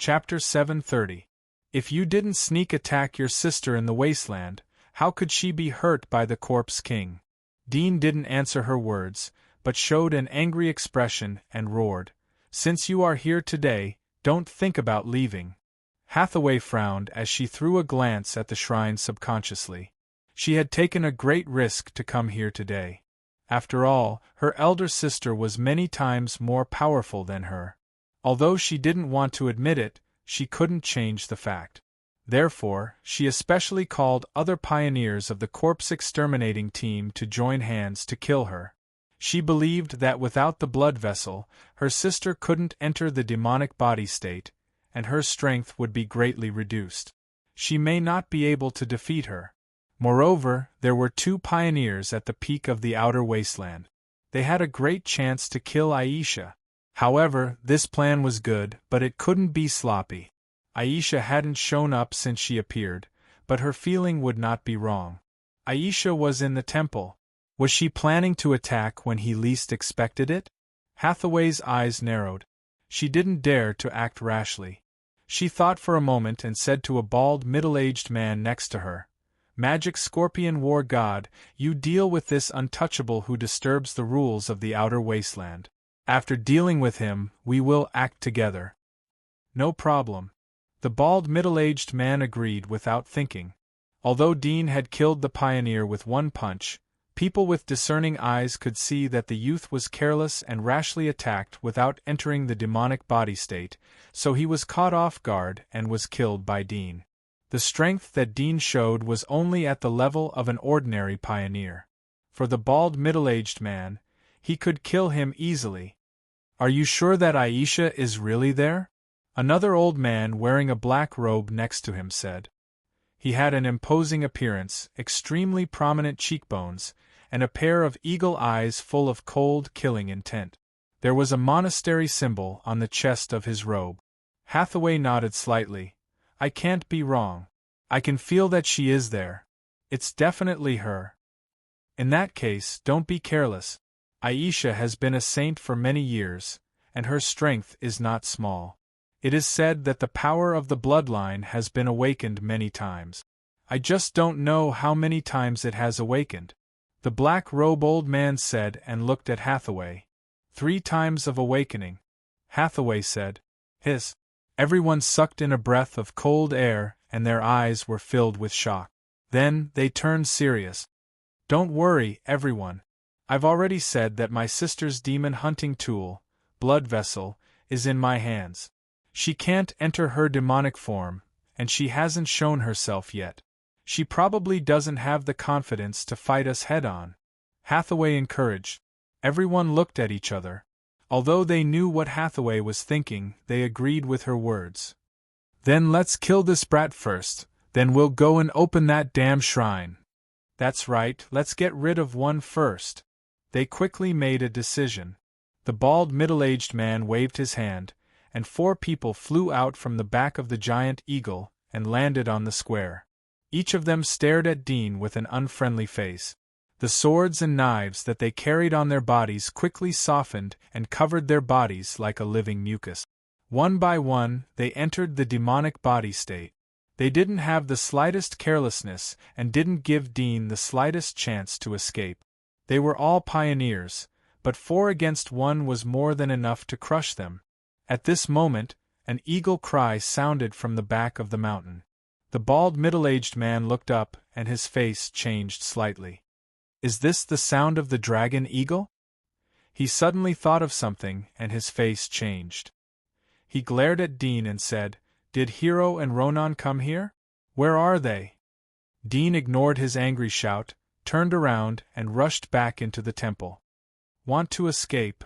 Chapter 730. If you didn't sneak attack your sister in the wasteland, how could she be hurt by the Corpse King? Dean didn't answer her words, but showed an angry expression and roared, "Since you are here today, don't think about leaving." Hathaway frowned as she threw a glance at the shrine subconsciously. She had taken a great risk to come here today. After all, her elder sister was many times more powerful than her. Although she didn't want to admit it, she couldn't change the fact. Therefore, she especially called other pioneers of the corpse exterminating team to join hands to kill her. She believed that without the blood vessel, her sister couldn't enter the demonic body state, and her strength would be greatly reduced. She may not be able to defeat her. Moreover, there were two pioneers at the peak of the outer wasteland. They had a great chance to kill Aisha. However, this plan was good, but it couldn't be sloppy. Aisha hadn't shown up since she appeared, but her feeling would not be wrong. Aisha was in the temple. Was she planning to attack when he least expected it? Hathaway's eyes narrowed. She didn't dare to act rashly. She thought for a moment and said to a bald, middle-aged man next to her, "Magic Scorpion War God, you deal with this untouchable who disturbs the rules of the outer wasteland. After dealing with him, we will act together." "No problem." The bald middle-aged man agreed without thinking. Although Dean had killed the pioneer with one punch, people with discerning eyes could see that the youth was careless and rashly attacked without entering the demonic body state, so he was caught off guard and was killed by Dean. The strength that Dean showed was only at the level of an ordinary pioneer. For the bald middle-aged man, he could kill him easily. "Are you sure that Aisha is really there?" Another old man wearing a black robe next to him said. He had an imposing appearance, extremely prominent cheekbones, and a pair of eagle eyes full of cold, killing intent. There was a monastery symbol on the chest of his robe. Hathaway nodded slightly. "I can't be wrong. I can feel that she is there. It's definitely her." "In that case, don't be careless. Aisha has been a saint for many years, and her strength is not small. It is said that the power of the bloodline has been awakened many times. I just don't know how many times it has awakened," the black-robe old man said and looked at Hathaway. "3 times of awakening," Hathaway said. "Hiss." Everyone sucked in a breath of cold air, and their eyes were filled with shock. Then, they turned serious. "Don't worry, everyone. I've already said that my sister's demon hunting tool, blood vessel, is in my hands. She can't enter her demonic form, and she hasn't shown herself yet. She probably doesn't have the confidence to fight us head-on," Hathaway encouraged. Everyone looked at each other. Although they knew what Hathaway was thinking, they agreed with her words. "Then let's kill this brat first, then we'll go and open that damn shrine." "That's right, let's get rid of one first." They quickly made a decision. The bald middle-aged man waved his hand, and 4 people flew out from the back of the giant eagle and landed on the square. Each of them stared at Dean with an unfriendly face. The swords and knives that they carried on their bodies quickly softened and covered their bodies like a living mucus. One by one, they entered the demonic body state. They didn't have the slightest carelessness and didn't give Dean the slightest chance to escape. They were all pioneers, but 4 against 1 was more than enough to crush them. At this moment, an eagle cry sounded from the back of the mountain. The bald middle-aged man looked up, and his face changed slightly. "Is this the sound of the dragon eagle?" He suddenly thought of something, and his face changed. He glared at Dean and said, "Did Hero and Ronan come here? Where are they?" Dean ignored his angry shout, turned around, and rushed back into the temple. "Want to escape?"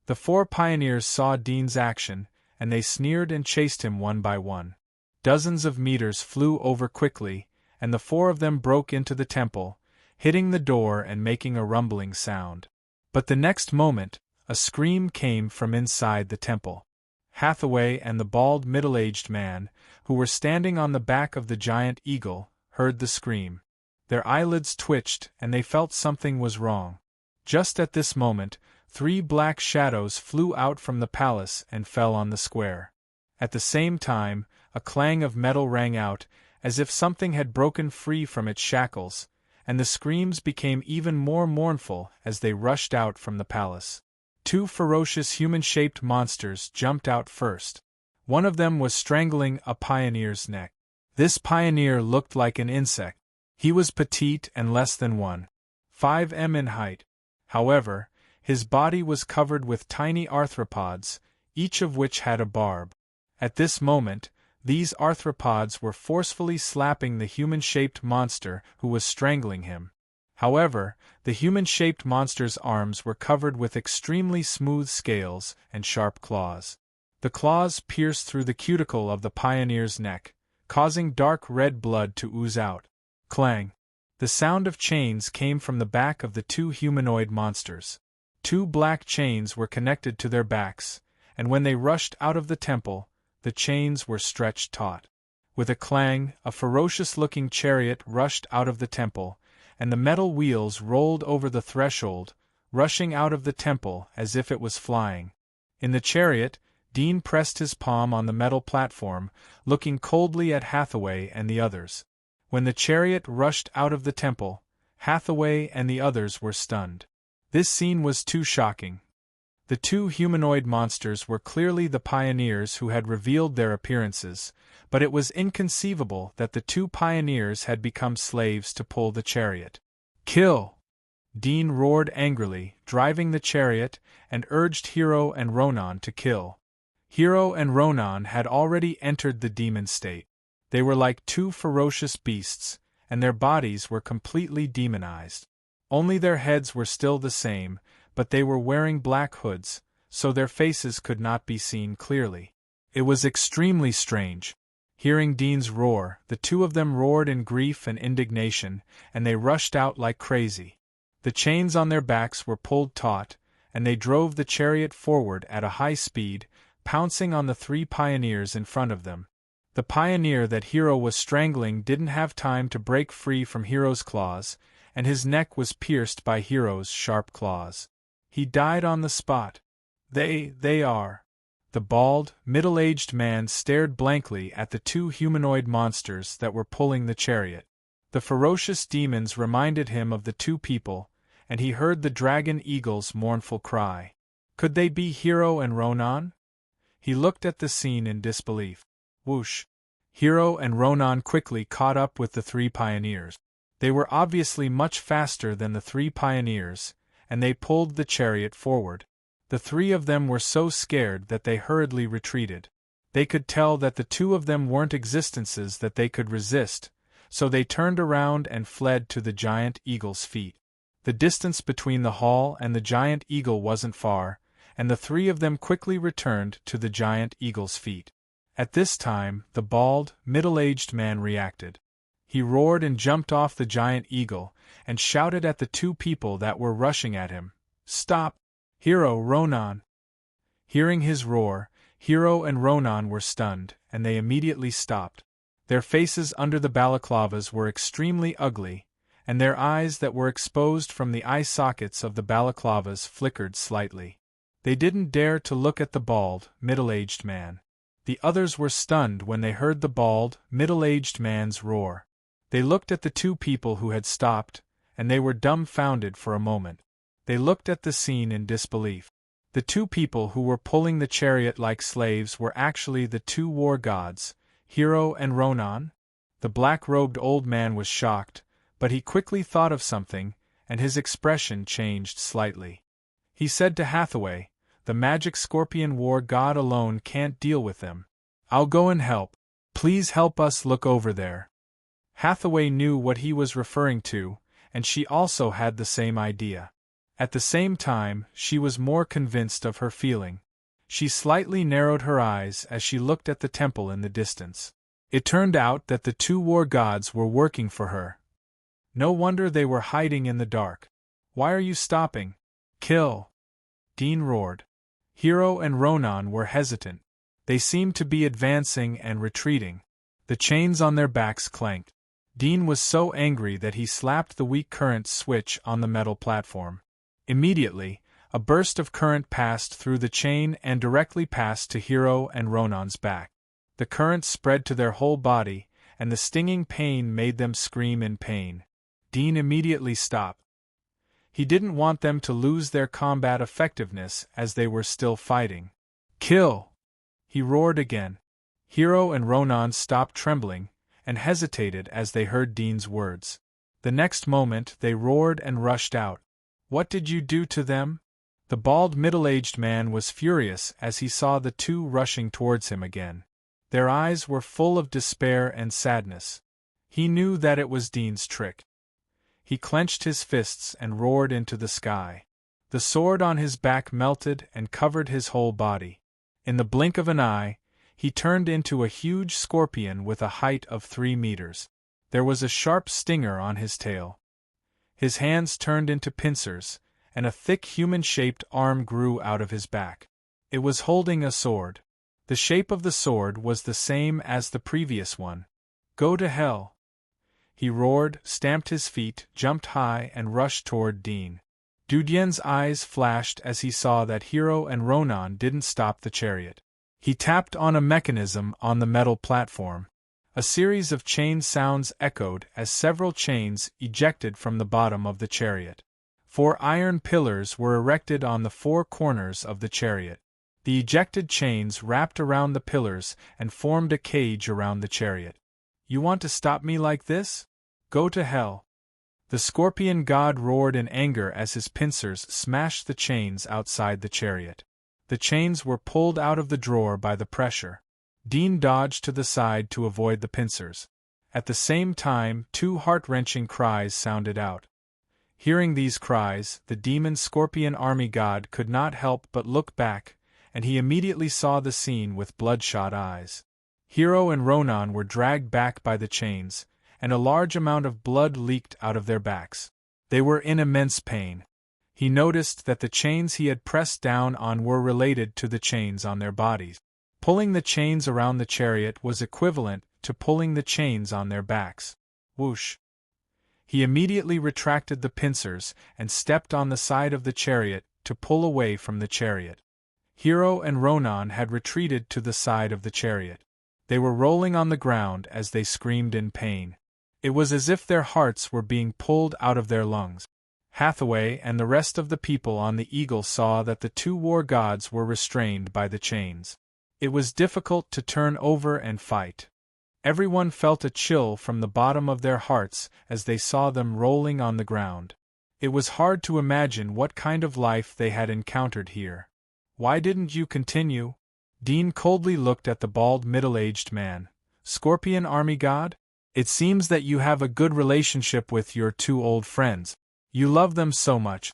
The 4 pioneers saw Dean's action, and they sneered and chased him one by one. Dozens of meters flew over quickly, and the 4 of them broke into the temple, hitting the door and making a rumbling sound. But the next moment, a scream came from inside the temple. Hathaway and the bald middle-aged man, who were standing on the back of the giant eagle, heard the scream. Their eyelids twitched and they felt something was wrong. Just at this moment, 3 black shadows flew out from the palace and fell on the square. At the same time, a clang of metal rang out, as if something had broken free from its shackles, and the screams became even more mournful as they rushed out from the palace. Two ferocious human-shaped monsters jumped out first. One of them was strangling a pioneer's neck. This pioneer looked like an insect. He was petite and less than 1.5 m in height. However, his body was covered with tiny arthropods, each of which had a barb. At this moment, these arthropods were forcefully slapping the human-shaped monster who was strangling him. However, the human-shaped monster's arms were covered with extremely smooth scales and sharp claws. The claws pierced through the cuticle of the pioneer's neck, causing dark red blood to ooze out. Clang! The sound of chains came from the back of the two humanoid monsters. Two black chains were connected to their backs, and when they rushed out of the temple, the chains were stretched taut. With a clang, a ferocious-looking chariot rushed out of the temple, and the metal wheels rolled over the threshold, rushing out of the temple as if it was flying. In the chariot, Dean pressed his palm on the metal platform, looking coldly at Hathaway and the others. When the chariot rushed out of the temple, Hathaway and the others were stunned. This scene was too shocking. The two humanoid monsters were clearly the pioneers who had revealed their appearances, but it was inconceivable that the two pioneers had become slaves to pull the chariot. "Kill!" Dean roared angrily, driving the chariot, and urged Hero and Ronan to kill. Hero and Ronan had already entered the demon state. They were like two ferocious beasts, and their bodies were completely demonized. Only their heads were still the same, but they were wearing black hoods, so their faces could not be seen clearly. It was extremely strange. Hearing Dean's roar, the two of them roared in grief and indignation, and they rushed out like crazy. The chains on their backs were pulled taut, and they drove the chariot forward at a high speed, pouncing on the three pioneers in front of them. The pioneer that Hero was strangling didn't have time to break free from Hero's claws, and his neck was pierced by Hero's sharp claws. He died on the spot. They are. The bald, middle-aged man stared blankly at the two humanoid monsters that were pulling the chariot. The ferocious demons reminded him of the two people, and he heard the dragon eagle's mournful cry. Could they be Hero and Ronan? He looked at the scene in disbelief. Whoosh! Hero and Ronan quickly caught up with the three pioneers. They were obviously much faster than the three pioneers, and they pulled the chariot forward. The three of them were so scared that they hurriedly retreated. They could tell that the two of them weren't existences that they could resist, so they turned around and fled to the giant eagle's feet. The distance between the hall and the giant eagle wasn't far, and the three of them quickly returned to the giant eagle's feet. At this time, the bald, middle-aged man reacted. He roared and jumped off the giant eagle, and shouted at the two people that were rushing at him, "Stop! Hero, Ronan!" Hearing his roar, Hero and Ronan were stunned, and they immediately stopped. Their faces under the balaclavas were extremely ugly, and their eyes that were exposed from the eye sockets of the balaclavas flickered slightly. They didn't dare to look at the bald, middle-aged man. The others were stunned when they heard the bald, middle-aged man's roar. They looked at the two people who had stopped, and they were dumbfounded for a moment. They looked at the scene in disbelief. The two people who were pulling the chariot like slaves were actually the two war gods, Hero and Ronan? The black-robed old man was shocked, but he quickly thought of something, and his expression changed slightly. He said to Hathaway, "The magic scorpion war god alone can't deal with them. I'll go and help. Please help us look over there." Hathaway knew what he was referring to, and she also had the same idea. At the same time, she was more convinced of her feeling. She slightly narrowed her eyes as she looked at the temple in the distance. It turned out that the two war gods were working for her. No wonder they were hiding in the dark. "Why are you stopping? Kill!" Dean roared. Hero and Ronan were hesitant. They seemed to be advancing and retreating. The chains on their backs clanked. Dean was so angry that he slapped the weak current switch on the metal platform. Immediately, a burst of current passed through the chain and directly passed to Hero and Ronan's back. The current spread to their whole body, and the stinging pain made them scream in pain. Dean immediately stopped. He didn't want them to lose their combat effectiveness as they were still fighting. "Kill!" he roared again. Hero and Ronan stopped trembling, and hesitated as they heard Dean's words. The next moment they roared and rushed out. "What did you do to them?" The bald middle-aged man was furious as he saw the two rushing towards him again. Their eyes were full of despair and sadness. He knew that it was Dean's trick. He clenched his fists and roared into the sky. The sword on his back melted and covered his whole body. In the blink of an eye, he turned into a huge scorpion with a height of 3 meters. There was a sharp stinger on his tail. His hands turned into pincers, and a thick human-shaped arm grew out of his back. It was holding a sword. The shape of the sword was the same as the previous one. "Go to hell!" He roared, stamped his feet, jumped high, and rushed toward Dean. Dudien's eyes flashed as he saw that Hero and Ronan didn't stop the chariot. He tapped on a mechanism on the metal platform. A series of chain sounds echoed as several chains ejected from the bottom of the chariot. 4 iron pillars were erected on the 4 corners of the chariot. The ejected chains wrapped around the pillars and formed a cage around the chariot. "You want to stop me like this? Go to hell!" The scorpion god roared in anger as his pincers smashed the chains outside the chariot. The chains were pulled out of the drawer by the pressure. Dean dodged to the side to avoid the pincers. At the same time, 2 heart-wrenching cries sounded out. Hearing these cries, the demon scorpion army god could not help but look back, and he immediately saw the scene with bloodshot eyes. Hero and Ronan were dragged back by the chains, and a large amount of blood leaked out of their backs. They were in immense pain. He noticed that the chains he had pressed down on were related to the chains on their bodies. Pulling the chains around the chariot was equivalent to pulling the chains on their backs. Whoosh! He immediately retracted the pincers and stepped on the side of the chariot to pull away from the chariot. Hero and Ronan had retreated to the side of the chariot. They were rolling on the ground as they screamed in pain. It was as if their hearts were being pulled out of their lungs. Hathaway and the rest of the people on the Eagle saw that the 2 war gods were restrained by the chains. It was difficult to turn over and fight. Everyone felt a chill from the bottom of their hearts as they saw them rolling on the ground. It was hard to imagine what kind of life they had encountered here. "Why didn't you continue?" Dean coldly looked at the bald middle-aged man. "Scorpion army god? It seems that you have a good relationship with your 2 old friends. You love them so much."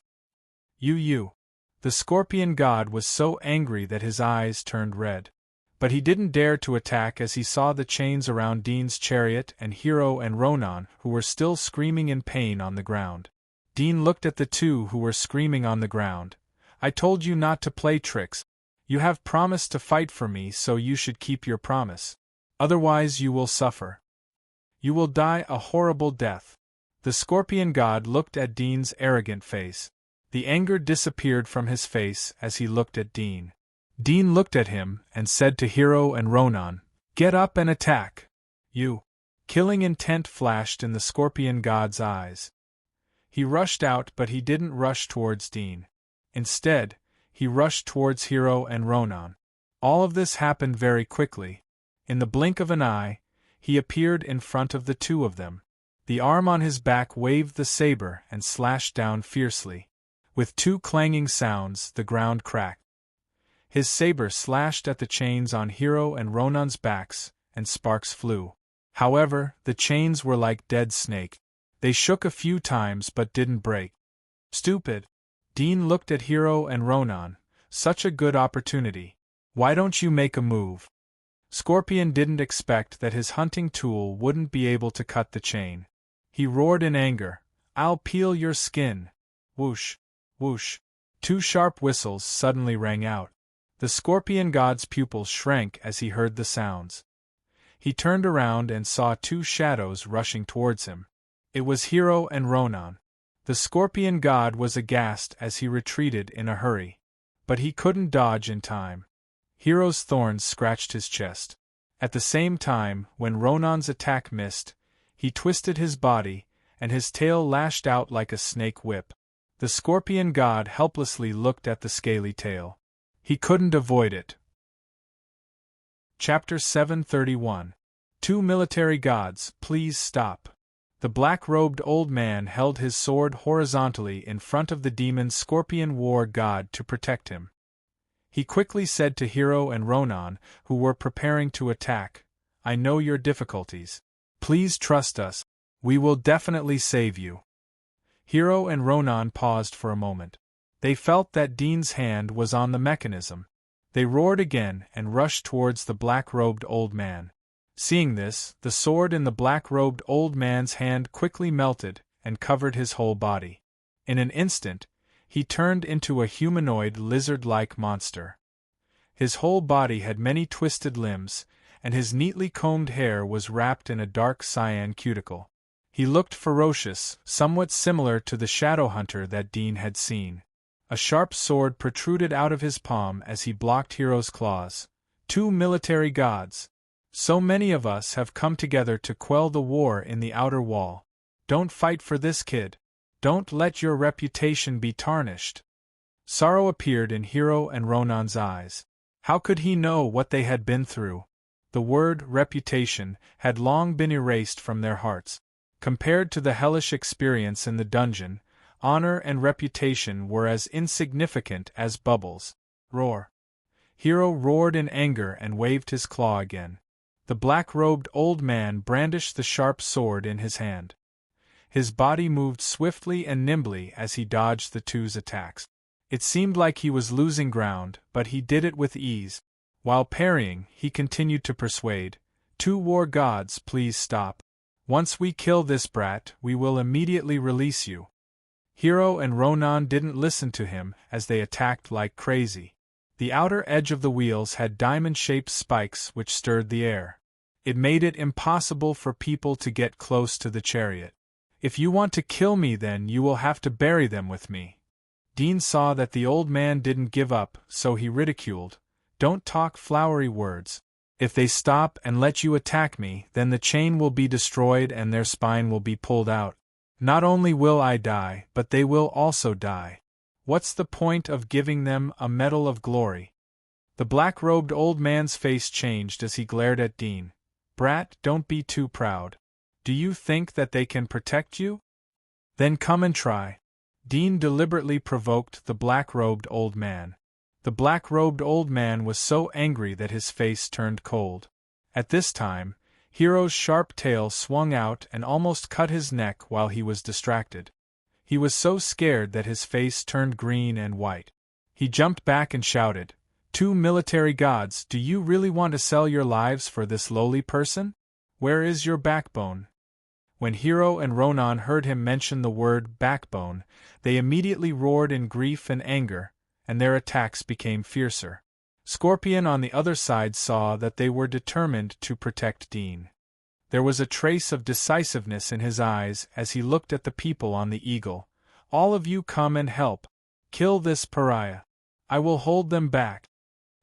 You. The scorpion god was so angry that his eyes turned red. But he didn't dare to attack as he saw the chains around Dean's chariot and Hero and Ronan, who were still screaming in pain on the ground. Dean looked at the 2 who were screaming on the ground. "I told you not to play tricks. You have promised to fight for me, so you should keep your promise. Otherwise you will suffer. You will die a horrible death." The scorpion god looked at Dean's arrogant face. The anger disappeared from his face as he looked at Dean. Dean looked at him and said to Hero and Ronan, "Get up and attack." "You." Killing intent flashed in the scorpion god's eyes. He rushed out, but he didn't rush towards Dean. Instead, he rushed towards Hero and Ronan. All of this happened very quickly. In the blink of an eye, he appeared in front of the 2 of them. The arm on his back waved the saber and slashed down fiercely. With 2 clanging sounds, the ground cracked. His saber slashed at the chains on Hero and Ronan's backs, and sparks flew. However, the chains were like dead snake. They shook a few times but didn't break. "Stupid." Dean looked at Hero and Ronan. "Such a good opportunity. Why don't you make a move?" Scorpion didn't expect that his hunting tool wouldn't be able to cut the chain. He roared in anger, "I'll peel your skin." Whoosh! Whoosh! 2 sharp whistles suddenly rang out. The scorpion god's pupils shrank as he heard the sounds. He turned around and saw 2 shadows rushing towards him. It was Hero and Ronan. The scorpion god was aghast as he retreated in a hurry. But he couldn't dodge in time. Hero's thorns scratched his chest. At the same time, when Ronan's attack missed, he twisted his body, and his tail lashed out like a snake whip. The scorpion god helplessly looked at the scaly tail. He couldn't avoid it. Chapter 731. Two military gods, please stop. The black-robed old man held his sword horizontally in front of the demon scorpion war god to protect him. He quickly said to Hero and Ronan, who were preparing to attack, "I know your difficulties. Please trust us. We will definitely save you." Hero and Ronan paused for a moment. They felt that Dean's hand was on the mechanism. They roared again and rushed towards the black-robed old man. Seeing this, the sword in the black-robed old man's hand quickly melted and covered his whole body. In an instant, he turned into a humanoid lizard-like monster. His whole body had many twisted limbs, and his neatly combed hair was wrapped in a dark cyan cuticle. He looked ferocious, somewhat similar to the shadow hunter that Dean had seen. A sharp sword protruded out of his palm as he blocked Hero's claws. Two military gods. So many of us have come together to quell the war in the outer wall. Don't fight for this kid. Don't let your reputation be tarnished. Sorrow appeared in Hero and Ronan's eyes. How could he know what they had been through? The word reputation had long been erased from their hearts. Compared to the hellish experience in the dungeon, honor and reputation were as insignificant as bubbles. Roar. Hero roared in anger and waved his claw again. The black-robed old man brandished the sharp sword in his hand. His body moved swiftly and nimbly as he dodged the two's attacks. It seemed like he was losing ground, but he did it with ease. While parrying, he continued to persuade, "Two war gods, please stop. Once we kill this brat, we will immediately release you." Hero and Ronan didn't listen to him as they attacked like crazy. The outer edge of the wheels had diamond-shaped spikes which stirred the air. It made it impossible for people to get close to the chariot. "If you want to kill me, then you will have to bury them with me." Dean saw that the old man didn't give up, so he ridiculed, "Don't talk flowery words. If they stop and let you attack me, then the chain will be destroyed and their spine will be pulled out. Not only will I die, but they will also die. What's the point of giving them a medal of glory?" The black-robed old man's face changed as he glared at Dean. "Brat, don't be too proud. Do you think that they can protect you? Then come and try." Dean deliberately provoked the black-robed old man. The black-robed old man was so angry that his face turned cold. At this time, Hero's sharp tail swung out and almost cut his neck while he was distracted. He was so scared that his face turned green and white. He jumped back and shouted, "Two military gods, do you really want to sell your lives for this lowly person? Where is your backbone?" When Hero and Ronan heard him mention the word backbone, they immediately roared in grief and anger, and their attacks became fiercer. Scorpion on the other side saw that they were determined to protect Dean. There was a trace of decisiveness in his eyes as he looked at the people on the eagle. "All of you come and help. Kill this pariah. I will hold them back."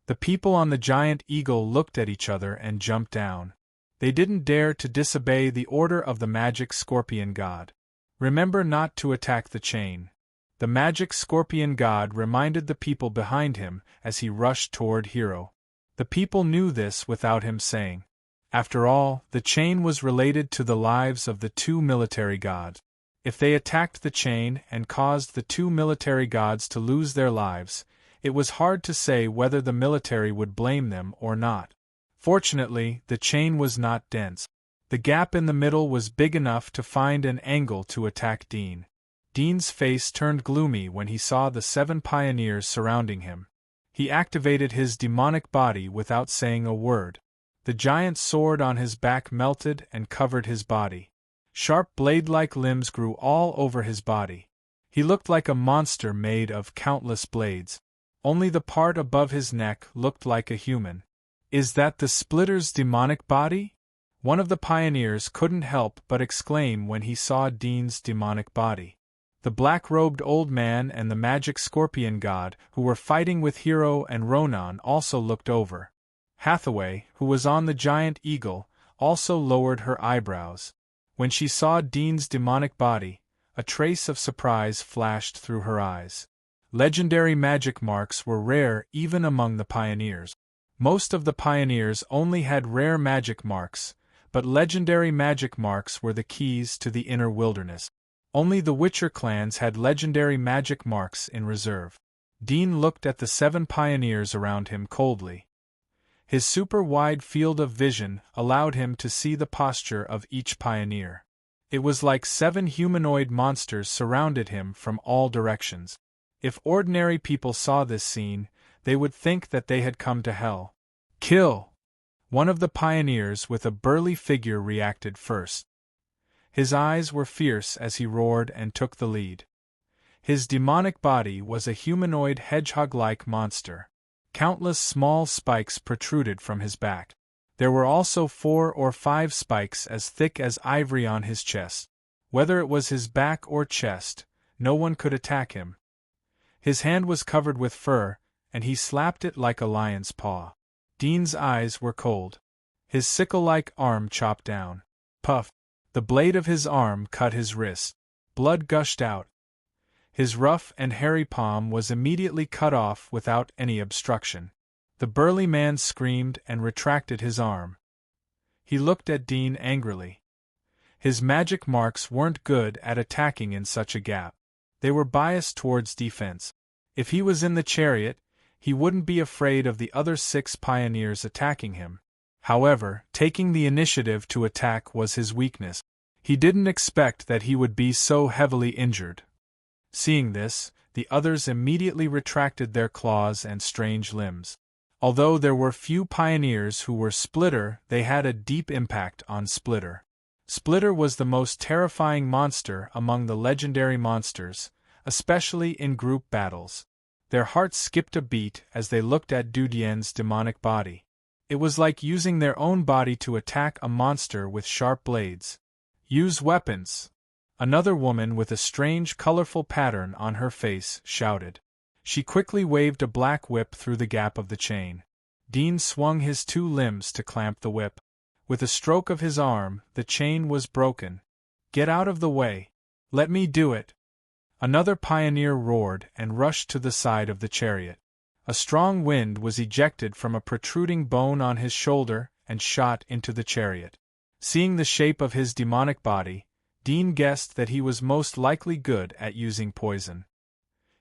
The people on the giant eagle looked at each other and jumped down. They didn't dare to disobey the order of the magic scorpion god. "Remember not to attack the chain." The magic scorpion god reminded the people behind him as he rushed toward Hero. The people knew this without him saying. After all, the chain was related to the lives of the two military gods. If they attacked the chain and caused the two military gods to lose their lives, it was hard to say whether the military would blame them or not. Fortunately, the chain was not dense. The gap in the middle was big enough to find an angle to attack Dean. Dean's face turned gloomy when he saw the 7 pioneers surrounding him. He activated his demonic body without saying a word. The giant sword on his back melted and covered his body. Sharp blade-like limbs grew all over his body. He looked like a monster made of countless blades. Only the part above his neck looked like a human. "Is that the Splitter's demonic body?" One of the pioneers couldn't help but exclaim when he saw Dean's demonic body. The black-robed old man and the magic scorpion god, who were fighting with Hero and Ronan, also looked over. Hathaway, who was on the giant eagle, also lowered her eyebrows. When she saw Dean's demonic body, a trace of surprise flashed through her eyes. Legendary magic marks were rare even among the pioneers. Most of the pioneers only had rare magic marks, but legendary magic marks were the keys to the inner wilderness. Only the Witcher clans had legendary magic marks in reserve. Dean looked at the 7 pioneers around him coldly. His super-wide field of vision allowed him to see the posture of each pioneer. It was like 7 humanoid monsters surrounded him from all directions. If ordinary people saw this scene, they would think that they had come to hell. Kill! One of the pioneers with a burly figure reacted first. His eyes were fierce as he roared and took the lead. His demonic body was a humanoid hedgehog-like monster. Countless small spikes protruded from his back. There were also 4 or 5 spikes as thick as ivory on his chest. Whether it was his back or chest, no one could attack him. His hand was covered with fur, and he slapped it like a lion's paw. Dean's eyes were cold. His sickle-like arm chopped down. Puff! The blade of his arm cut his wrist. Blood gushed out. His rough and hairy palm was immediately cut off without any obstruction. The burly man screamed and retracted his arm. He looked at Dean angrily. His magic marks weren't good at attacking in such a gap. They were biased towards defense. If he was in the chariot, he wouldn't be afraid of the other 6 pioneers attacking him. However, taking the initiative to attack was his weakness. He didn't expect that he would be so heavily injured. Seeing this, the others immediately retracted their claws and strange limbs. Although there were few pioneers who were Splitter, they had a deep impact on Splitter. Splitter was the most terrifying monster among the legendary monsters, especially in group battles. Their hearts skipped a beat as they looked at Dudien's demonic body. It was like using their own body to attack a monster with sharp blades. Use weapons! Another woman with a strange colorful pattern on her face shouted. She quickly waved a black whip through the gap of the chain. Dean swung his 2 limbs to clamp the whip. With a stroke of his arm, the chain was broken. Get out of the way! Let me do it! Another pioneer roared and rushed to the side of the chariot. A strong wind was ejected from a protruding bone on his shoulder and shot into the chariot. Seeing the shape of his demonic body, Dean guessed that he was most likely good at using poison.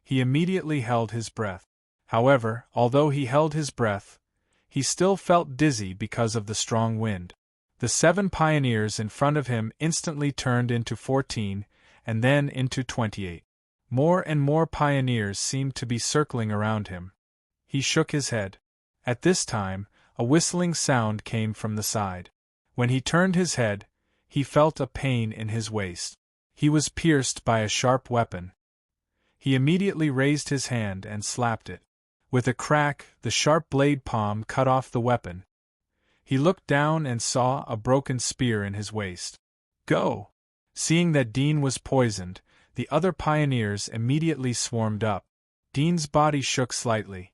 He immediately held his breath. However, although he held his breath, he still felt dizzy because of the strong wind. The 7 pioneers in front of him instantly turned into 14, and then into 28. More and more pioneers seemed to be circling around him. He shook his head. At this time, a whistling sound came from the side. When he turned his head, he felt a pain in his waist. He was pierced by a sharp weapon. He immediately raised his hand and slapped it. With a crack, the sharp blade palm cut off the weapon. He looked down and saw a broken spear in his waist. Go! Seeing that Dean was poisoned, the other pioneers immediately swarmed up. Dean's body shook slightly.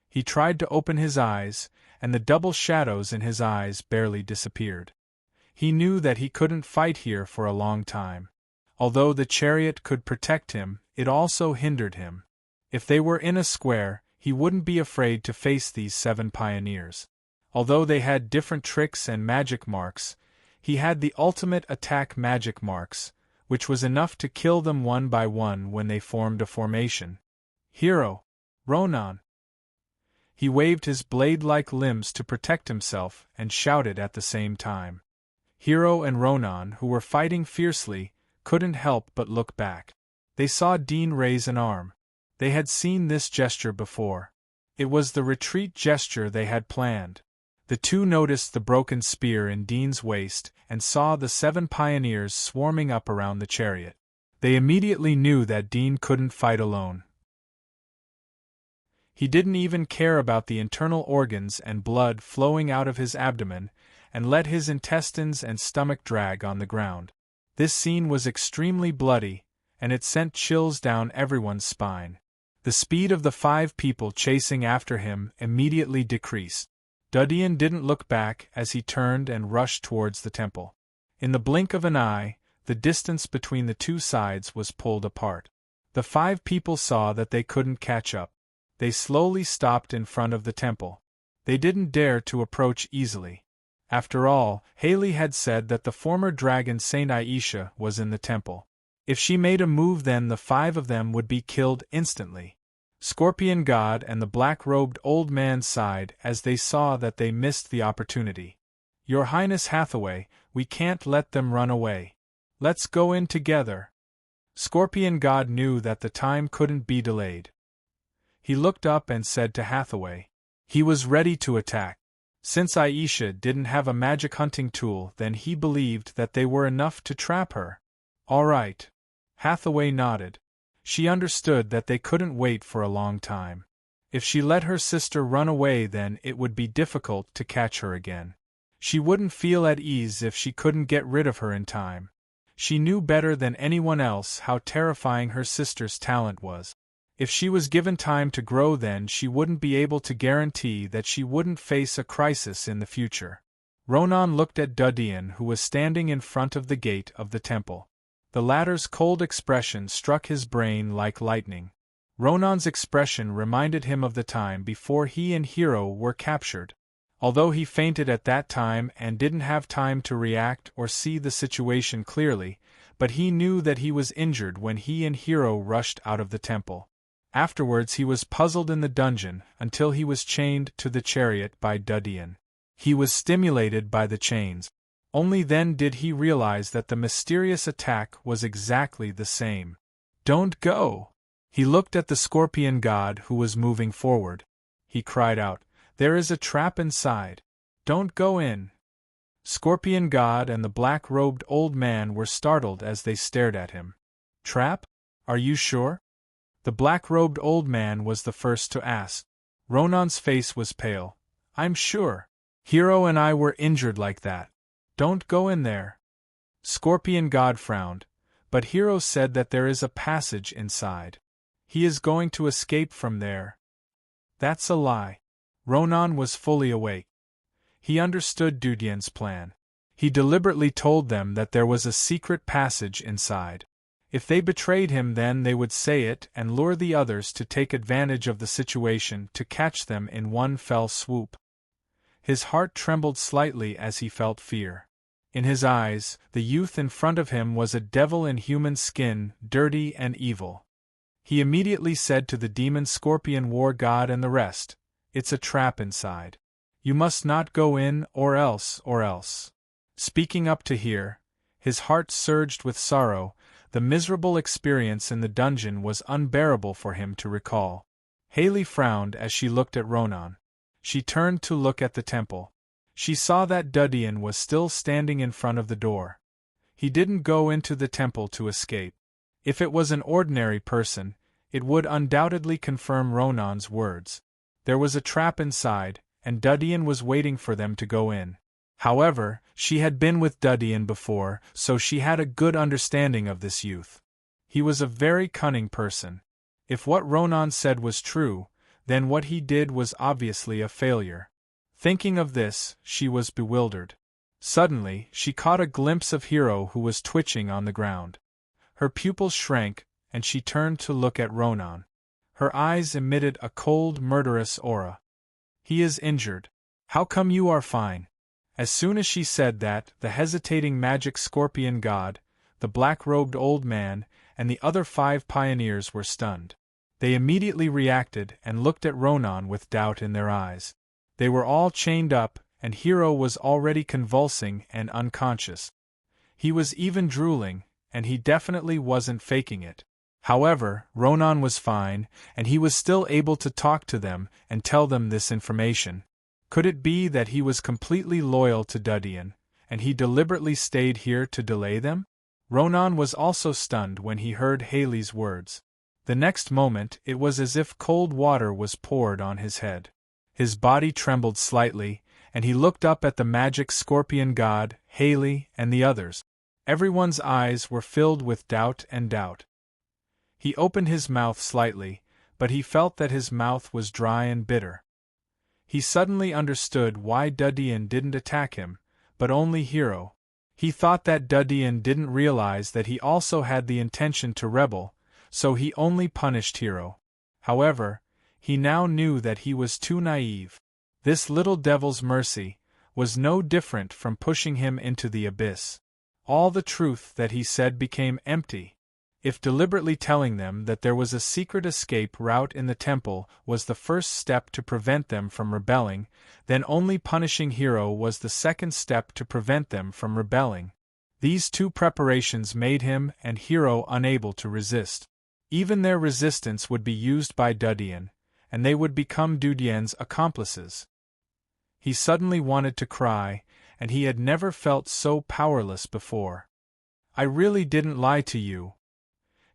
He tried to open his eyes, and the double shadows in his eyes barely disappeared. He knew that he couldn't fight here for a long time. Although the chariot could protect him, it also hindered him. If they were in a square, he wouldn't be afraid to face these 7 pioneers. Although they had different tricks and magic marks, he had the ultimate attack magic marks, which was enough to kill them one by one when they formed a formation. Hero! Ronan! He waved his blade-like limbs to protect himself and shouted at the same time. Hero and Ronan, who were fighting fiercely, couldn't help but look back. They saw Dean raise an arm. They had seen this gesture before. It was the retreat gesture they had planned. The 2 noticed the broken spear in Dean's waist and saw the 7 pioneers swarming up around the chariot. They immediately knew that Dean couldn't fight alone. He didn't even care about the internal organs and blood flowing out of his abdomen, and let his intestines and stomach drag on the ground. This scene was extremely bloody, and it sent chills down everyone's spine. The speed of the 5 people chasing after him immediately decreased. Dudian didn't look back as he turned and rushed towards the temple. In the blink of an eye, the distance between the two sides was pulled apart. The 5 people saw that they couldn't catch up. They slowly stopped in front of the temple. They didn't dare to approach easily. After all, Haley had said that the former dragon Saint Aisha was in the temple. If she made a move, then the 5 of them would be killed instantly. Scorpion God and the black-robed old man sighed as they saw that they missed the opportunity. Your Highness Hathaway, we can't let them run away. Let's go in together. Scorpion God knew that the time couldn't be delayed. He looked up and said to Hathaway. He was ready to attack. Since Aisha didn't have a magic hunting tool, then he believed that they were enough to trap her. All right. Hathaway nodded. She understood that they couldn't wait for a long time. If she let her sister run away, then it would be difficult to catch her again. She wouldn't feel at ease if she couldn't get rid of her in time. She knew better than anyone else how terrifying her sister's talent was. If she was given time to grow, then she wouldn't be able to guarantee that she wouldn't face a crisis in the future. Ronan looked at Dudian, who was standing in front of the gate of the temple. The latter's cold expression struck his brain like lightning. Ronan's expression reminded him of the time before he and Hero were captured. Although he fainted at that time and didn't have time to react or see the situation clearly, but he knew that he was injured when he and Hero rushed out of the temple. Afterwards he was puzzled in the dungeon until he was chained to the chariot by Dudian. He was stimulated by the chains. Only then did he realize that the mysterious attack was exactly the same. Don't go! He looked at the Scorpion God who was moving forward. He cried out, There is a trap inside. Don't go in. Scorpion God and the black-robed old man were startled as they stared at him. Trap? Are you sure? The black-robed old man was the first to ask. Ronan's face was pale. I'm sure. Hero and I were injured like that. Don't go in there. Scorpion God frowned, but Hero said that there is a passage inside. He is going to escape from there. That's a lie. Ronan was fully awake. He understood Dudian's plan. He deliberately told them that there was a secret passage inside. If they betrayed him, then they would say it and lure the others to take advantage of the situation to catch them in one fell swoop. His heart trembled slightly as he felt fear. In his eyes, the youth in front of him was a devil in human skin, dirty and evil. He immediately said to the demon Scorpion War God and the rest, It's a trap inside. You must not go in or else. Speaking up to hear, his heart surged with sorrow. The miserable experience in the dungeon was unbearable for him to recall. Haley frowned as she looked at Ronan. She turned to look at the temple. She saw that Dudian was still standing in front of the door. He didn't go into the temple to escape. If it was an ordinary person, it would undoubtedly confirm Ronan's words. There was a trap inside, and Dudian was waiting for them to go in. However, she had been with Dudian before, so she had a good understanding of this youth. He was a very cunning person. If what Ronan said was true, then what he did was obviously a failure. Thinking of this, she was bewildered. Suddenly, she caught a glimpse of Hero who was twitching on the ground. Her pupils shrank, and she turned to look at Ronan. Her eyes emitted a cold, murderous aura. He is injured. How come you are fine? As soon as she said that, the hesitating magic Scorpion God, the black-robed old man, and the other 5 pioneers were stunned. They immediately reacted and looked at Ronan with doubt in their eyes. They were all chained up, and Hero was already convulsing and unconscious. He was even drooling, and he definitely wasn't faking it. However, Ronan was fine, and he was still able to talk to them and tell them this information. Could it be that he was completely loyal to Dudian, and he deliberately stayed here to delay them? Ronan was also stunned when he heard Haley's words. The next moment, it was as if cold water was poured on his head. His body trembled slightly, and he looked up at the magic Scorpion God, Haley, and the others. Everyone's eyes were filled with doubt. He opened his mouth slightly, but he felt that his mouth was dry and bitter. He suddenly understood why Dudian didn't attack him, but only Hero. He thought that Dudian didn't realize that he also had the intention to rebel, so he only punished Hero. However, he now knew that he was too naive. This little devil's mercy was no different from pushing him into the abyss. All the truth that he said became empty. If deliberately telling them that there was a secret escape route in the temple was the first step to prevent them from rebelling, then only punishing Hero was the second step to prevent them from rebelling. These two preparations made him and Hero unable to resist. Even their resistance would be used by Dudian, and they would become Dudian's accomplices. He suddenly wanted to cry, and he had never felt so powerless before. "I really didn't lie to you."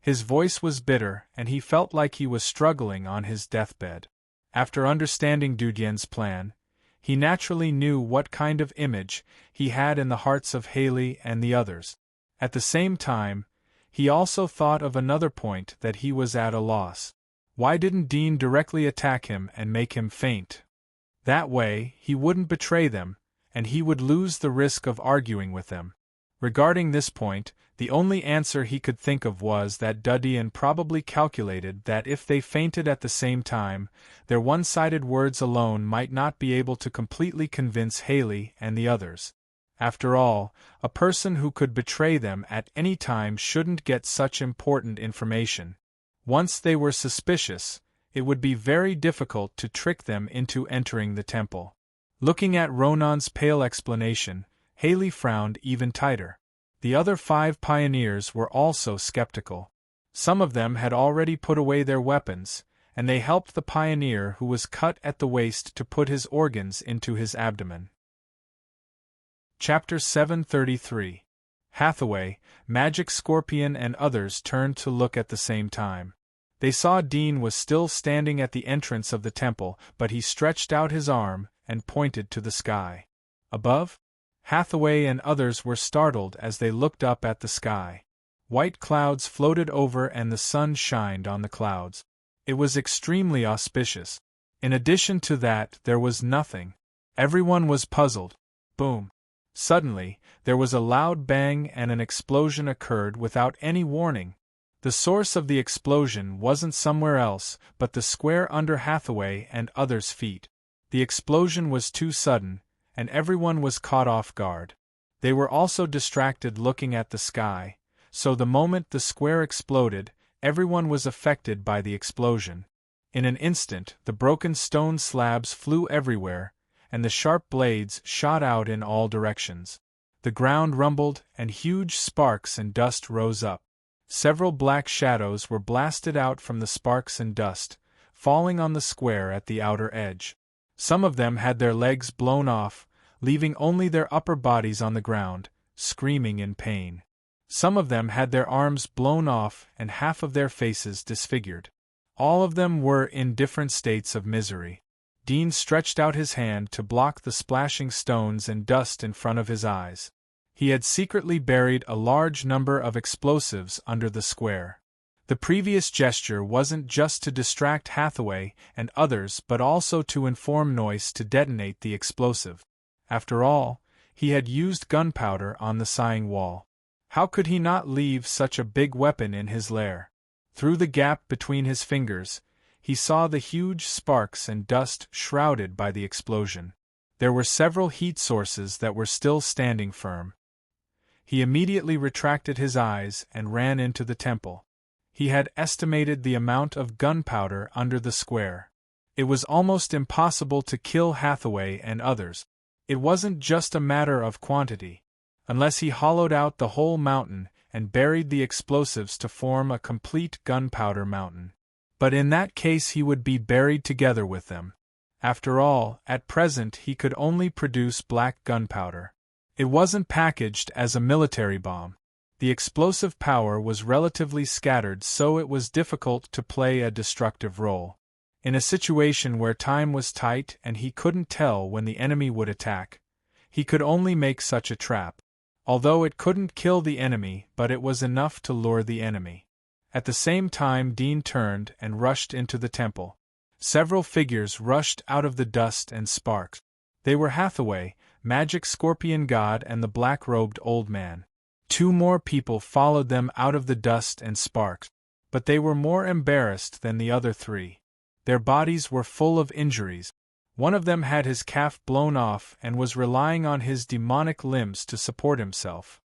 His voice was bitter, and he felt like he was struggling on his deathbed. After understanding Dudian's plan, he naturally knew what kind of image he had in the hearts of Haley and the others. At the same time, he also thought of another point that he was at a loss. Why didn't Dean directly attack him and make him faint? That way, he wouldn't betray them, and he would lose the risk of arguing with them. Regarding this point, the only answer he could think of was that Dudian probably calculated that if they fainted at the same time, their one-sided words alone might not be able to completely convince Haley and the others. After all, a person who could betray them at any time shouldn't get such important information. Once they were suspicious, it would be very difficult to trick them into entering the temple. Looking at Ronan's pale explanation, Haley frowned even tighter. The other 5 pioneers were also skeptical. Some of them had already put away their weapons, and they helped the pioneer who was cut at the waist to put his organs into his abdomen. Chapter 733. Hathaway, Magic Scorpion and others turned to look at the same time. They saw Dean was still standing at the entrance of the temple, but he stretched out his arm and pointed to the sky. Above? Hathaway and others were startled as they looked up at the sky. White clouds floated over and the sun shined on the clouds. It was extremely auspicious. In addition to that, there was nothing. Everyone was puzzled. Boom! Suddenly, there was a loud bang and an explosion occurred without any warning. The source of the explosion wasn't somewhere else, but the square under Hathaway and others' feet. The explosion was too sudden, and everyone was caught off guard. They were also distracted looking at the sky, so the moment the square exploded, everyone was affected by the explosion. In an instant, the broken stone slabs flew everywhere, and the sharp blades shot out in all directions. The ground rumbled, and huge sparks and dust rose up. Several black shadows were blasted out from the sparks and dust, falling on the square at the outer edge. Some of them had their legs blown off, leaving only their upper bodies on the ground, screaming in pain. Some of them had their arms blown off and half of their faces disfigured. All of them were in different states of misery. Dean stretched out his hand to block the splashing stones and dust in front of his eyes. He had secretly buried a large number of explosives under the square. The previous gesture wasn't just to distract Hathaway and others but also to inform Noyce to detonate the explosive. After all, he had used gunpowder on the sighing wall. How could he not leave such a big weapon in his lair? Through the gap between his fingers, he saw the huge sparks and dust shrouded by the explosion. There were several heat sources that were still standing firm. He immediately retracted his eyes and ran into the temple. He had estimated the amount of gunpowder under the square. It was almost impossible to kill Hathaway and others. It wasn't just a matter of quantity. Unless he hollowed out the whole mountain and buried the explosives to form a complete gunpowder mountain. But in that case he would be buried together with them. After all, at present he could only produce black gunpowder. It wasn't packaged as a military bomb. The explosive power was relatively scattered, so it was difficult to play a destructive role. In a situation where time was tight and he couldn't tell when the enemy would attack, he could only make such a trap. Although it couldn't kill the enemy, but it was enough to lure the enemy. At the same time Dean turned and rushed into the temple. Several figures rushed out of the dust and sparks. They were Hathaway, magic scorpion god, and the black-robed old man. 2 more people followed them out of the dust and sparks. But they were more embarrassed than the other 3. Their bodies were full of injuries. One of them had his calf blown off and was relying on his demonic limbs to support himself.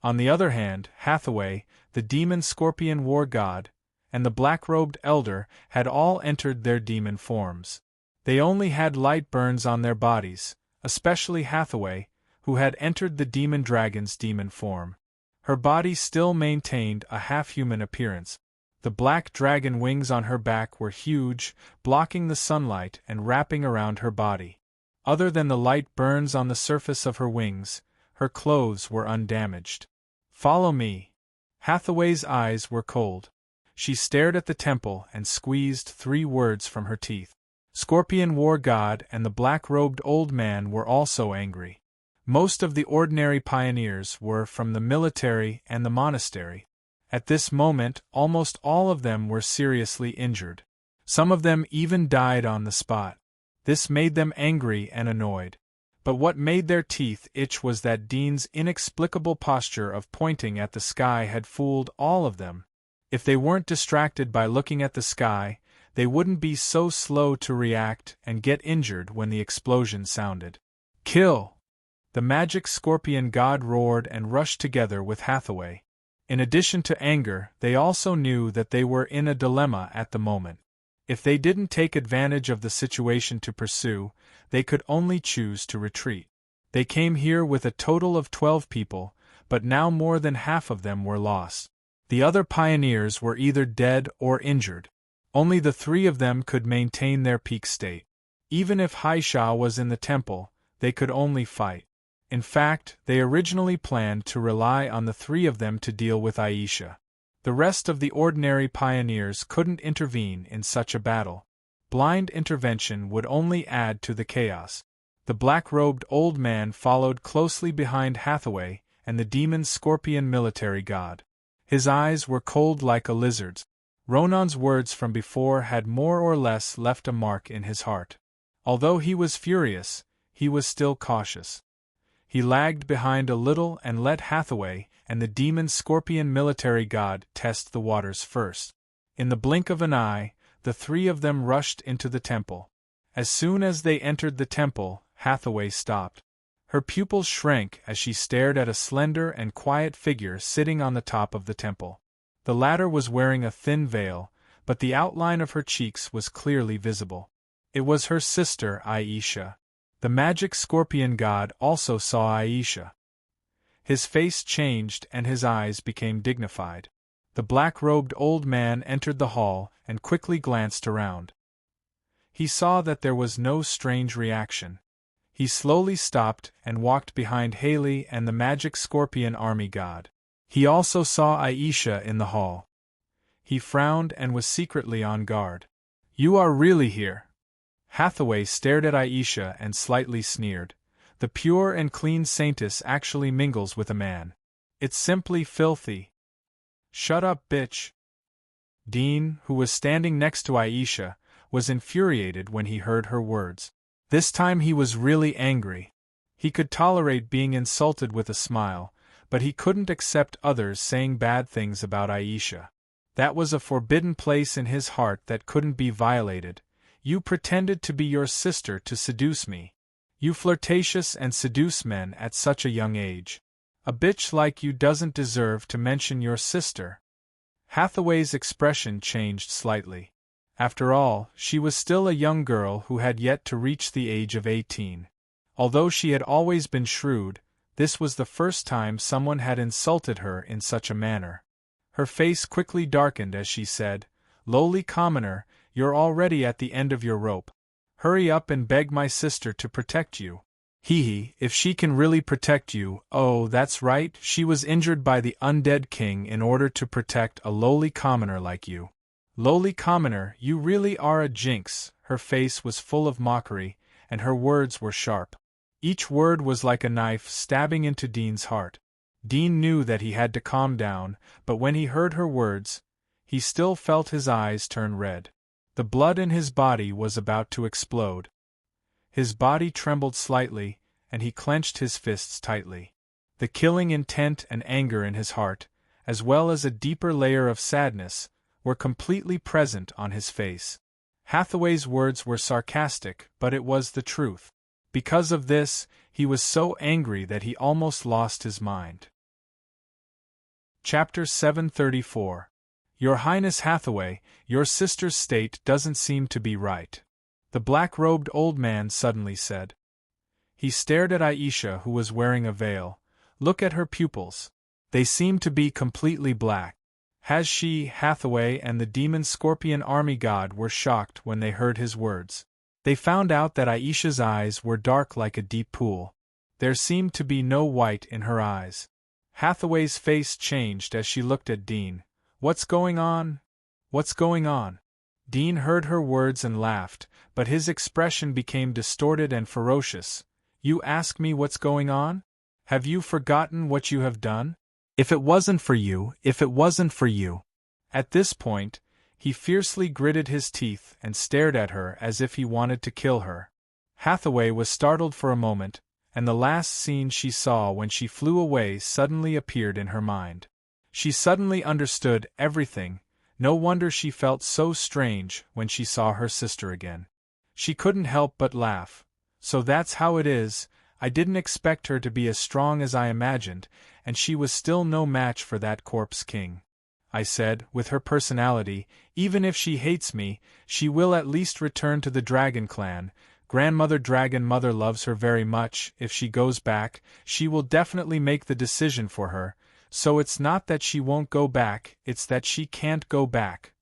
On the other hand, Hathaway, the demon scorpion war god, and the black-robed elder had all entered their demon forms. They only had light burns on their bodies, especially Hathaway, who had entered the demon dragon's demon form. Her body still maintained a half-human appearance. The black dragon wings on her back were huge, blocking the sunlight and wrapping around her body. Other than the light burns on the surface of her wings, her clothes were undamaged. "Follow me." Hathaway's eyes were cold. She stared at the temple and squeezed 3 words from her teeth. Scorpion war god and the black-robed old man were also angry. Most of the ordinary pioneers were from the military and the monastery. At this moment, almost all of them were seriously injured. Some of them even died on the spot. This made them angry and annoyed. But what made their teeth itch was that Dean's inexplicable posture of pointing at the sky had fooled all of them. If they weren't distracted by looking at the sky, they wouldn't be so slow to react and get injured when the explosion sounded. "Kill!" The magic scorpion god roared and rushed together with Hathaway. In addition to anger, they also knew that they were in a dilemma at the moment. If they didn't take advantage of the situation to pursue, they could only choose to retreat. They came here with a total of 12 people, but now more than half of them were lost. The other pioneers were either dead or injured. Only the 3 of them could maintain their peak state. Even if Haisha was in the temple, they could only fight. In fact, they originally planned to rely on the 3 of them to deal with Aisha. The rest of the ordinary pioneers couldn't intervene in such a battle. Blind intervention would only add to the chaos. The black-robed old man followed closely behind Hathaway and the demon scorpion military god. His eyes were cold like a lizard's. Ronan's words from before had more or less left a mark in his heart. Although he was furious, he was still cautious. He lagged behind a little and let Hathaway and the demon scorpion military god test the waters first. In the blink of an eye, the 3 of them rushed into the temple. As soon as they entered the temple, Hathaway stopped. Her pupils shrank as she stared at a slender and quiet figure sitting on the top of the temple. The latter was wearing a thin veil, but the outline of her cheeks was clearly visible. It was her sister Aisha. The magic scorpion god also saw Aisha. His face changed and his eyes became dignified. The black-robed old man entered the hall and quickly glanced around. He saw that there was no strange reaction. He slowly stopped and walked behind Haley and the magic scorpion army god. He also saw Aisha in the hall. He frowned and was secretly on guard. "You are really here?" Hathaway stared at Aisha and slightly sneered. "The pure and clean saintess actually mingles with a man. It's simply filthy." "Shut up, bitch." Dean, who was standing next to Aisha, was infuriated when he heard her words. This time he was really angry. He could tolerate being insulted with a smile, but he couldn't accept others saying bad things about Aisha. That was a forbidden place in his heart that couldn't be violated. "You pretended to be your sister to seduce me. You flirtatious and seduce men at such a young age. A bitch like you doesn't deserve to mention your sister." Hathaway's expression changed slightly. After all, she was still a young girl who had yet to reach the age of 18. Although she had always been shrewd, this was the first time someone had insulted her in such a manner. Her face quickly darkened as she said, "Lowly commoner, you're already at the end of your rope. Hurry up and beg my sister to protect you." Hee, if she can really protect you. Oh, that's right, she was injured by the undead king in order to protect a lowly commoner like you. "Lowly commoner, you really are a jinx." Her face was full of mockery, and her words were sharp. Each word was like a knife stabbing into Dean's heart. Dean knew that he had to calm down, but when he heard her words, he still felt his eyes turn red. The blood in his body was about to explode. His body trembled slightly, and he clenched his fists tightly. The killing intent and anger in his heart, as well as a deeper layer of sadness, were completely present on his face. Hathaway's words were sarcastic, but it was the truth. Because of this, he was so angry that he almost lost his mind. Chapter 734. Your Highness Hathaway, your sister's state doesn't seem to be right, the black-robed old man suddenly said. He stared at Aisha, who was wearing a veil. Look at her pupils. They seem to be completely black. Has she, Hathaway, and the demon scorpion army god were shocked when they heard his words. They found out that Aisha's eyes were dark like a deep pool. There seemed to be no white in her eyes. Hathaway's face changed as she looked at Dean. What's going on? What's going on? Dean heard her words and laughed, but his expression became distorted and ferocious. You ask me what's going on? Have you forgotten what you have done? If it wasn't for you. At this point, he fiercely gritted his teeth and stared at her as if he wanted to kill her. Hathaway was startled for a moment, and the last scene she saw when she flew away suddenly appeared in her mind. She suddenly understood everything. No wonder she felt so strange when she saw her sister again. She couldn't help but laugh. So that's how it is. I didn't expect her to be as strong as I imagined, and she was still no match for that corpse king. I said, with her personality, even if she hates me, she will at least return to the Dragon Clan. Grandmother Dragon Mother loves her very much. If she goes back, she will definitely make the decision for her. So it's not that she won't go back, it's that she can't go back.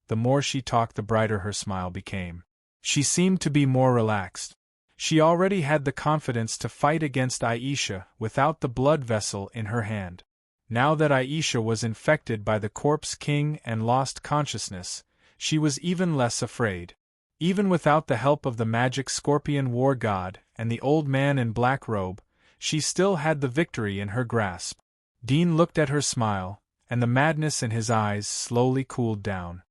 The more she talked, the brighter her smile became. She seemed to be more relaxed. She already had the confidence to fight against Aisha without the blood vessel in her hand. Now that Aisha was infected by the corpse king and lost consciousness, she was even less afraid. Even without the help of the magic scorpion war god and the old man in black robe, she still had the victory in her grasp. Dean looked at her smile, and the madness in his eyes slowly cooled down.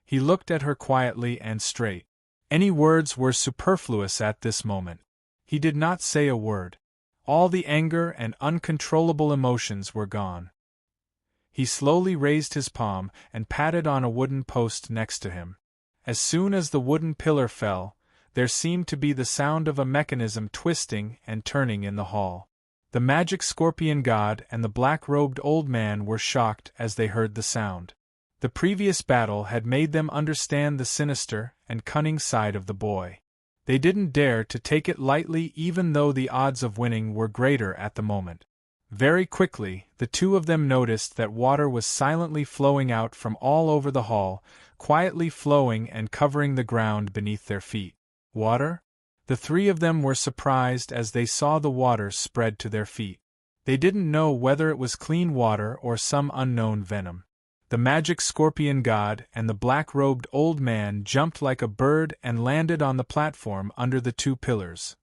He looked at her quietly and straight. Any words were superfluous at this moment. He did not say a word. All the anger and uncontrollable emotions were gone. He slowly raised his palm and patted on a wooden post next to him. As soon as the wooden pillar fell, there seemed to be the sound of a mechanism twisting and turning in the hall. The magic scorpion god and the black-robed old man were shocked as they heard the sound. The previous battle had made them understand the sinister and cunning side of the boy. They didn't dare to take it lightly, even though the odds of winning were greater at the moment. Very quickly, the two of them noticed that water was silently flowing out from all over the hall, quietly flowing and covering the ground beneath their feet. Water? The three of them were surprised as they saw the water spread to their feet. They didn't know whether it was clean water or some unknown venom. The magic scorpion god and the black-robed old man jumped like a bird and landed on the platform under the two pillars.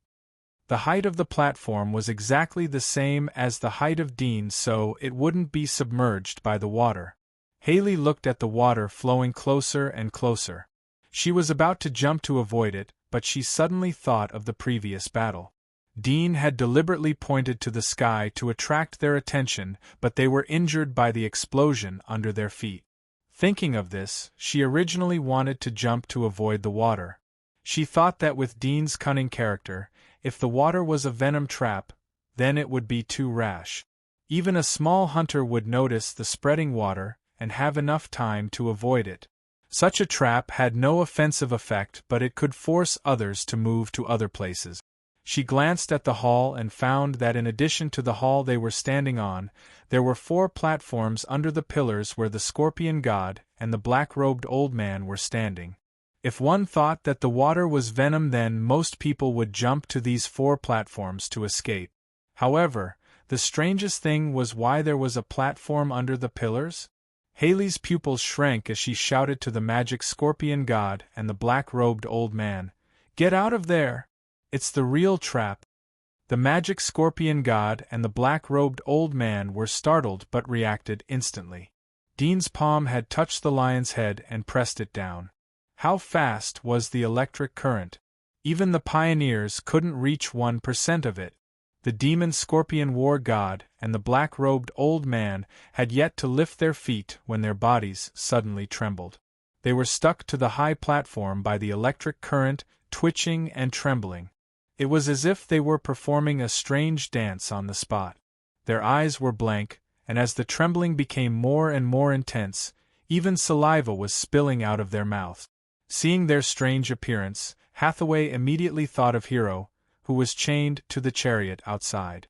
The height of the platform was exactly the same as the height of Dean, so it wouldn't be submerged by the water. Haley looked at the water flowing closer and closer. She was about to jump to avoid it, but she suddenly thought of the previous battle. Dean had deliberately pointed to the sky to attract their attention, but they were injured by the explosion under their feet. Thinking of this, she originally wanted to jump to avoid the water. She thought that with Dean's cunning character, if the water was a venom trap, then it would be too rash. Even a small hunter would notice the spreading water and have enough time to avoid it. Such a trap had no offensive effect, but it could force others to move to other places. She glanced at the hall and found that in addition to the hall they were standing on, there were 4 platforms under the pillars where the scorpion god and the black-robed old man were standing. If one thought that the water was venom, then most people would jump to these 4 platforms to escape. However, the strangest thing was why there was a platform under the pillars. Haley's pupils shrank as she shouted to the magic scorpion god and the black-robed old man, "Get out of there! It's the real trap." The magic scorpion god and the black-robed old man were startled but reacted instantly. Dean's palm had touched the lion's head and pressed it down. How fast was the electric current? Even the pioneers couldn't reach 1% of it. The demon scorpion war god and the black-robed old man had yet to lift their feet when their bodies suddenly trembled. They were stuck to the high platform by the electric current, twitching and trembling. It was as if they were performing a strange dance on the spot. Their eyes were blank, and as the trembling became more and more intense, even saliva was spilling out of their mouths. Seeing their strange appearance, Hathaway immediately thought of Hero, who was chained to the chariot outside.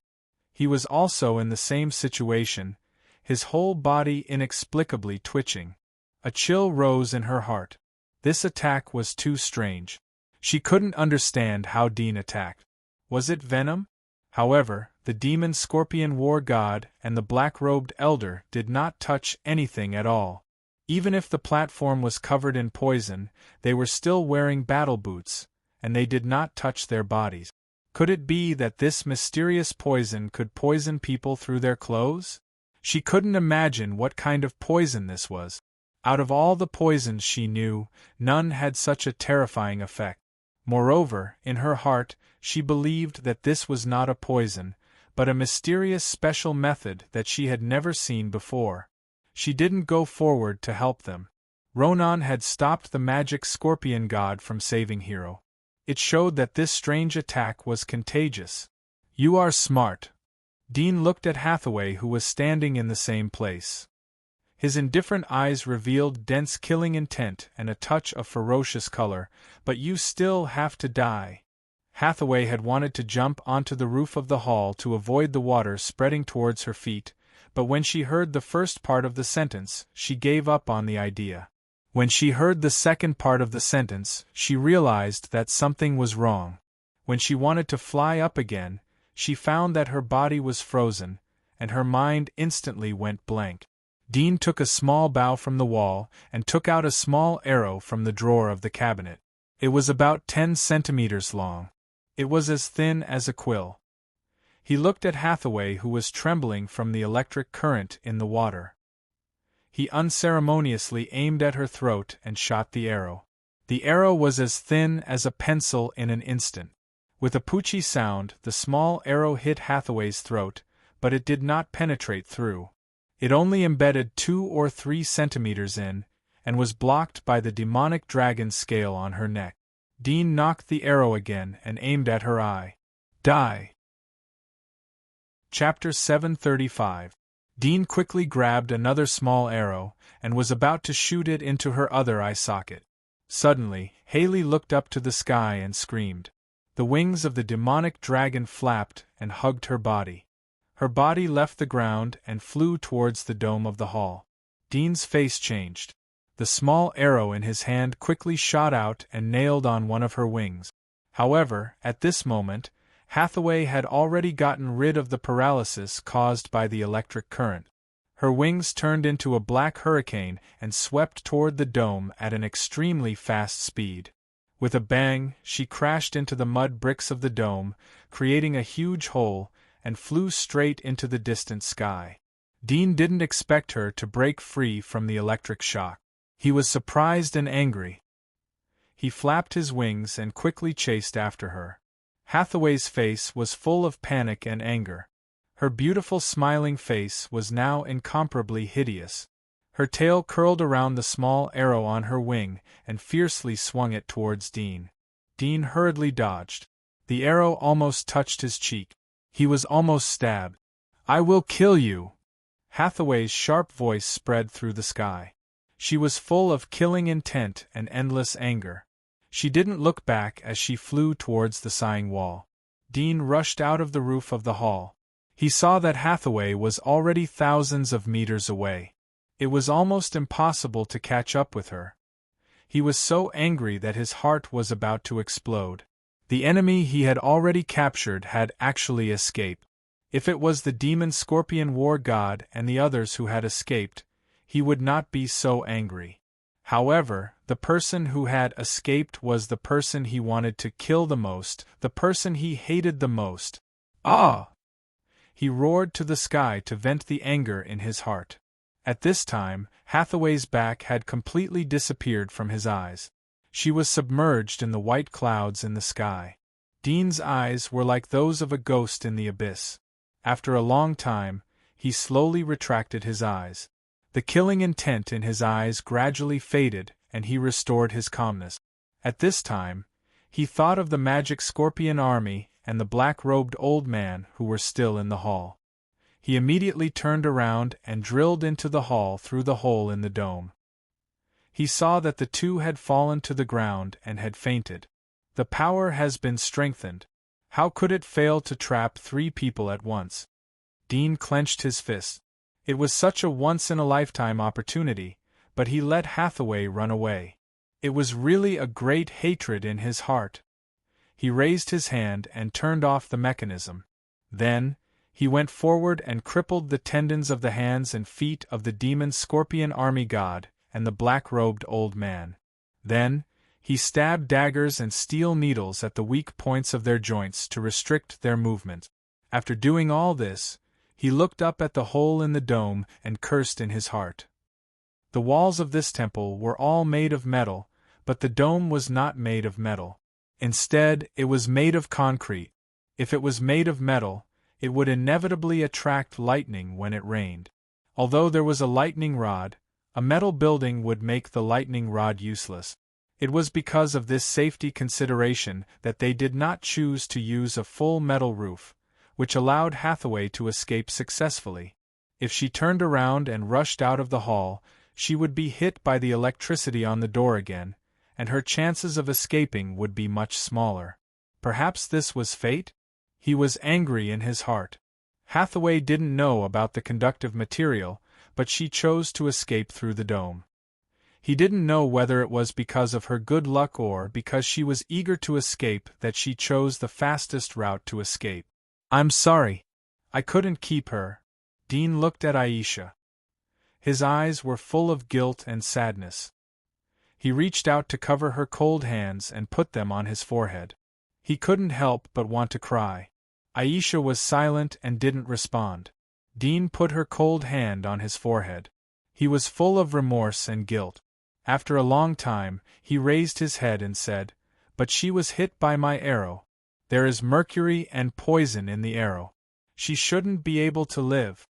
He was also in the same situation, his whole body inexplicably twitching. A chill rose in her heart. This attack was too strange. She couldn't understand how Dean attacked. Was it venom? However, the demon scorpion war god and the black-robed elder did not touch anything at all. Even if the platform was covered in poison, they were still wearing battle boots, and they did not touch their bodies. Could it be that this mysterious poison could poison people through their clothes? She couldn't imagine what kind of poison this was. Out of all the poisons she knew, none had such a terrifying effect. Moreover, in her heart, she believed that this was not a poison, but a mysterious special method that she had never seen before. She didn't go forward to help them. Ronan had stopped the magic scorpion god from saving Hero. It showed that this strange attack was contagious. "You are smart." Dean looked at Hathaway, who was standing in the same place. His indifferent eyes revealed dense killing intent and a touch of ferocious color. "But you still have to die." Hathaway had wanted to jump onto the roof of the hall to avoid the water spreading towards her feet, but when she heard the first part of the sentence, she gave up on the idea. When she heard the second part of the sentence, she realized that something was wrong. When she wanted to fly up again, she found that her body was frozen, and her mind instantly went blank. Dean took a small bough from the wall and took out a small arrow from the drawer of the cabinet. It was about 10 centimeters long. It was as thin as a quill. He looked at Hathaway, who was trembling from the electric current in the water. He unceremoniously aimed at her throat and shot the arrow. The arrow was as thin as a pencil in an instant. With a poochie sound, the small arrow hit Hathaway's throat, but it did not penetrate through. It only embedded 2 or 3 centimeters in, and was blocked by the demonic dragon scale on her neck. Dean knocked the arrow again and aimed at her eye. "Die!" Chapter 735. Dean quickly grabbed another small arrow, and was about to shoot it into her other eye socket. Suddenly, Haley looked up to the sky and screamed. The wings of the demonic dragon flapped and hugged her body. Her body left the ground and flew towards the dome of the hall. Dean's face changed. The small arrow in his hand quickly shot out and nailed on one of her wings. However, at this moment, Hathaway had already gotten rid of the paralysis caused by the electric current. Her wings turned into a black hurricane and swept toward the dome at an extremely fast speed. With a bang, she crashed into the mud bricks of the dome, creating a huge hole, and flew straight into the distant sky. Dean didn't expect her to break free from the electric shock. He was surprised and angry. He flapped his wings and quickly chased after her. Hathaway's face was full of panic and anger. Her beautiful smiling face was now incomparably hideous. Her tail curled around the small arrow on her wing and fiercely swung it towards Dean. Dean hurriedly dodged. The arrow almost touched his cheek. He was almost stabbed. "I will kill you!" Hathaway's sharp voice spread through the sky. She was full of killing intent and endless anger. She didn't look back as she flew towards the sighing wall. Dean rushed out of the roof of the hall. He saw that Hathaway was already thousands of meters away. It was almost impossible to catch up with her. He was so angry that his heart was about to explode. The enemy he had already captured had actually escaped. If it was the demon scorpion war god and the others who had escaped, he would not be so angry. However, the person who had escaped was the person he wanted to kill the most, the person he hated the most. "Ah!" He roared to the sky to vent the anger in his heart. At this time, Hathaway's back had completely disappeared from his eyes. She was submerged in the white clouds in the sky. Dean's eyes were like those of a ghost in the abyss. After a long time, he slowly retracted his eyes. The killing intent in his eyes gradually faded, and he restored his calmness. At this time, he thought of the magic scorpion army and the black-robed old man who were still in the hall. He immediately turned around and drilled into the hall through the hole in the dome. He saw that the two had fallen to the ground and had fainted. The power has been strengthened. How could it fail to trap 3 people at once? Dean clenched his fist. It was such a once-in-a-lifetime opportunity, but he let Hathaway run away. It was really a great hatred in his heart. He raised his hand and turned off the mechanism. Then, he went forward and crippled the tendons of the hands and feet of the demon scorpion army god and the black-robed old man. Then, he stabbed daggers and steel needles at the weak points of their joints to restrict their movement. After doing all this, he looked up at the hole in the dome and cursed in his heart. The walls of this temple were all made of metal, but the dome was not made of metal. Instead, it was made of concrete. If it was made of metal, it would inevitably attract lightning when it rained. Although there was a lightning rod, a metal building would make the lightning rod useless. It was because of this safety consideration that they did not choose to use a full metal roof, which allowed Hathaway to escape successfully. If she turned around and rushed out of the hall, she would be hit by the electricity on the door again, and her chances of escaping would be much smaller. Perhaps this was fate? He was angry in his heart. Hathaway didn't know about the conductive material, but she chose to escape through the dome. He didn't know whether it was because of her good luck or because she was eager to escape that she chose the fastest route to escape. "I'm sorry. I couldn't keep her." Dean looked at Aisha. His eyes were full of guilt and sadness. He reached out to cover her cold hands and put them on his forehead. He couldn't help but want to cry. Aisha was silent and didn't respond. Dean put her cold hand on his forehead. He was full of remorse and guilt. After a long time, he raised his head and said, "But she was hit by my arrow. There is mercury and poison in the arrow. She shouldn't be able to live."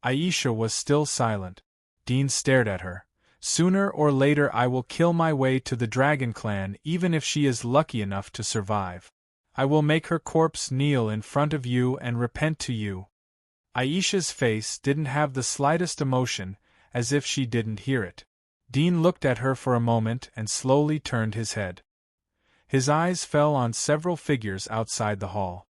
Aisha was still silent. Dean stared at her. "Sooner or later I will kill my way to the Dragon Clan even if she is lucky enough to survive. I will make her corpse kneel in front of you and repent to you." Aisha's face didn't have the slightest emotion, as if she didn't hear it. Dean looked at her for a moment and slowly turned his head. His eyes fell on several figures outside the hall.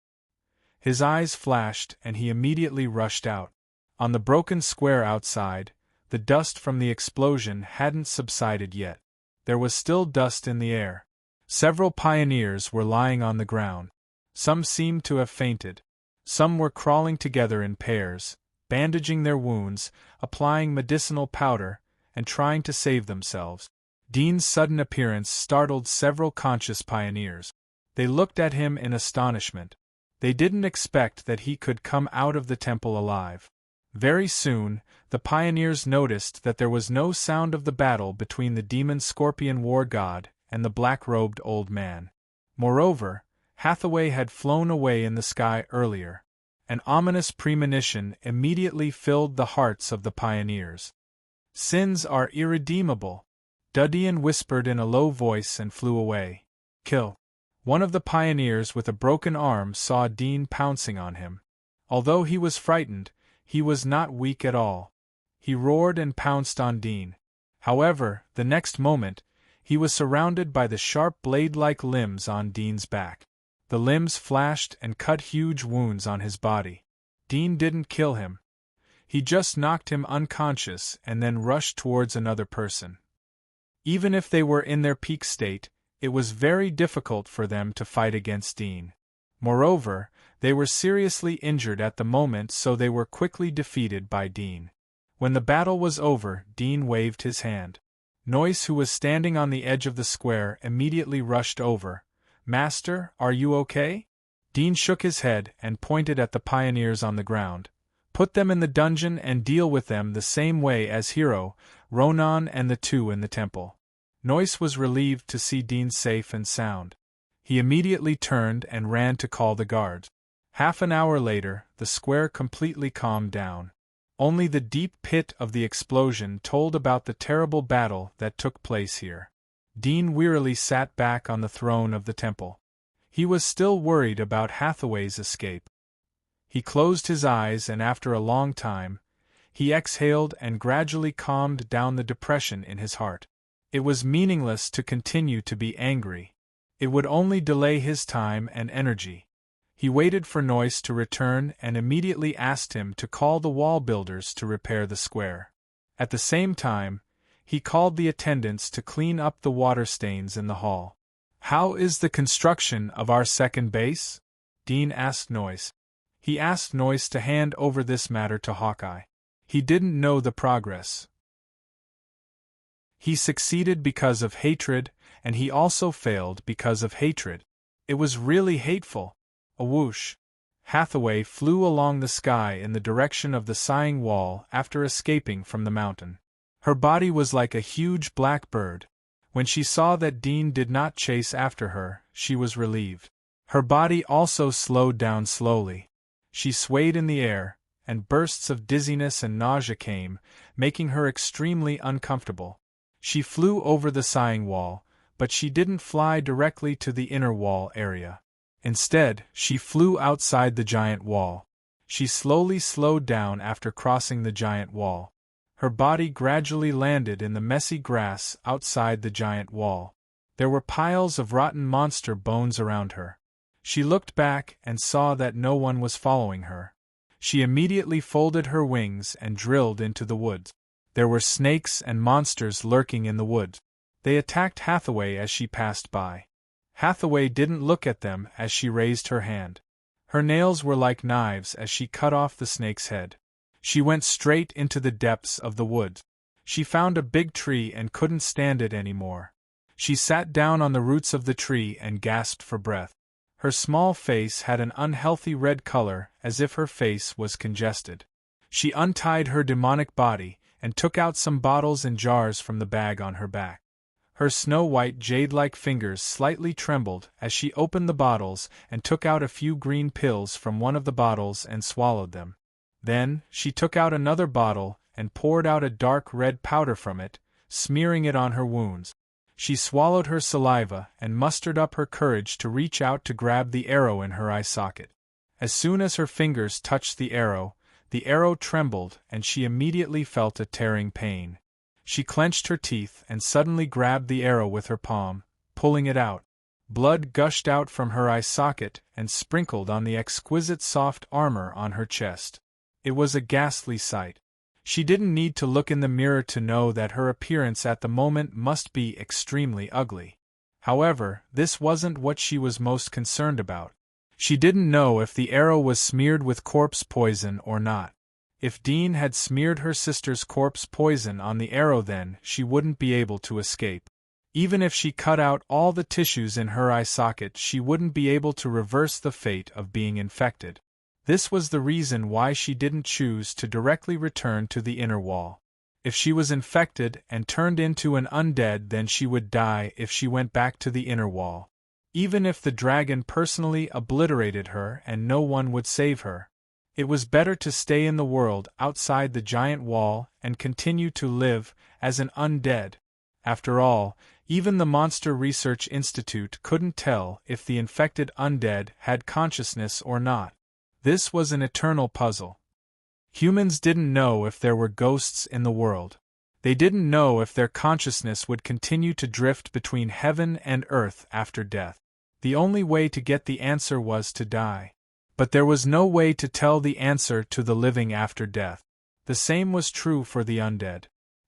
His eyes flashed and he immediately rushed out. On the broken square outside, the dust from the explosion hadn't subsided yet. There was still dust in the air. Several pioneers were lying on the ground. Some seemed to have fainted. Some were crawling together in pairs, bandaging their wounds, applying medicinal powder, and trying to save themselves. Dean's sudden appearance startled several conscious pioneers. They looked at him in astonishment. They didn't expect that he could come out of the temple alive. Very soon, the pioneers noticed that there was no sound of the battle between the demon scorpion war god and the black-robed old man. Moreover, Hathaway had flown away in the sky earlier. An ominous premonition immediately filled the hearts of the pioneers. "Sins are irredeemable," Dudian whispered in a low voice and flew away. "Kill." One of the pioneers with a broken arm saw Dean pouncing on him. Although he was frightened, he was not weak at all. He roared and pounced on Dean. However, the next moment, he was surrounded by the sharp blade-like limbs on Dean's back. The limbs flashed and cut huge wounds on his body. Dean didn't kill him. He just knocked him unconscious and then rushed towards another person. Even if they were in their peak state, it was very difficult for them to fight against Dean. Moreover, they were seriously injured at the moment, so they were quickly defeated by Dean. When the battle was over, Dean waved his hand. Noyce, who was standing on the edge of the square, immediately rushed over. "Master, are you okay?" Dean shook his head and pointed at the pioneers on the ground. "Put them in the dungeon and deal with them the same way as Hero, Ronan and the two in the temple." Noyce was relieved to see Dean safe and sound. He immediately turned and ran to call the guards. Half an hour later, the square completely calmed down. Only the deep pit of the explosion told about the terrible battle that took place here. Dean wearily sat back on the throne of the temple. He was still worried about Hathaway's escape. He closed his eyes and after a long time, he exhaled and gradually calmed down the depression in his heart. It was meaningless to continue to be angry. It would only delay his time and energy. He waited for Noyce to return and immediately asked him to call the wall builders to repair the square. At the same time, he called the attendants to clean up the water stains in the hall. "How is the construction of our second base?" Dean asked Noyce. He asked Noyce to hand over this matter to Hawkeye. He didn't know the progress. He succeeded because of hatred, and he also failed because of hatred. It was really hateful. A whoosh. Hathaway flew along the sky in the direction of the sighing wall after escaping from the mountain. Her body was like a huge black bird. When she saw that Dean did not chase after her, she was relieved. Her body also slowed down slowly. She swayed in the air, and bursts of dizziness and nausea came, making her extremely uncomfortable. She flew over the sighing wall, but she didn't fly directly to the inner wall area. Instead, she flew outside the giant wall. She slowly slowed down after crossing the giant wall. Her body gradually landed in the messy grass outside the giant wall. There were piles of rotten monster bones around her. She looked back and saw that no one was following her. She immediately folded her wings and drilled into the woods. There were snakes and monsters lurking in the woods. They attacked Hathaway as she passed by. Hathaway didn't look at them as she raised her hand. Her nails were like knives as she cut off the snake's head. She went straight into the depths of the woods. She found a big tree and couldn't stand it anymore. She sat down on the roots of the tree and gasped for breath. Her small face had an unhealthy red color, as if her face was congested. She untied her demonic body and took out some bottles and jars from the bag on her back. Her snow-white jade-like fingers slightly trembled as she opened the bottles and took out a few green pills from one of the bottles and swallowed them. Then, she took out another bottle and poured out a dark red powder from it, smearing it on her wounds. She swallowed her saliva and mustered up her courage to reach out to grab the arrow in her eye socket. As soon as her fingers touched the arrow trembled and she immediately felt a tearing pain. She clenched her teeth and suddenly grabbed the arrow with her palm, pulling it out. Blood gushed out from her eye socket and sprinkled on the exquisite soft armor on her chest. It was a ghastly sight. She didn't need to look in the mirror to know that her appearance at the moment must be extremely ugly. However, this wasn't what she was most concerned about. She didn't know if the arrow was smeared with corpse poison or not. If Dean had smeared her sister's corpse poison on the arrow, then she wouldn't be able to escape. Even if she cut out all the tissues in her eye socket, she wouldn't be able to reverse the fate of being infected. This was the reason why she didn't choose to directly return to the inner wall. If she was infected and turned into an undead, then she would die if she went back to the inner wall. Even if the dragon personally obliterated her and no one would save her. It was better to stay in the world outside the giant wall and continue to live as an undead. After all, even the Monster Research Institute couldn't tell if the infected undead had consciousness or not. This was an eternal puzzle. Humans didn't know if there were ghosts in the world. They didn't know if their consciousness would continue to drift between heaven and earth after death. The only way to get the answer was to die. But there was no way to tell the answer to the living after death. The same was true for the undead.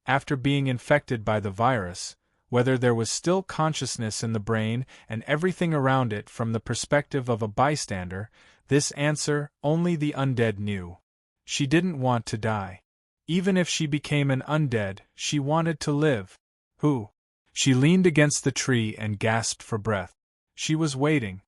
After being infected by the virus, whether there was still consciousness in the brain and everything around it from the perspective of a bystander, this answer only the undead knew. She didn't want to die. Even if she became an undead, she wanted to live. Who? She leaned against the tree and gasped for breath. She was waiting.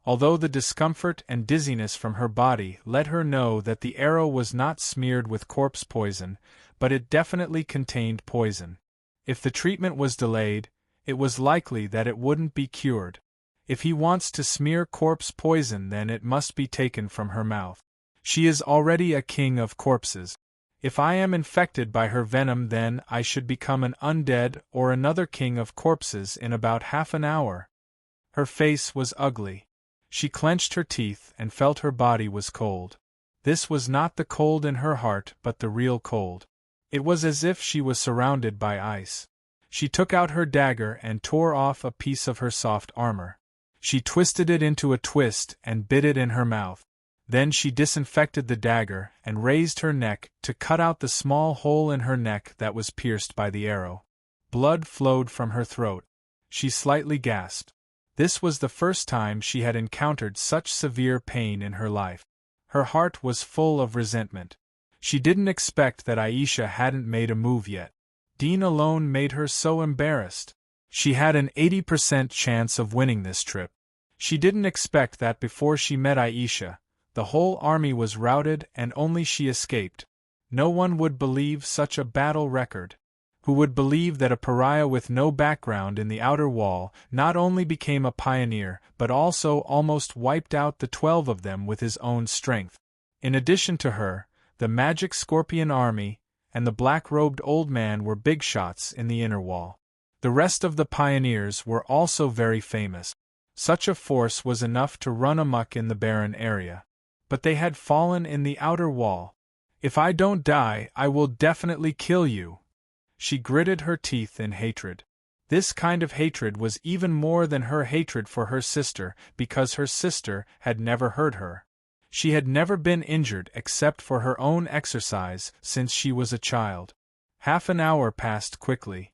Although the discomfort and dizziness from her body let her know that the arrow was not smeared with corpse poison, but it definitely contained poison. If the treatment was delayed, It was likely that it wouldn't be cured. If he wants to smear corpse poison, then it must be taken from her mouth. She is already a king of corpses. If I am infected by her venom, then I should become an undead or another king of corpses in about half an hour. Her face was ugly. She clenched her teeth and felt her body was cold. This was not the cold in her heart, but the real cold. It was as if she was surrounded by ice. She took out her dagger and tore off a piece of her soft armor. She twisted it into a twist and bit it in her mouth. Then she disinfected the dagger and raised her neck to cut out the small hole in her neck that was pierced by the arrow. Blood flowed from her throat. She slightly gasped. This was the first time she had encountered such severe pain in her life. Her heart was full of resentment. She didn't expect that Aisha hadn't made a move yet. Dean alone made her so embarrassed. She had an 80% chance of winning this trip. She didn't expect that before she met Aisha, the whole army was routed and only she escaped. No one would believe such a battle record. Who would believe that a pariah with no background in the outer wall not only became a pioneer but also almost wiped out the 12 of them with his own strength? In addition to her, the magic scorpion army and the black-robed old man were big shots in the inner wall. The rest of the pioneers were also very famous. Such a force was enough to run amok in the barren area. But they had fallen in the outer wall. "If I don't die, I will definitely kill you." She gritted her teeth in hatred. This kind of hatred was even more than her hatred for her sister, because her sister had never hurt her. She had never been injured except for her own exercise since she was a child. Half an hour passed quickly.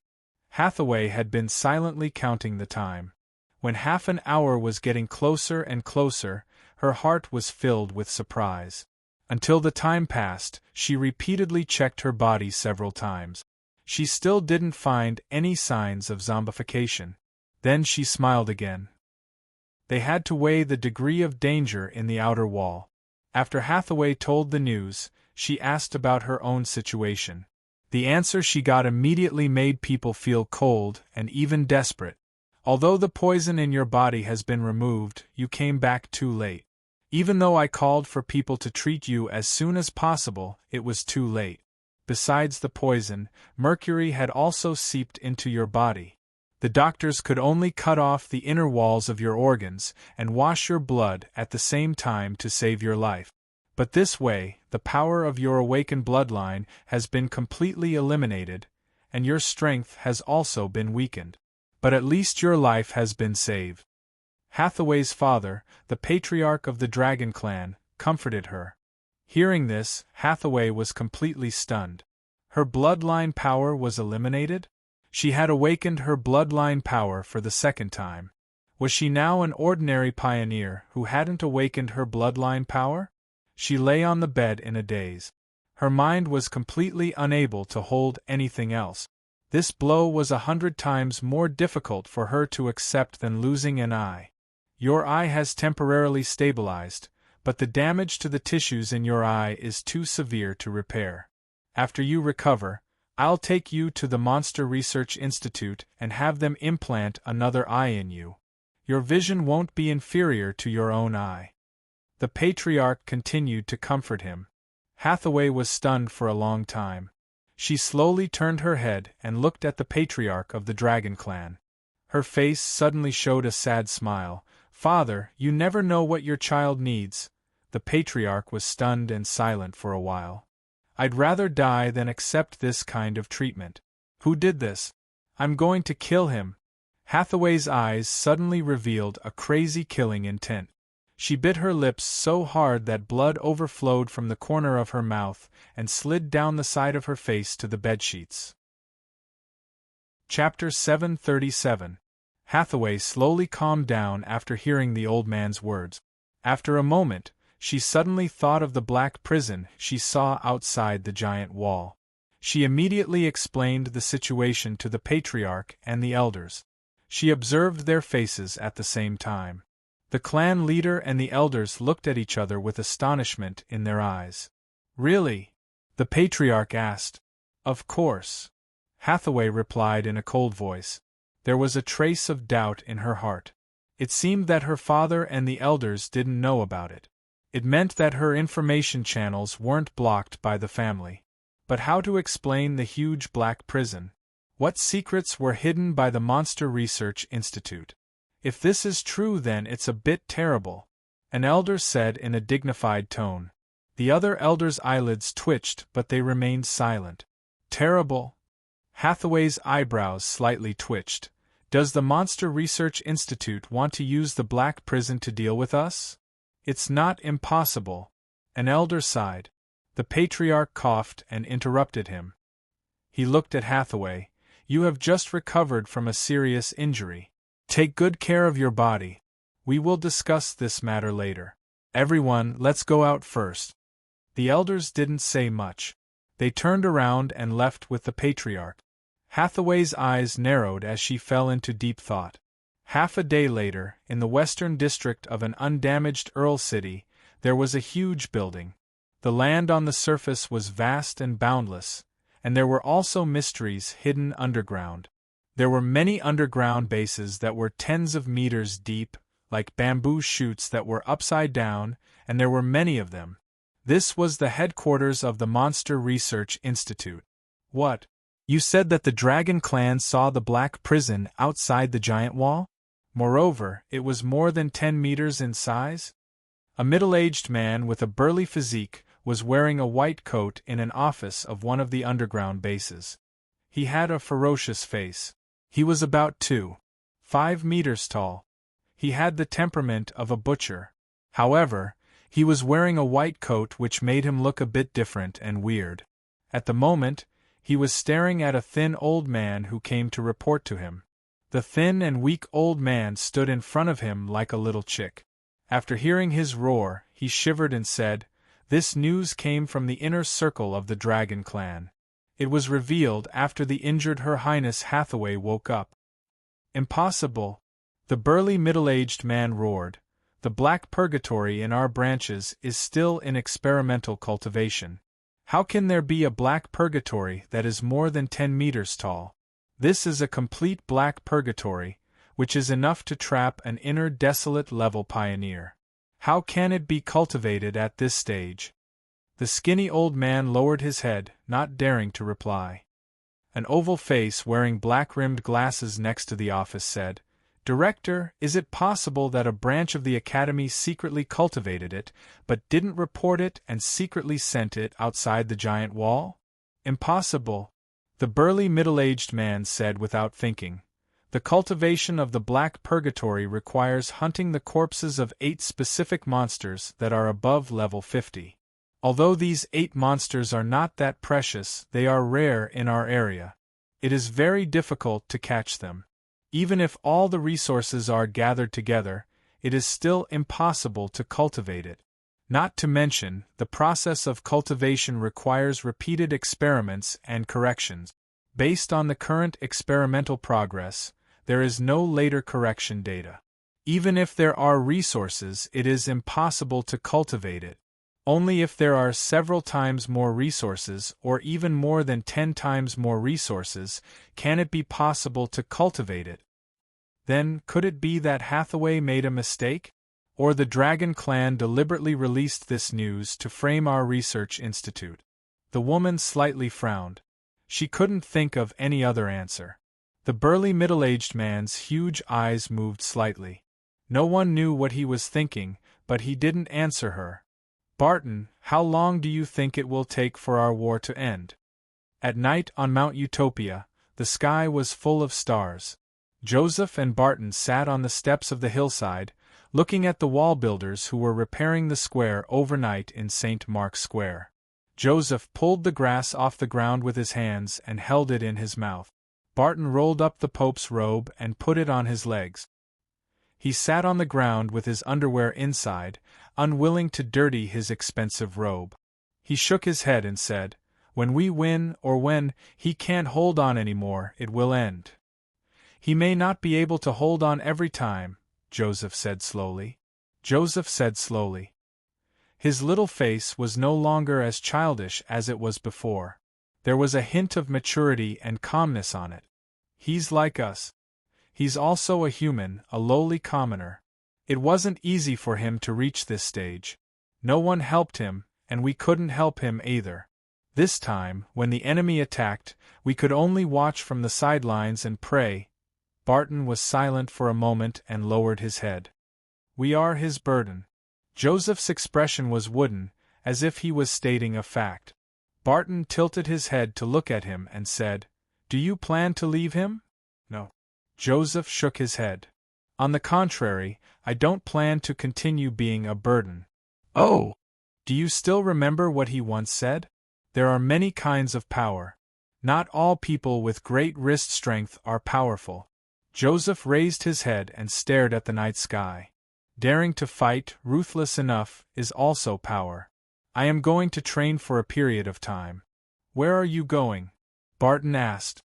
Hathaway had been silently counting the time. When half an hour was getting closer and closer, her heart was filled with surprise. Until the time passed, she repeatedly checked her body several times. She still didn't find any signs of zombification. Then she smiled again. They had to weigh the degree of danger in the outer wall. After Hathaway told the news, she asked about her own situation. The answer she got immediately made people feel cold and even desperate. "Although the poison in your body has been removed, you came back too late. Even though I called for people to treat you as soon as possible, it was too late. Besides the poison, mercury had also seeped into your body. The doctors could only cut off the inner walls of your organs and wash your blood at the same time to save your life. But this way, the power of your awakened bloodline has been completely eliminated, and your strength has also been weakened. But at least your life has been saved." Hathaway's father, the patriarch of the Dragon Clan, comforted her. Hearing this, Hathaway was completely stunned. Her bloodline power was eliminated? She had awakened her bloodline power for the second time. Was she now an ordinary pioneer who hadn't awakened her bloodline power? She lay on the bed in a daze. Her mind was completely unable to hold anything else. This blow was 100 times more difficult for her to accept than losing an eye. "Your eye has temporarily stabilized, but the damage to the tissues in your eye is too severe to repair. After you recover, I'll take you to the Monster Research Institute and have them implant another eye in you. Your vision won't be inferior to your own eye." The patriarch continued to comfort him. Hathaway was stunned for a long time. She slowly turned her head and looked at the patriarch of the Dragon Clan. Her face suddenly showed a sad smile. "Father, you never know what your child needs." The patriarch was stunned and silent for a while. "I'd rather die than accept this kind of treatment." "Who did this?" "I'm going to kill him." Hathaway's eyes suddenly revealed a crazy killing intent. She bit her lips so hard that blood overflowed from the corner of her mouth and slid down the side of her face to the bedsheets. Chapter 737. Hathaway slowly calmed down after hearing the old man's words. After a moment, she suddenly thought of the black prison she saw outside the giant wall. She immediately explained the situation to the patriarch and the elders. She observed their faces at the same time. The clan leader and the elders looked at each other with astonishment in their eyes. "Really?" the patriarch asked. "Of course," Hathaway replied in a cold voice. There was a trace of doubt in her heart. It seemed that her father and the elders didn't know about it. It meant that her information channels weren't blocked by the family. But how to explain the huge black prison? What secrets were hidden by the Monster Research Institute? If this is true, then it's a bit terrible, an elder said in a dignified tone. The other elders' eyelids twitched, but they remained silent. Terrible? Hathaway's eyebrows slightly twitched. Does the Monster Research Institute want to use the black prison to deal with us? It's not impossible. An elder sighed. The patriarch coughed and interrupted him. He looked at Hathaway. You have just recovered from a serious injury. Take good care of your body. We will discuss this matter later. Everyone, let's go out first. The elders didn't say much. They turned around and left with the patriarch. Hathaway's eyes narrowed as she fell into deep thought. Half a day later, in the western district of an undamaged Earl city, there was a huge building. The land on the surface was vast and boundless, and there were also mysteries hidden underground. There were many underground bases that were tens of meters deep, like bamboo shoots that were upside down, and there were many of them. This was the headquarters of the Monster Research Institute. What? You said that the Dragon Clan saw the Black Prison outside the giant wall? Moreover, it was more than 10 meters in size? A middle-aged man with a burly physique was wearing a white coat in an office of one of the underground bases. He had a ferocious face. He was about 2.5 meters tall. He had the temperament of a butcher. However, he was wearing a white coat which made him look a bit different and weird. At the moment, he was staring at a thin old man who came to report to him. The thin and weak old man stood in front of him like a little chick. After hearing his roar, he shivered and said, "This news came from the inner circle of the Dragon Clan. It was revealed after the injured Her Highness Hathaway woke up." "Impossible!" the burly middle-aged man roared. "The Black Purgatory in our branches is still in experimental cultivation. How can there be a Black Purgatory that is more than 10 meters tall? This is a complete Black Purgatory, which is enough to trap an inner desolate level pioneer. How can it be cultivated at this stage?" The skinny old man lowered his head, not daring to reply. An oval face wearing black-rimmed glasses next to the office said, "Director, is it possible that a branch of the Academy secretly cultivated it, but didn't report it and secretly sent it outside the giant wall?" "Impossible," the burly middle-aged man said without thinking. "The cultivation of the Black Purgatory requires hunting the corpses of 8 specific monsters that are above level 50. Although these 8 monsters are not that precious, they are rare in our area. It is very difficult to catch them. Even if all the resources are gathered together, it is still impossible to cultivate it. Not to mention, the process of cultivation requires repeated experiments and corrections. Based on the current experimental progress, there is no later correction data. Even if there are resources, it is impossible to cultivate it. Only if there are several times more resources, or even more than 10 times more resources, can it be possible to cultivate it. Then, could it be that Hathaway made a mistake? Or the Dragon Clan deliberately released this news to frame our research institute? The woman slightly frowned. She couldn't think of any other answer. The burly middle-aged man's huge eyes moved slightly. No one knew what he was thinking, but he didn't answer her. "Barton, how long do you think it will take for our war to end?" At night on Mount Utopia, the sky was full of stars. Joseph and Barton sat on the steps of the hillside, looking at the wall builders who were repairing the square overnight in St. Mark's Square. Joseph pulled the grass off the ground with his hands and held it in his mouth. Barton rolled up the Pope's robe and put it on his legs. He sat on the ground with his underwear inside, unwilling to dirty his expensive robe. He shook his head and said, "When we win, or when he can't hold on anymore, it will end." "He may not be able to hold on every time," Joseph said slowly. His little face was no longer as childish as it was before. There was a hint of maturity and calmness on it. "He's like us. He's also a human, a lowly commoner. It wasn't easy for him to reach this stage. No one helped him, and we couldn't help him either. This time, when the enemy attacked, we could only watch from the sidelines and pray." Barton was silent for a moment and lowered his head. "We are his burden." Joseph's expression was wooden, as if he was stating a fact. Barton tilted his head to look at him and said, "Do you plan to leave him?" "No." Joseph shook his head. "On the contrary, I don't plan to continue being a burden." "Oh!" "Do you still remember what he once said? There are many kinds of power. Not all people with great wrist strength are powerful." Joseph raised his head and stared at the night sky. "Daring to fight, ruthless enough, is also power. I am going to train for a period of time." "Where are you going?" Barton asked.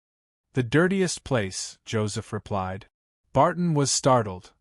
"The dirtiest place," Joseph replied. Barton was startled.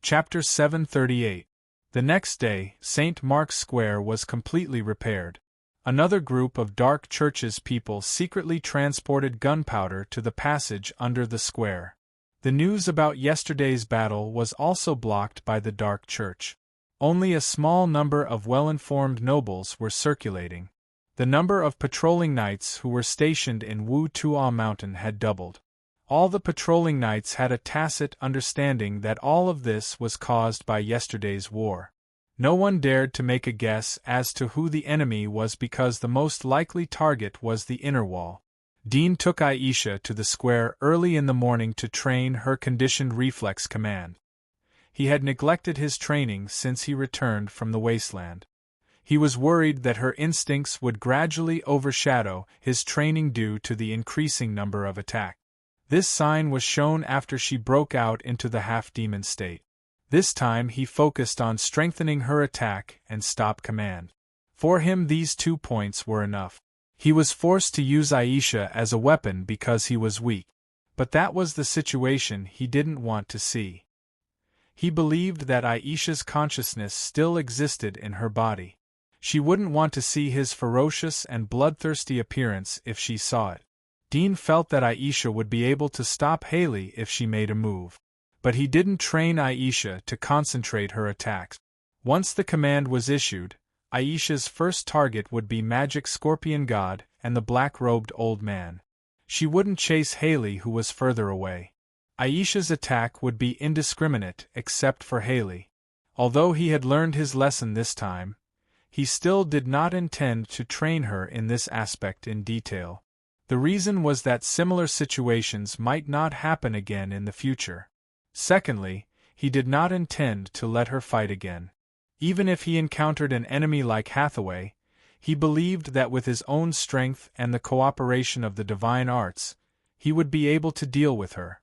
Chapter 738. The next day, St. Mark's Square was completely repaired. Another group of Dark Church's people secretly transported gunpowder to the passage under the square. The news about yesterday's battle was also blocked by the Dark Church. Only a small number of well-informed nobles were circulating. The number of patrolling knights who were stationed in Wu Tuo Mountain had doubled. All the patrolling knights had a tacit understanding that all of this was caused by yesterday's war. No one dared to make a guess as to who the enemy was because the most likely target was the inner wall. Dean took Aisha to the square early in the morning to train her conditioned reflex command. He had neglected his training since he returned from the wasteland. He was worried that her instincts would gradually overshadow his training due to the increasing number of attacks. This sign was shown after she broke out into the half-demon state. This time he focused on strengthening her attack and stop command. For him these 2 points were enough. He was forced to use Aisha as a weapon because he was weak. But that was the situation he didn't want to see. He believed that Aisha's consciousness still existed in her body. She wouldn't want to see his ferocious and bloodthirsty appearance if she saw it. Dean felt that Aisha would be able to stop Haley if she made a move. But he didn't train Aisha to concentrate her attacks. Once the command was issued, Aisha's first target would be Magic Scorpion God and the black-robed old man. She wouldn't chase Haley, who was further away. Aisha's attack would be indiscriminate except for Haley. Although he had learned his lesson this time, he still did not intend to train her in this aspect in detail. The reason was that similar situations might not happen again in the future. Secondly, he did not intend to let her fight again. Even if he encountered an enemy like Hathaway, he believed that with his own strength and the cooperation of the divine arts, he would be able to deal with her.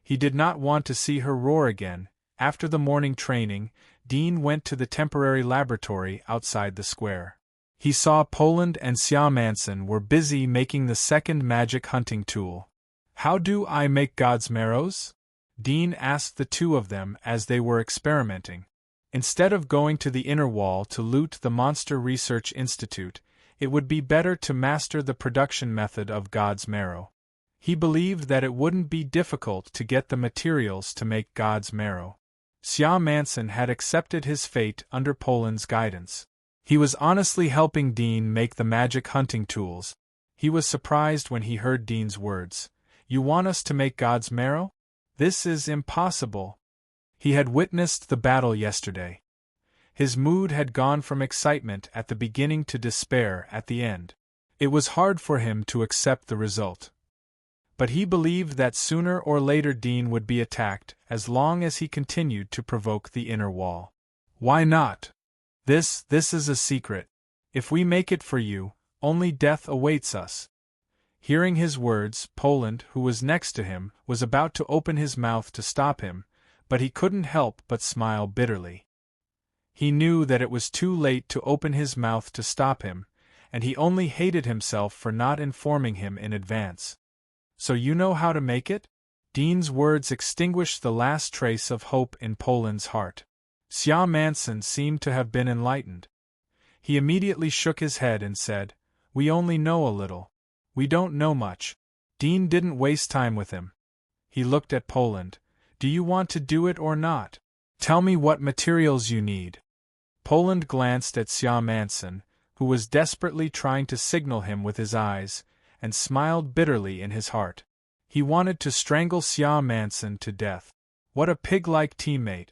He did not want to see her roar again. After the morning training, Dean went to the temporary laboratory outside the square. He saw Poland and Xia Manson were busy making the second magic hunting tool. "How do I make God's marrows?" Dean asked the two of them as they were experimenting. Instead of going to the inner wall to loot the Monster Research Institute, it would be better to master the production method of God's marrow. He believed that it wouldn't be difficult to get the materials to make God's marrow. Xia Manson had accepted his fate under Poland's guidance. He was honestly helping Dean make the magic hunting tools. He was surprised when he heard Dean's words. "You want us to make God's marrow? This is impossible." He had witnessed the battle yesterday. His mood had gone from excitement at the beginning to despair at the end. It was hard for him to accept the result. But he believed that sooner or later Dean would be attacked as long as he continued to provoke the inner wall. "Why not? This is a secret. If we make it for you, only death awaits us." Hearing his words, Poland, who was next to him, was about to open his mouth to stop him, but he couldn't help but smile bitterly. He knew that it was too late to open his mouth to stop him, and he only hated himself for not informing him in advance. "So you know how to make it?" Dean's words extinguished the last trace of hope in Poland's heart. Xia Manson seemed to have been enlightened. He immediately shook his head and said, "We only know a little. We don't know much." Dean didn't waste time with him. He looked at Poland. Do you want to do it or not? Tell me what materials you need. Poland glanced at Xia Manson, who was desperately trying to signal him with his eyes, and smiled bitterly in his heart. He wanted to strangle Xia Manson to death. What a pig-like teammate.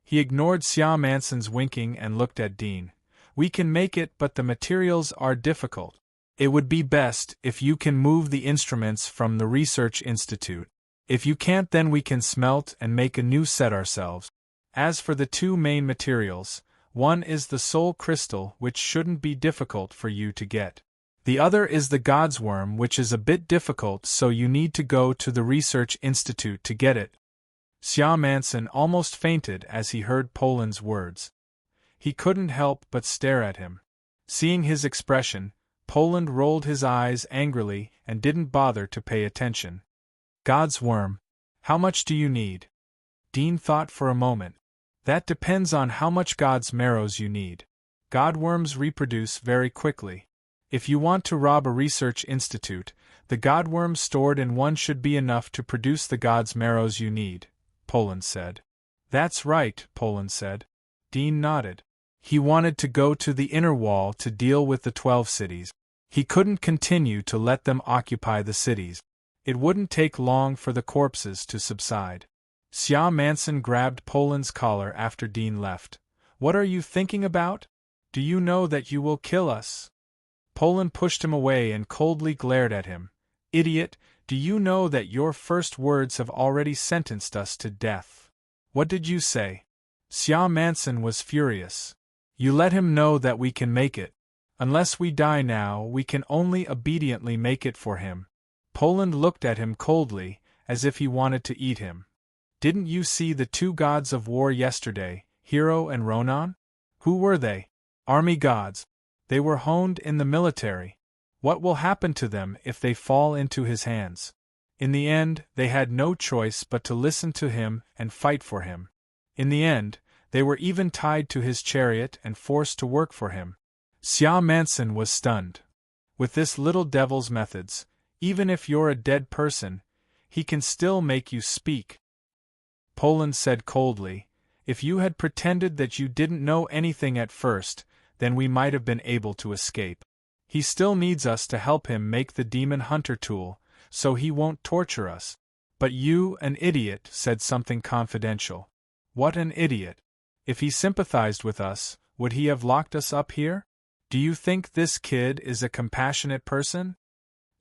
He ignored Xia Manson's winking and looked at Dean. We can make it, but the materials are difficult. It would be best if you can move the instruments from the research institute. If you can't, then we can smelt and make a new set ourselves. As for the two main materials, one is the soul crystal, which shouldn't be difficult for you to get. The other is the God's worm, which is a bit difficult, so you need to go to the research institute to get it. Xia Manson almost fainted as he heard Poland's words. He couldn't help but stare at him. Seeing his expression, Poland rolled his eyes angrily and didn't bother to pay attention. God's worm. How much do you need? Dean thought for a moment. That depends on how much God's marrows you need. Godworms reproduce very quickly. If you want to rob a research institute, the godworms stored in one should be enough to produce the God's marrows you need, Poland said. That's right, Poland said. Dean nodded. He wanted to go to the inner wall to deal with the 12 cities. He couldn't continue to let them occupy the cities. It wouldn't take long for the corpses to subside. Xia Manson grabbed Poland's collar after Dean left. What are you thinking about? Do you know that you will kill us? Poland pushed him away and coldly glared at him. Idiot, do you know that your first words have already sentenced us to death? What did you say? Xia Manson was furious. You let him know that we can make it. Unless we die now, we can only obediently make it for him. Poland looked at him coldly, as if he wanted to eat him. Didn't you see the two gods of war yesterday, Hero and Ronan? Who were they? Army gods. They were honed in the military. What will happen to them if they fall into his hands? In the end, they had no choice but to listen to him and fight for him. In the end, they were even tied to his chariot and forced to work for him. Xia Manson was stunned. With this little devil's methods, even if you're a dead person, he can still make you speak. Poland said coldly, if you had pretended that you didn't know anything at first, then we might have been able to escape. He still needs us to help him make the demon hunter tool, so he won't torture us. But you, an idiot, said something confidential. What an idiot. If he sympathized with us, would he have locked us up here? Do you think this kid is a compassionate person?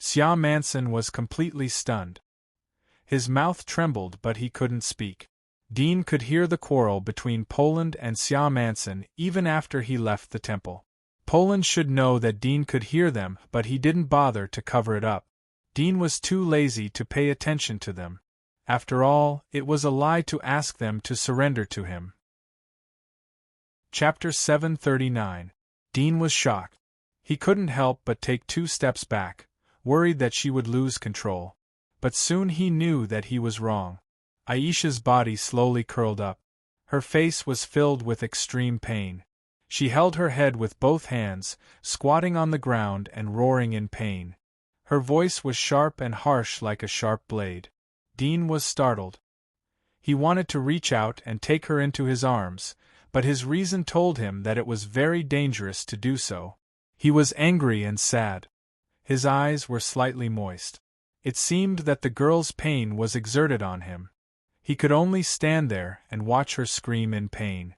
Xia Manson was completely stunned. His mouth trembled, but he couldn't speak. Dean could hear the quarrel between Poland and Xia Manson even after he left the temple. Poland should know that Dean could hear them, but he didn't bother to cover it up. Dean was too lazy to pay attention to them. After all, it was a lie to ask them to surrender to him. Chapter 739. Dean was shocked. He couldn't help but take 2 steps back, worried that she would lose control. But soon he knew that he was wrong. Aisha's body slowly curled up. Her face was filled with extreme pain. She held her head with both hands, squatting on the ground and roaring in pain. Her voice was sharp and harsh like a sharp blade. Dean was startled. He wanted to reach out and take her into his arms, but his reason told him that it was very dangerous to do so. He was angry and sad. His eyes were slightly moist. It seemed that the girl's pain was exerted on him. He could only stand there and watch her scream in pain.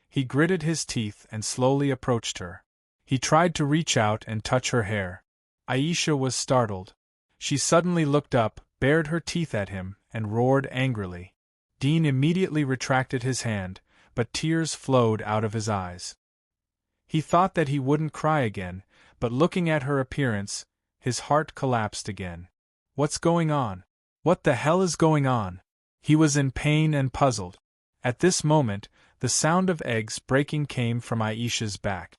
He gritted his teeth and slowly approached her. He tried to reach out and touch her hair. Aisha was startled. She suddenly looked up, bared her teeth at him, and roared angrily. Dean immediately retracted his hand, but tears flowed out of his eyes. He thought that he wouldn't cry again, but looking at her appearance, his heart collapsed again. What's going on? What the hell is going on? He was in pain and puzzled. At this moment, the sound of eggs breaking came from Aisha's back.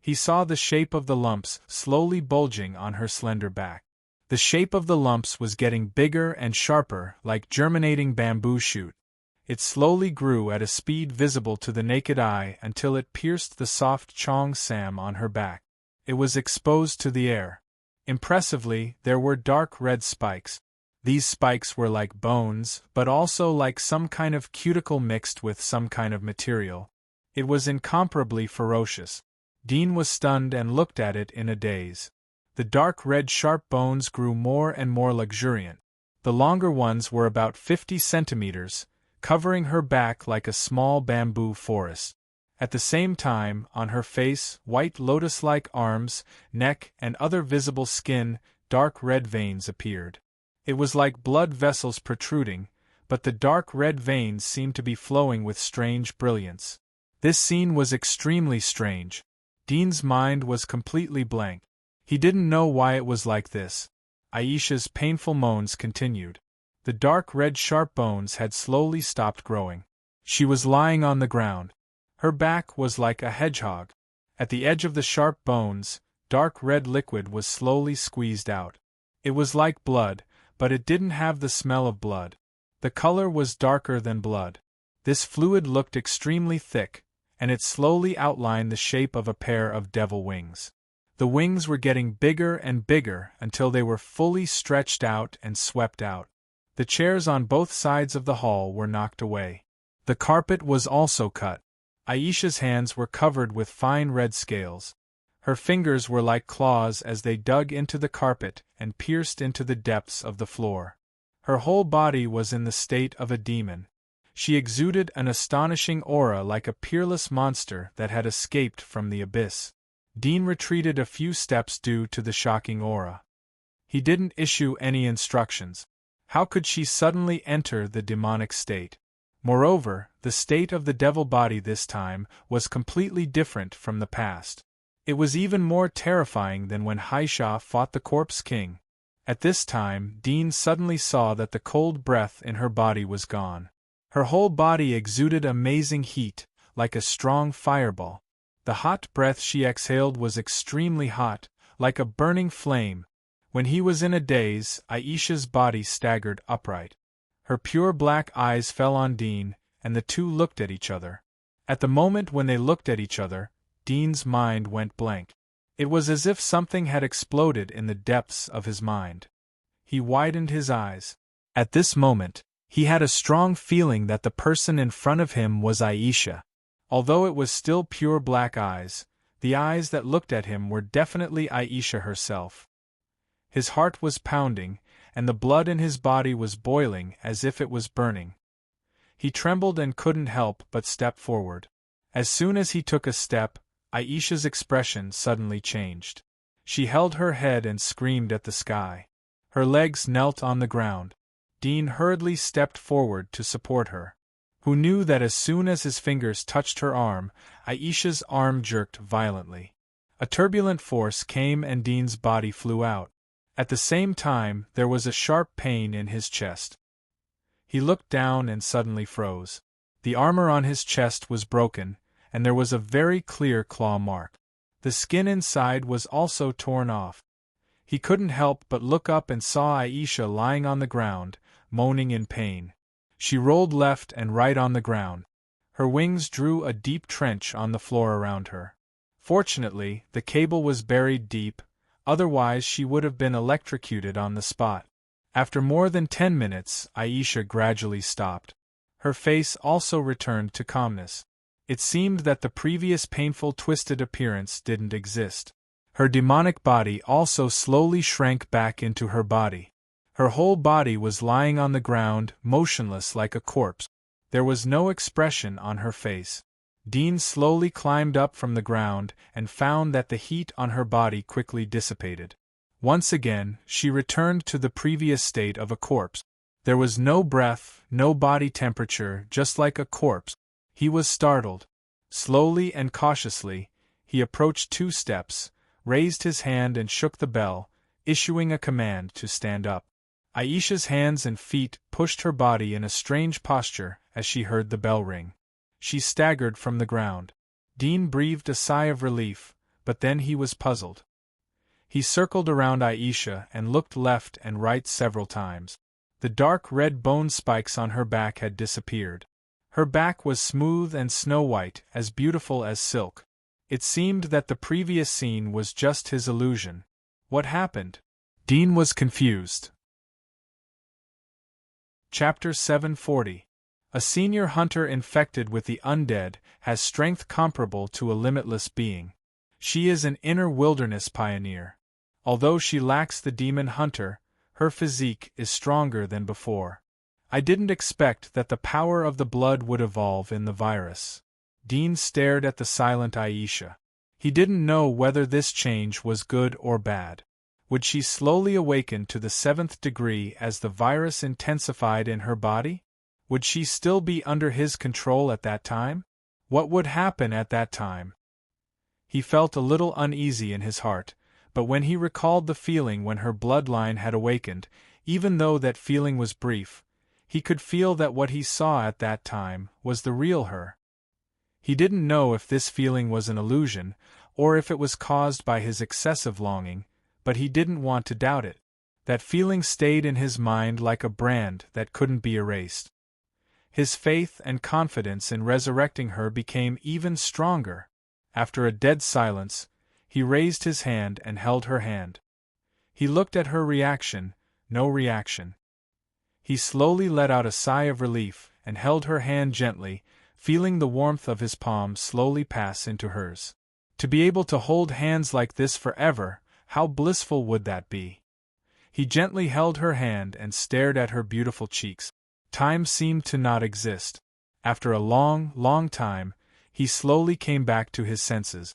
He saw the shape of the lumps slowly bulging on her slender back. The shape of the lumps was getting bigger and sharper, like germinating bamboo shoot. It slowly grew at a speed visible to the naked eye until it pierced the soft chong sam on her back. It was exposed to the air. Impressively, there were dark red spikes. These spikes were like bones, but also like some kind of cuticle mixed with some kind of material. It was incomparably ferocious. Dean was stunned and looked at it in a daze. The dark red sharp bones grew more and more luxuriant. The longer ones were about 50 centimeters, covering her back like a small bamboo forest. At the same time, on her face, white lotus-like arms, neck, and other visible skin, dark red veins appeared. It was like blood vessels protruding, but the dark red veins seemed to be flowing with strange brilliance. This scene was extremely strange. Dean's mind was completely blank. He didn't know why it was like this. Aisha's painful moans continued. The dark red sharp bones had slowly stopped growing. She was lying on the ground. Her back was like a hedgehog. At the edge of the sharp bones, dark red liquid was slowly squeezed out. It was like blood, but it didn't have the smell of blood. The color was darker than blood. This fluid looked extremely thick, and it slowly outlined the shape of a pair of devil wings. The wings were getting bigger and bigger until they were fully stretched out and swept out. The chairs on both sides of the hall were knocked away. The carpet was also cut. Aisha's hands were covered with fine red scales. Her fingers were like claws as they dug into the carpet and pierced into the depths of the floor. Her whole body was in the state of a demon. She exuded an astonishing aura like a peerless monster that had escaped from the abyss. Dean retreated a few steps due to the shocking aura. He didn't issue any instructions. How could she suddenly enter the demonic state? Moreover, the state of the devil body this time was completely different from the past. It was even more terrifying than when Aisha fought the Corpse King. At this time, Dean suddenly saw that the cold breath in her body was gone. Her whole body exuded amazing heat, like a strong fireball. The hot breath she exhaled was extremely hot, like a burning flame. When he was in a daze, Aisha's body staggered upright. Her pure black eyes fell on Dean, and the two looked at each other. At the moment when they looked at each other, Dean's mind went blank. It was as if something had exploded in the depths of his mind. He widened his eyes. At this moment, he had a strong feeling that the person in front of him was Aisha. Although it was still pure black eyes, the eyes that looked at him were definitely Aisha herself. His heart was pounding, and the blood in his body was boiling as if it was burning. He trembled and couldn't help but step forward. As soon as he took a step, Aisha's expression suddenly changed. She held her head and screamed at the sky. Her legs knelt on the ground. Dean hurriedly stepped forward to support her. Who knew that as soon as his fingers touched her arm, Aisha's arm jerked violently. A turbulent force came and Dean's body flew out. At the same time, there was a sharp pain in his chest. He looked down and suddenly froze. The armor on his chest was broken, and there was a very clear claw mark. The skin inside was also torn off. He couldn't help but look up and saw Aisha lying on the ground, moaning in pain. She rolled left and right on the ground. Her wings drew a deep trench on the floor around her. Fortunately, the cable was buried deep, otherwise she would have been electrocuted on the spot. After more than 10 minutes, Aisha gradually stopped. Her face also returned to calmness. It seemed that the previous painful twisted appearance didn't exist. Her demonic body also slowly shrank back into her body. Her whole body was lying on the ground, motionless like a corpse. There was no expression on her face. Dean slowly climbed up from the ground and found that the heat on her body quickly dissipated. Once again, she returned to the previous state of a corpse. There was no breath, no body temperature, just like a corpse. He was startled. Slowly and cautiously, he approached 2 steps, raised his hand and shook the bell, issuing a command to stand up. Aisha's hands and feet pushed her body in a strange posture as she heard the bell ring. She staggered from the ground. Dean breathed a sigh of relief, but then he was puzzled. He circled around Aisha and looked left and right several times. The dark red bone spikes on her back had disappeared. Her back was smooth and snow-white, as beautiful as silk. It seemed that the previous scene was just his illusion. What happened? Dean was confused. Chapter 740. A senior hunter infected with the undead has strength comparable to a limitless being. She is an inner wilderness pioneer. Although she lacks the demon hunter, her physique is stronger than before. I didn't expect that the power of the blood would evolve in the virus. Dean stared at the silent Aisha. He didn't know whether this change was good or bad. Would she slowly awaken to the 7th degree as the virus intensified in her body? Would she still be under his control at that time? What would happen at that time? He felt a little uneasy in his heart, but when he recalled the feeling when her bloodline had awakened, even though that feeling was brief, he could feel that what he saw at that time was the real her. He didn't know if this feeling was an illusion, or if it was caused by his excessive longing, but he didn't want to doubt it. That feeling stayed in his mind like a brand that couldn't be erased. His faith and confidence in resurrecting her became even stronger. After a dead silence, he raised his hand and held her hand. He looked at her reaction, no reaction. He slowly let out a sigh of relief and held her hand gently, feeling the warmth of his palm slowly pass into hers. To be able to hold hands like this forever, how blissful would that be? He gently held her hand and stared at her beautiful cheeks. Time seemed to not exist. After a long, long time, he slowly came back to his senses.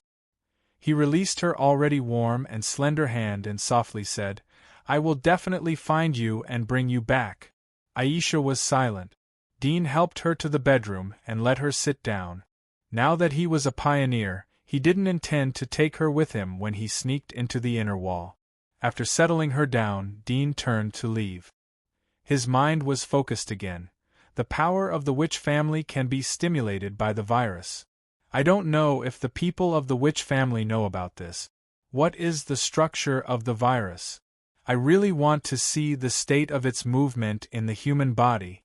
He released her already warm and slender hand and softly said, "I will definitely find you and bring you back." Aisha was silent. Dean helped her to the bedroom and let her sit down. Now that he was a pioneer, he didn't intend to take her with him when he sneaked into the inner wall. After settling her down, Dean turned to leave. His mind was focused again. The power of the witch family can be stimulated by the virus. I don't know if the people of the witch family know about this. What is the structure of the virus? I really want to see the state of its movement in the human body.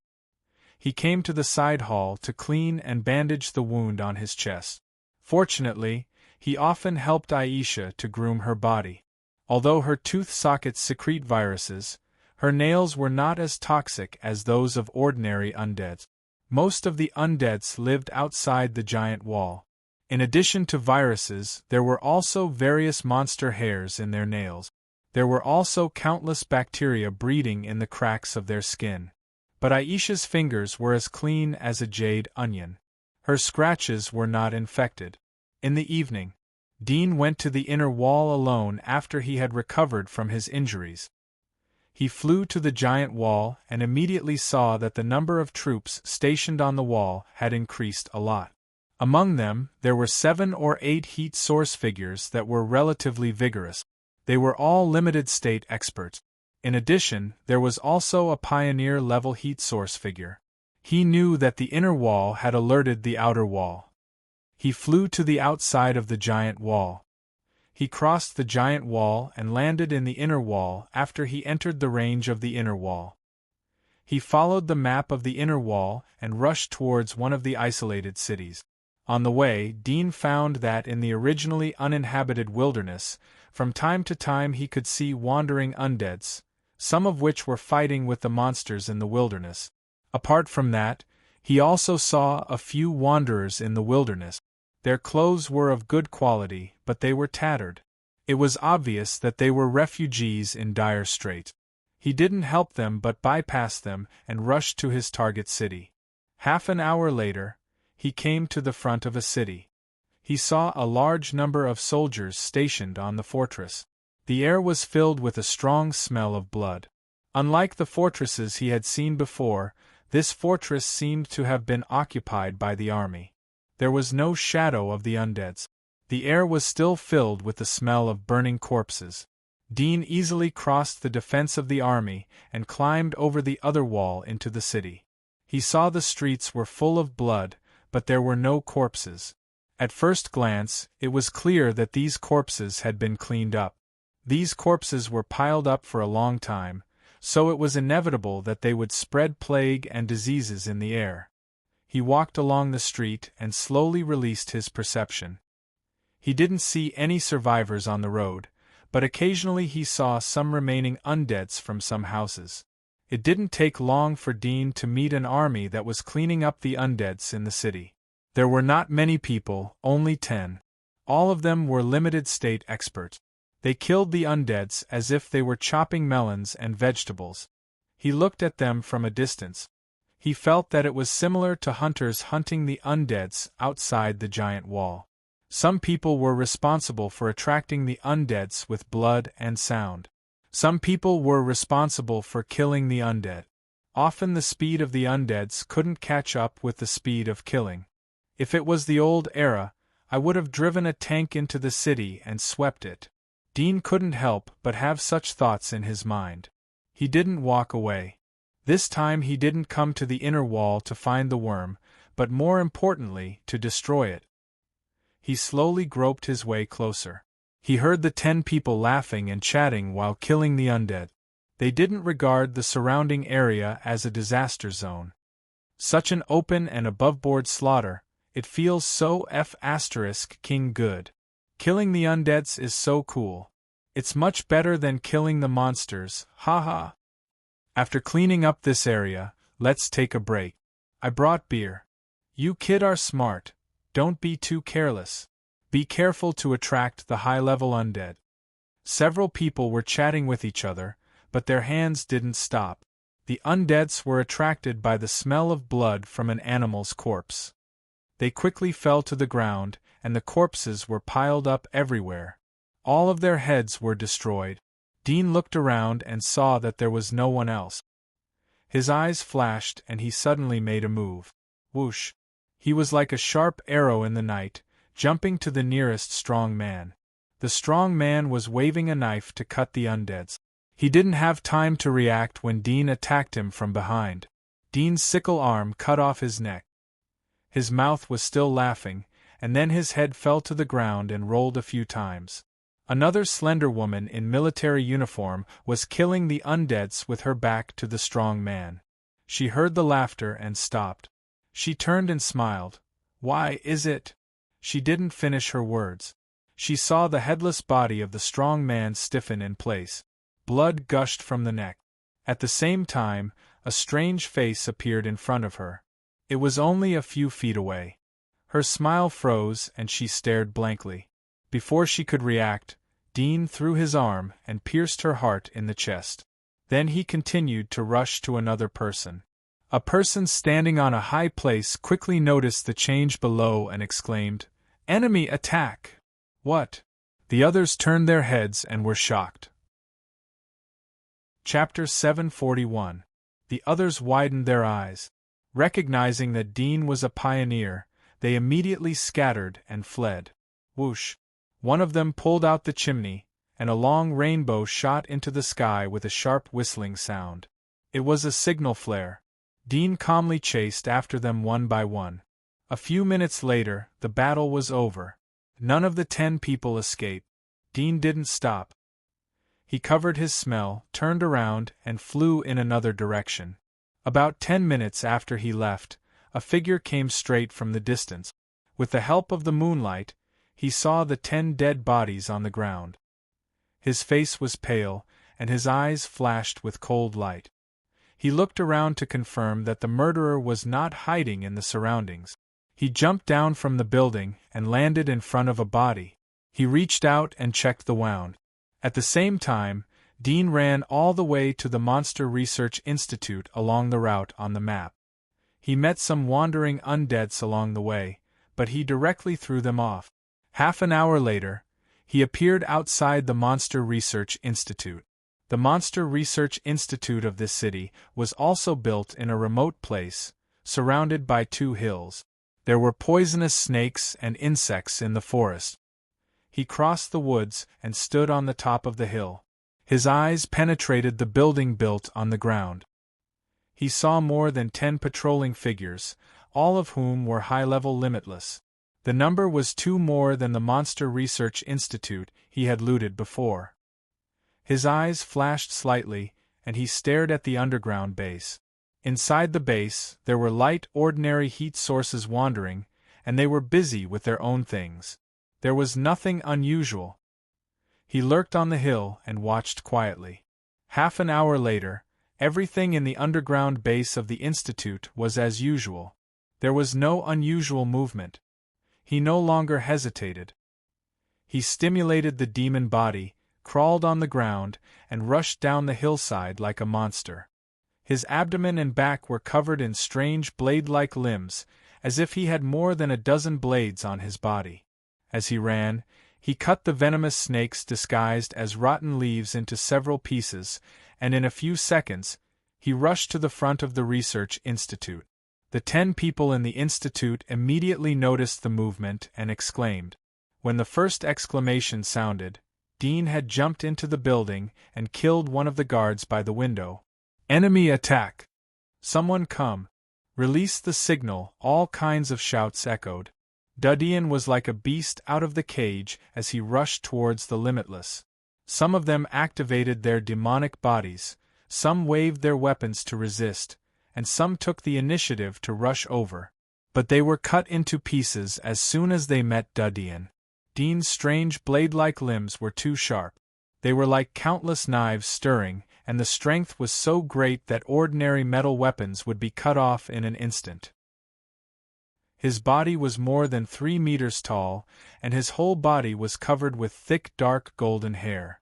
He came to the side hall to clean and bandage the wound on his chest. Fortunately, he often helped Aisha to groom her body. Although her tooth sockets secrete viruses, her nails were not as toxic as those of ordinary undeads. Most of the undeads lived outside the giant wall. In addition to viruses, there were also various monster hairs in their nails. There were also countless bacteria breeding in the cracks of their skin. But Aisha's fingers were as clean as a jade onion. Her scratches were not infected. In the evening, Dean went to the inner wall alone after he had recovered from his injuries. He flew to the giant wall and immediately saw that the number of troops stationed on the wall had increased a lot. Among them, there were 7 or 8 heat source figures that were relatively vigorous. They were all limited state experts. In addition, there was also a pioneer-level heat source figure. He knew that the inner wall had alerted the outer wall. He flew to the outside of the giant wall. He crossed the giant wall and landed in the inner wall after he entered the range of the inner wall. He followed the map of the inner wall and rushed towards one of the isolated cities. On the way, Dean found that in the originally uninhabited wilderness, from time to time he could see wandering undeads, some of which were fighting with the monsters in the wilderness. Apart from that, he also saw a few wanderers in the wilderness. Their clothes were of good quality, but they were tattered. It was obvious that they were refugees in dire straits. He didn't help them but bypassed them and rushed to his target city. Half an hour later, he came to the front of a city. He saw a large number of soldiers stationed on the fortress. The air was filled with a strong smell of blood. Unlike the fortresses he had seen before, this fortress seemed to have been occupied by the army. There was no shadow of the undeads. The air was still filled with the smell of burning corpses. Dean easily crossed the defense of the army and climbed over the other wall into the city. He saw the streets were full of blood, but there were no corpses. At first glance, it was clear that these corpses had been cleaned up. These corpses were piled up for a long time, so it was inevitable that they would spread plague and diseases in the air. He walked along the street and slowly released his perception. He didn't see any survivors on the road, but occasionally he saw some remaining undeads from some houses. It didn't take long for Dean to meet an army that was cleaning up the undeads in the city. There were not many people, only 10. All of them were limited state experts. They killed the undeads as if they were chopping melons and vegetables. He looked at them from a distance. He felt that it was similar to hunters hunting the undeads outside the giant wall. Some people were responsible for attracting the undeads with blood and sound. Some people were responsible for killing the undead. Often the speed of the undeads couldn't catch up with the speed of killing. If it was the old era, I would have driven a tank into the city and swept it. Dean couldn't help but have such thoughts in his mind. He didn't walk away. This time he didn't come to the inner wall to find the worm, but more importantly, to destroy it. He slowly groped his way closer. He heard the 10 people laughing and chatting while killing the undead. They didn't regard the surrounding area as a disaster zone. Such an open and above-board slaughter, it feels so King good. Killing the undeads is so cool. It's much better than killing the monsters, haha. After cleaning up this area, let's take a break. I brought beer. You kid are smart, don't be too careless. Be careful to attract the high-level undead. Several people were chatting with each other, but their hands didn't stop. The undeads were attracted by the smell of blood from an animal's corpse. They quickly fell to the ground, and the corpses were piled up everywhere. All of their heads were destroyed. Dean looked around and saw that there was no one else. His eyes flashed and he suddenly made a move. Whoosh! He was like a sharp arrow in the night, jumping to the nearest strong man. The strong man was waving a knife to cut the undeads. He didn't have time to react when Dean attacked him from behind. Dean's sickle arm cut off his neck. His mouth was still laughing, and then his head fell to the ground and rolled a few times. Another slender woman in military uniform was killing the undeads with her back to the strong man. She heard the laughter and stopped. She turned and smiled. Why is it? She didn't finish her words. She saw the headless body of the strong man stiffen in place. Blood gushed from the neck. At the same time, a strange face appeared in front of her. It was only a few feet away. Her smile froze and she stared blankly. Before she could react, Dean threw his arm and pierced her heart in the chest. Then he continued to rush to another person. A person standing on a high place quickly noticed the change below and exclaimed, "Enemy attack!" What? The others turned their heads and were shocked. Chapter 741. The others widened their eyes. Recognizing that Dean was a pioneer, they immediately scattered and fled. Whoosh! One of them pulled out the chimney, and a long rainbow shot into the sky with a sharp whistling sound. It was a signal flare. Dean calmly chased after them one by one. A few minutes later, the battle was over. None of the 10 people escaped. Dean didn't stop. He covered his smell, turned around, and flew in another direction. About 10 minutes after he left, a figure came straight from the distance. With the help of the moonlight, he saw the 10 dead bodies on the ground. His face was pale, and his eyes flashed with cold light. He looked around to confirm that the murderer was not hiding in the surroundings. He jumped down from the building and landed in front of a body. He reached out and checked the wound. At the same time, Dean ran all the way to the Monster Research Institute along the route on the map. He met some wandering undeads along the way, but he directly threw them off. Half an hour later, he appeared outside the Monster Research Institute. The Monster Research Institute of this city was also built in a remote place, surrounded by 2 hills. There were poisonous snakes and insects in the forest. He crossed the woods and stood on the top of the hill. His eyes penetrated the building built on the ground. He saw more than 10 patrolling figures, all of whom were high-level limitless. The number was 2 more than the Monster Research Institute he had looted before. His eyes flashed slightly, and he stared at the underground base. Inside the base, there were light, ordinary heat sources wandering, and they were busy with their own things. There was nothing unusual. He lurked on the hill and watched quietly. Half an hour later, Everything in the underground base of the Institute was as usual. There was no unusual movement. He no longer hesitated. He stimulated the demon body, crawled on the ground, and rushed down the hillside like a monster. His abdomen and back were covered in strange blade-like limbs, as if he had more than a dozen blades on his body. As he ran, he cut the venomous snakes disguised as rotten leaves into several pieces, and in a few seconds, he rushed to the front of the research institute. The 10 people in the institute immediately noticed the movement and exclaimed. When the first exclamation sounded, Dean had jumped into the building and killed one of the guards by the window. Enemy attack! Someone come! Release the signal! All kinds of shouts echoed. Dudian was like a beast out of the cage as he rushed towards the Limitless. Some of them activated their demonic bodies, some waved their weapons to resist, and some took the initiative to rush over. But they were cut into pieces as soon as they met Dudian. Dean's strange blade-like limbs were too sharp. They were like countless knives stirring, and the strength was so great that ordinary metal weapons would be cut off in an instant. His body was more than 3 meters tall, and his whole body was covered with thick dark golden hair.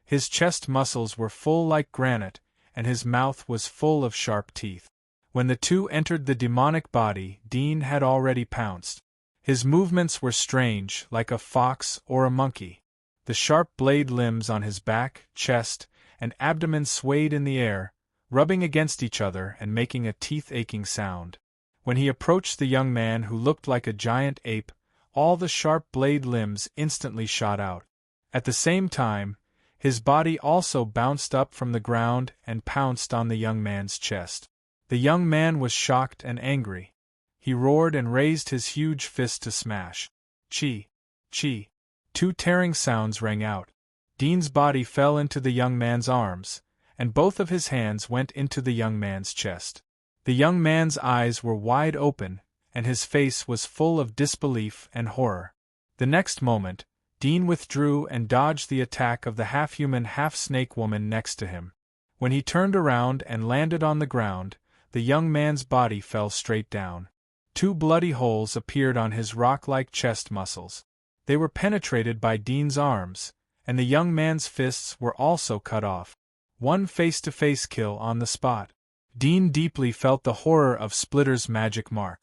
His chest muscles were full like granite, and his mouth was full of sharp teeth. When the two entered the demonic body, Dean had already pounced. His movements were strange, like a fox or a monkey. The sharp blade limbs on his back, chest, and abdomen swayed in the air, rubbing against each other and making a teeth-aching sound. When he approached the young man who looked like a giant ape, all the sharp blade limbs instantly shot out. At the same time, his body also bounced up from the ground and pounced on the young man's chest. The young man was shocked and angry. He roared and raised his huge fist to smash. Chi! Chi! 2 tearing sounds rang out. Dean's body fell into the young man's arms, and both of his hands went into the young man's chest. The young man's eyes were wide open, and his face was full of disbelief and horror. The next moment, Dean withdrew and dodged the attack of the half-human half-snake woman next to him. When he turned around and landed on the ground, the young man's body fell straight down. 2 bloody holes appeared on his rock-like chest muscles. They were penetrated by Dean's arms, and the young man's fists were also cut off. 1 face-to-face kill on the spot. Dean deeply felt the horror of Splitter's magic mark.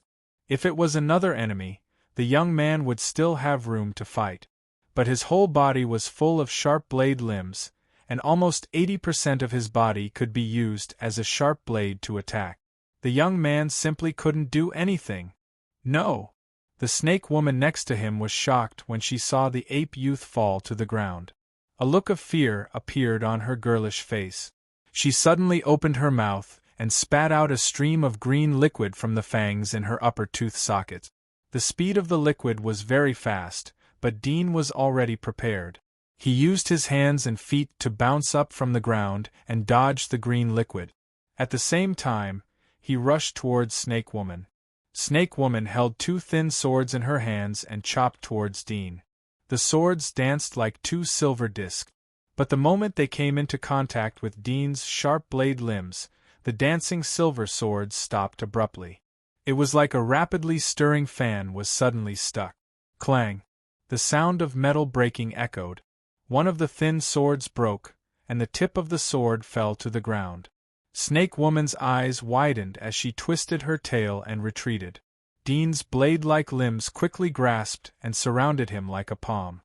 If it was another enemy, the young man would still have room to fight. But his whole body was full of sharp blade limbs, and almost 80% of his body could be used as a sharp blade to attack. The young man simply couldn't do anything. No! The snake woman next to him was shocked when she saw the ape youth fall to the ground. A look of fear appeared on her girlish face. She suddenly opened her mouth and spat out a stream of green liquid from the fangs in her upper tooth socket. The speed of the liquid was very fast, but Dean was already prepared. He used his hands and feet to bounce up from the ground and dodge the green liquid. At the same time, he rushed towards Snake Woman. Snake Woman held 2 thin swords in her hands and chopped towards Dean. The swords danced like 2 silver discs. But the moment they came into contact with Dean's sharp blade limbs, the dancing silver swords stopped abruptly. It was like a rapidly stirring fan was suddenly stuck. Clang! The sound of metal breaking echoed. One of the thin swords broke, and the tip of the sword fell to the ground. Snake Woman's eyes widened as she twisted her tail and retreated. Dean's blade-like limbs quickly grasped and surrounded him like a palm.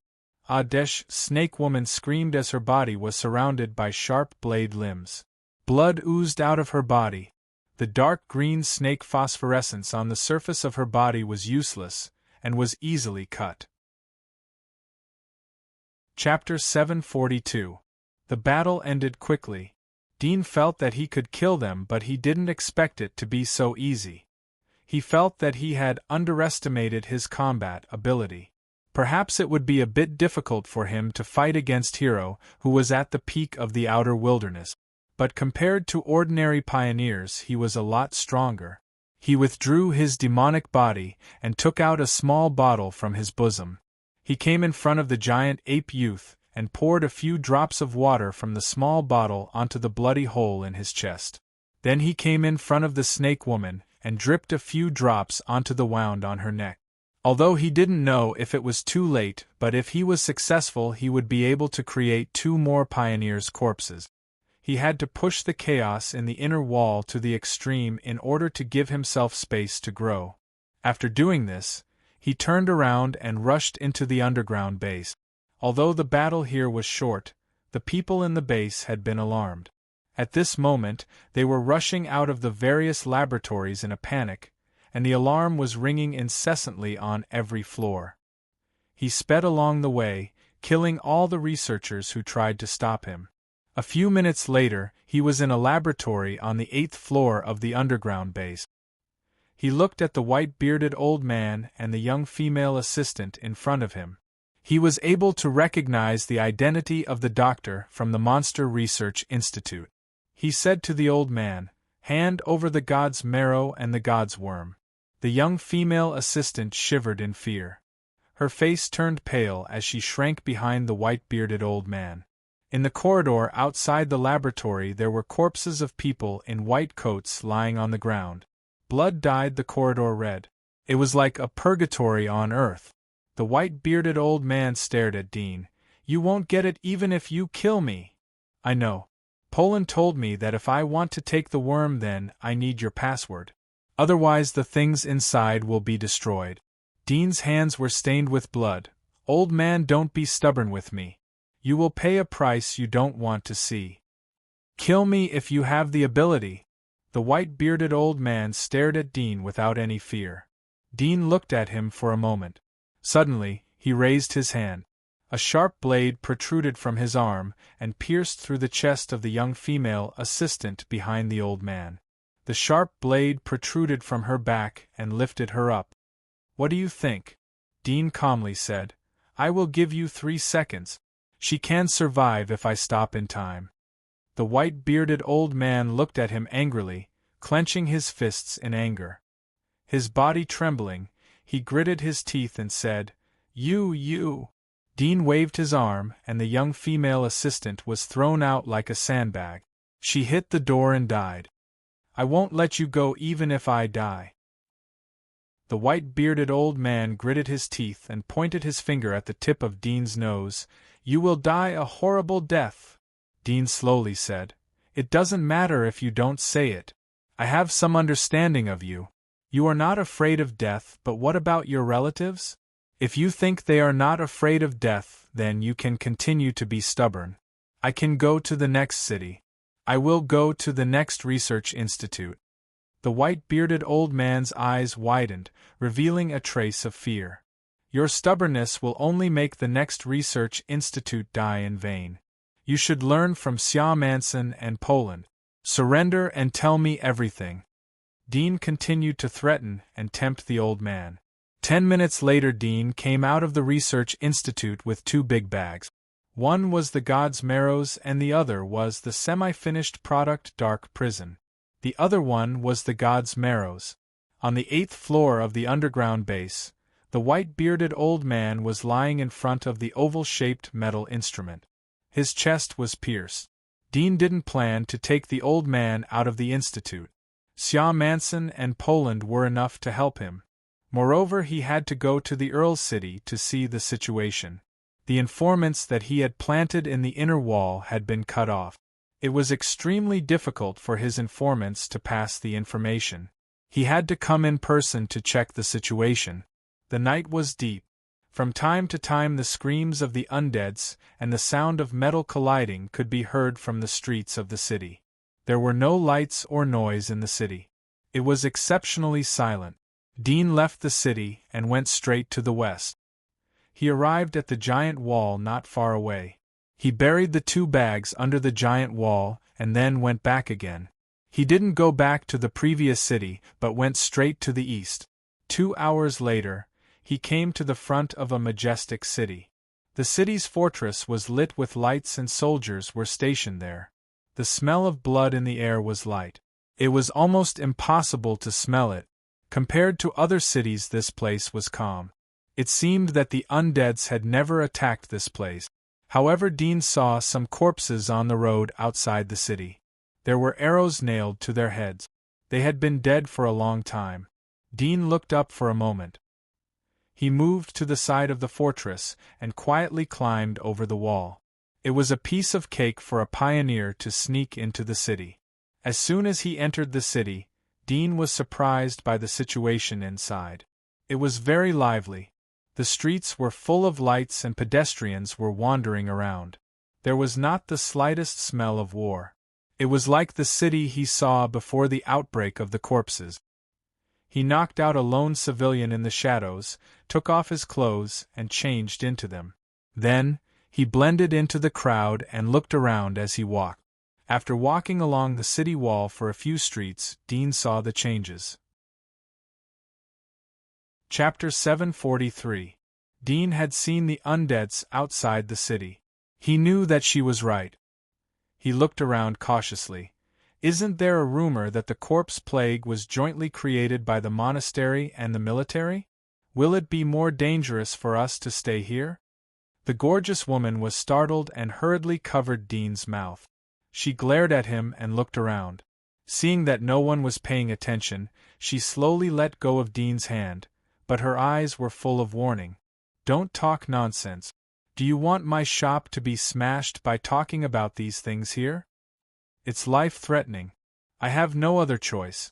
Adesh! Snake Woman screamed as her body was surrounded by sharp blade limbs. Blood oozed out of her body. The dark green snake phosphorescence on the surface of her body was useless, and was easily cut. Chapter 742. The battle ended quickly. Dean felt that he could kill them, but he didn't expect it to be so easy. He felt that he had underestimated his combat ability. Perhaps it would be a bit difficult for him to fight against Hero, who was at the peak of the outer wilderness. But compared to ordinary pioneers, he was a lot stronger. He withdrew his demonic body and took out a small bottle from his bosom. He came in front of the giant ape youth and poured a few drops of water from the small bottle onto the bloody hole in his chest. Then he came in front of the snake woman and dripped a few drops onto the wound on her neck. Although he didn't know if it was too late, but if he was successful he would be able to create 2 more pioneers' corpses. He had to push the chaos in the inner wall to the extreme in order to give himself space to grow. After doing this, he turned around and rushed into the underground base. Although the battle here was short, the people in the base had been alarmed. At this moment, they were rushing out of the various laboratories in a panic, and the alarm was ringing incessantly on every floor. He sped along the way, killing all the researchers who tried to stop him. A few minutes later, he was in a laboratory on the 8th floor of the underground base. He looked at the white-bearded old man and the young female assistant in front of him. He was able to recognize the identity of the doctor from the Monster Research Institute. He said to the old man, "Hand over the god's marrow and the god's worm." The young female assistant shivered in fear. Her face turned pale as she shrank behind the white-bearded old man. In the corridor outside the laboratory there were corpses of people in white coats lying on the ground. Blood dyed the corridor red. It was like a purgatory on earth. The white-bearded old man stared at Dean. "You won't get it even if you kill me." "I know. Poland told me that if I want to take the worm then I need your password. Otherwise the things inside will be destroyed." Dean's hands were stained with blood. "Old man, don't be stubborn with me. You will pay a price you don't want to see. Kill me if you have the ability." The white-bearded old man stared at Dean without any fear. Dean looked at him for a moment. Suddenly, he raised his hand. A sharp blade protruded from his arm and pierced through the chest of the young female assistant behind the old man. The sharp blade protruded from her back and lifted her up. "What do you think?" Dean calmly said. "I will give you 3 seconds. She can survive if I stop in time." The white-bearded old man looked at him angrily, clenching his fists in anger. His body trembling, he gritted his teeth and said, You. Dean waved his arm, and the young female assistant was thrown out like a sandbag. She hit the door and died. "I won't let you go even if I die." The white-bearded old man gritted his teeth and pointed his finger at the tip of Dean's nose. "You will die a horrible death." Dean slowly said, "It doesn't matter if you don't say it. I have some understanding of you. You are not afraid of death, but what about your relatives? If you think they are not afraid of death, then you can continue to be stubborn. I can go to the next city. I will go to the next research institute." The white-bearded old man's eyes widened, revealing a trace of fear. "Your stubbornness will only make the next research institute die in vain. You should learn from Xia Manson and Poland. Surrender and tell me everything." Dean continued to threaten and tempt the old man. 10 minutes later Dean came out of the research institute with 2 big bags. One was the god's marrows and the other was the semi-finished product Dark Prison. The other one was the god's marrows. On the 8th floor of the underground base, the white-bearded old man was lying in front of the oval-shaped metal instrument. His chest was pierced. Dean didn't plan to take the old man out of the institute. Xia Manson and Poland were enough to help him. Moreover, he had to go to the Earl's city to see the situation. The informants that he had planted in the inner wall had been cut off. It was extremely difficult for his informants to pass the information. He had to come in person to check the situation. The night was deep. From time to time the screams of the undeads and the sound of metal colliding could be heard from the streets of the city. There were no lights or noise in the city. It was exceptionally silent. Dean left the city and went straight to the west. He arrived at the giant wall not far away. He buried the 2 bags under the giant wall and then went back again. He didn't go back to the previous city but went straight to the east. 2 hours later, he came to the front of a majestic city. The city's fortress was lit with lights and soldiers were stationed there. The smell of blood in the air was light. It was almost impossible to smell it. Compared to other cities, this place was calm. It seemed that the undeads had never attacked this place. However, Dean saw some corpses on the road outside the city. There were arrows nailed to their heads. They had been dead for a long time. Dean looked up for a moment. He moved to the side of the fortress and quietly climbed over the wall. It was a piece of cake for a pioneer to sneak into the city. As soon as he entered the city, Dean was surprised by the situation inside. It was very lively. The streets were full of lights and pedestrians were wandering around. There was not the slightest smell of war. It was like the city he saw before the outbreak of the corpses. He knocked out a lone civilian in the shadows, took off his clothes, and changed into them. Then, he blended into the crowd and looked around as he walked. After walking along the city wall for a few streets, Dean saw the changes. Chapter 743. Dean had seen the undeads outside the city. He knew that she was right. He looked around cautiously. Isn't there a rumor that the corpse plague was jointly created by the monastery and the military? Will it be more dangerous for us to stay here? The gorgeous woman was startled and hurriedly covered Dean's mouth. She glared at him and looked around. Seeing that no one was paying attention, she slowly let go of Dean's hand, but her eyes were full of warning. Don't talk nonsense. Do you want my shop to be smashed by talking about these things here? It's life-threatening. I have no other choice.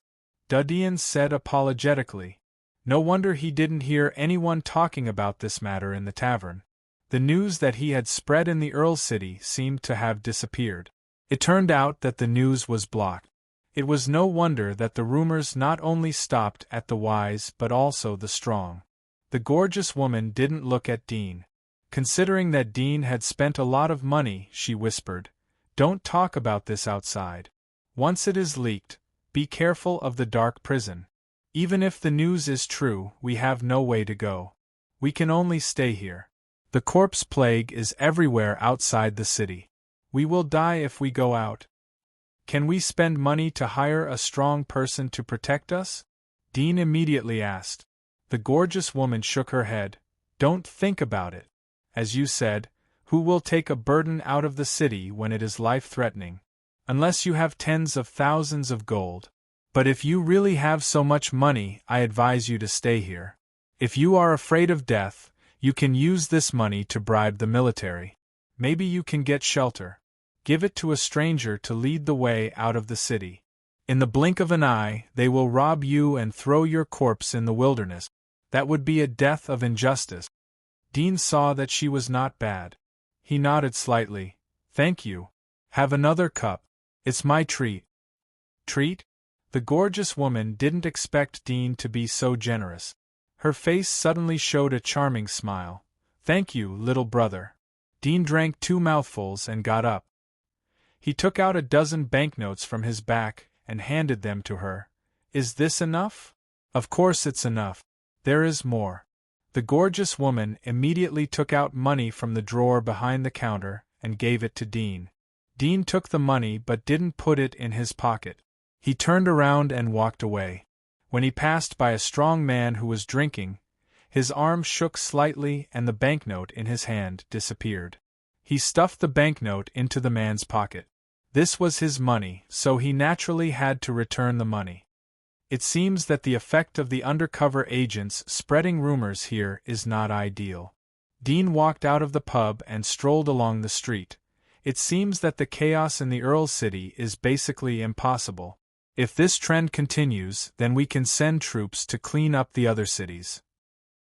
Dean said apologetically. No wonder he didn't hear anyone talking about this matter in the tavern. The news that he had spread in the Earl's city seemed to have disappeared. It turned out that the news was blocked. It was no wonder that the rumors not only stopped at the wise but also the strong. The gorgeous woman didn't look at Dean. Considering that Dean had spent a lot of money, she whispered, "Don't talk about this outside. Once it is leaked, be careful of the dark prison. Even if the news is true, we have no way to go. We can only stay here. The corpse plague is everywhere outside the city. We will die if we go out. Can we spend money to hire a strong person to protect us?" Dean immediately asked. The gorgeous woman shook her head. "Don't think about it. As you said, who will take a burden out of the city when it is life-threatening? Unless you have tens of thousands of gold. But if you really have so much money, I advise you to stay here. If you are afraid of death, you can use this money to bribe the military. Maybe you can get shelter. Give it to a stranger to lead the way out of the city. In the blink of an eye, they will rob you and throw your corpse in the wilderness. That would be a death of injustice." Dean saw that she was not bad. He nodded slightly. "Thank you. Have another cup. It's my treat." Treat? The gorgeous woman didn't expect Dean to be so generous. Her face suddenly showed a charming smile. "Thank you, little brother." Dean drank 2 mouthfuls and got up. He took out a dozen banknotes from his back and handed them to her. "Is this enough?" "Of course it's enough. There is more." The gorgeous woman immediately took out money from the drawer behind the counter and gave it to Dean. Dean took the money but didn't put it in his pocket. He turned around and walked away. When he passed by a strong man who was drinking, his arm shook slightly and the banknote in his hand disappeared. He stuffed the banknote into the man's pocket. This was his money, so he naturally had to return the money. It seems that the effect of the undercover agents spreading rumors here is not ideal. Dean walked out of the pub and strolled along the street. It seems that the chaos in the Earl's city is basically impossible. If this trend continues, then we can send troops to clean up the other cities.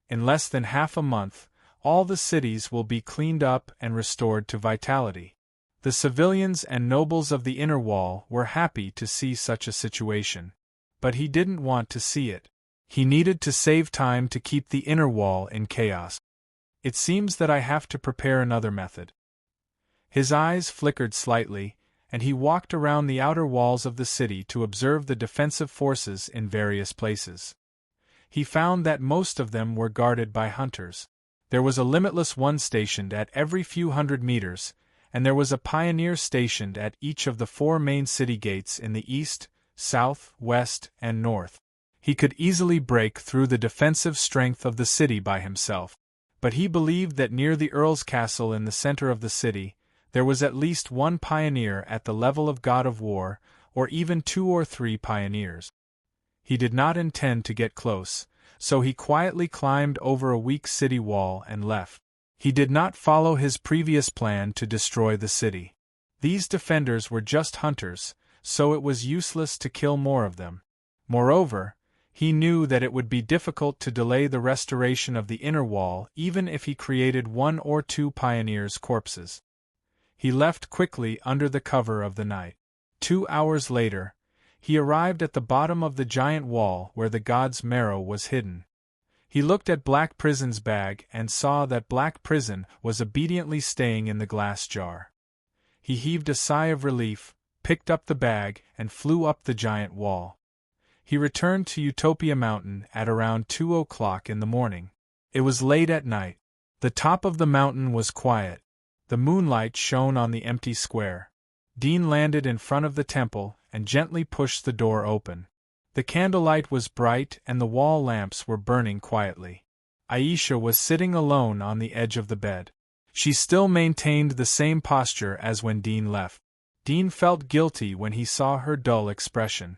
In less than half a month, all the cities will be cleaned up and restored to vitality. The civilians and nobles of the inner wall were happy to see such a situation. But he didn't want to see it. He needed to save time to keep the inner wall in chaos. It seems that I have to prepare another method. His eyes flickered slightly, and he walked around the outer walls of the city to observe the defensive forces in various places. He found that most of them were guarded by hunters. There was a limitless one stationed at every few hundred meters, and there was a pioneer stationed at each of the 4 main city gates in the east, south, west, and north. He could easily break through the defensive strength of the city by himself. But he believed that near the Earl's castle in the center of the city, there was at least one pioneer at the level of God of War, or even 2 or 3 pioneers. He did not intend to get close, so he quietly climbed over a weak city wall and left. He did not follow his previous plan to destroy the city. These defenders were just hunters, so it was useless to kill more of them. Moreover, he knew that it would be difficult to delay the restoration of the inner wall even if he created 1 or 2 pioneers' corpses. He left quickly under the cover of the night. 2 hours later, he arrived at the bottom of the giant wall where the god's marrow was hidden. He looked at Black Prison's bag and saw that Black Prison was obediently staying in the glass jar. He heaved a sigh of relief, picked up the bag, and flew up the giant wall. He returned to Utopia Mountain at around 2 o'clock in the morning. It was late at night. The top of the mountain was quiet. The moonlight shone on the empty square. Dean landed in front of the temple and gently pushed the door open. The candlelight was bright and the wall lamps were burning quietly. Aisha was sitting alone on the edge of the bed. She still maintained the same posture as when Dean left. Dean felt guilty when he saw her dull expression.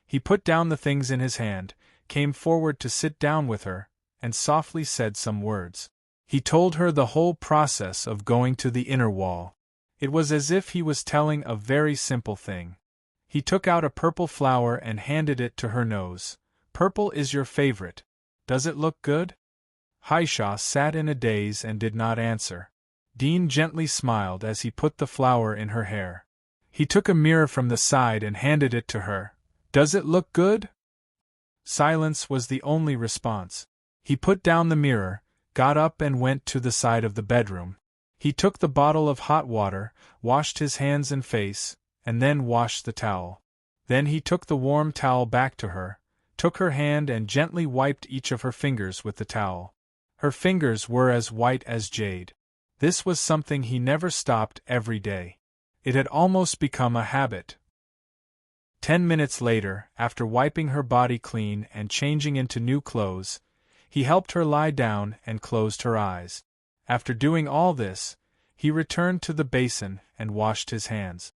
He put down the things in his hand, came forward to sit down with her, and softly said some words. He told her the whole process of going to the inner wall. It was as if he was telling a very simple thing. He took out a purple flower and handed it to her nose. "Purple is your favorite. Does it look good?" Aisha sat in a daze and did not answer. Dean gently smiled as he put the flower in her hair. He took a mirror from the side and handed it to her. "Does it look good?" Silence was the only response. He put down the mirror, got up and went to the side of the bedroom. He took the bottle of hot water, washed his hands and face, and then washed the towel. Then he took the warm towel back to her, took her hand and gently wiped each of her fingers with the towel. Her fingers were as white as jade. This was something he never stopped every day. It had almost become a habit. 10 minutes later, after wiping her body clean and changing into new clothes, he helped her lie down and closed her eyes. After doing all this, he returned to the basin and washed his hands.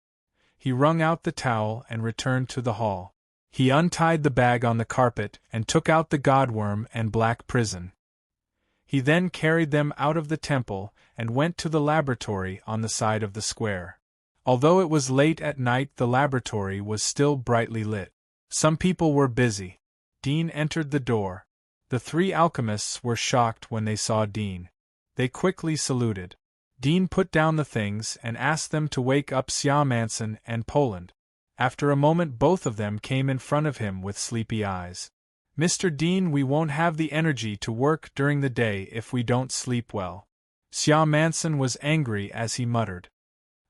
He wrung out the towel and returned to the hall. He untied the bag on the carpet and took out the godworm and Black Prison. He then carried them out of the temple and went to the laboratory on the side of the square. Although it was late at night, the laboratory was still brightly lit. Some people were busy. Dean entered the door. The 3 alchemists were shocked when they saw Dean. They quickly saluted. Dean put down the things and asked them to wake up Siamanson and Poland. After a moment both of them came in front of him with sleepy eyes. "Mr. Dean, we won't have the energy to work during the day if we don't sleep well." Siamanson was angry as he muttered.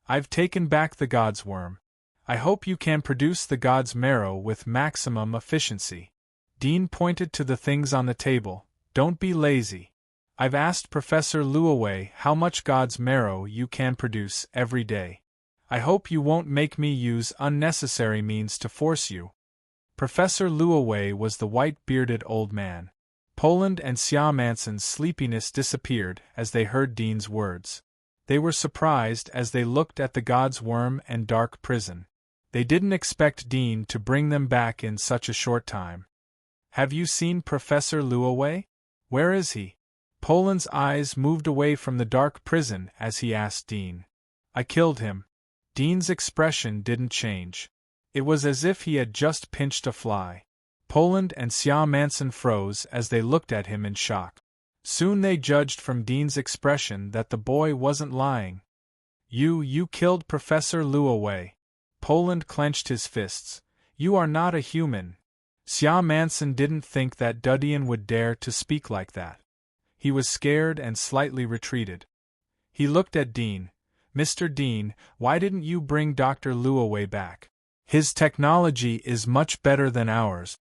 "I've taken back the god's worm. I hope you can produce the god's marrow with maximum efficiency." Dean pointed to the things on the table. "Don't be lazy. I've asked Professor Luaway how much god's marrow you can produce every day. I hope you won't make me use unnecessary means to force you." Professor Luaway was the white-bearded old man. Poland and Siamanson's sleepiness disappeared as they heard Dean's words. They were surprised as they looked at the god's worm and dark prison. They didn't expect Dean to bring them back in such a short time. "Have you seen Professor Luaway? Where is he?" Poland's eyes moved away from the dark prison as he asked Dean. "I killed him." Dean's expression didn't change. It was as if he had just pinched a fly. Poland and Siamanson froze as they looked at him in shock. Soon they judged from Dean's expression that the boy wasn't lying. You killed Professor Luaway." Poland clenched his fists. "You are not a human." Siamanson didn't think that Dudian would dare to speak like that. He was scared and slightly retreated. He looked at Dean. "Mr. Dean, why didn't you bring Dr. Luaway back? His technology is much better than ours.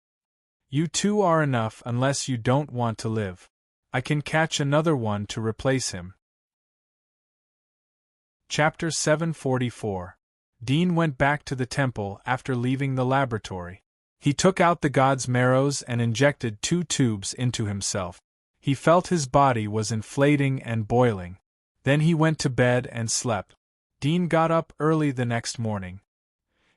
You 2 are enough unless you don't want to live. I can catch another one to replace him." Chapter 744. Dean went back to the temple after leaving the laboratory. He took out the god's marrows and injected 2 tubes into himself. He felt his body was inflating and boiling. Then he went to bed and slept. Dean got up early the next morning.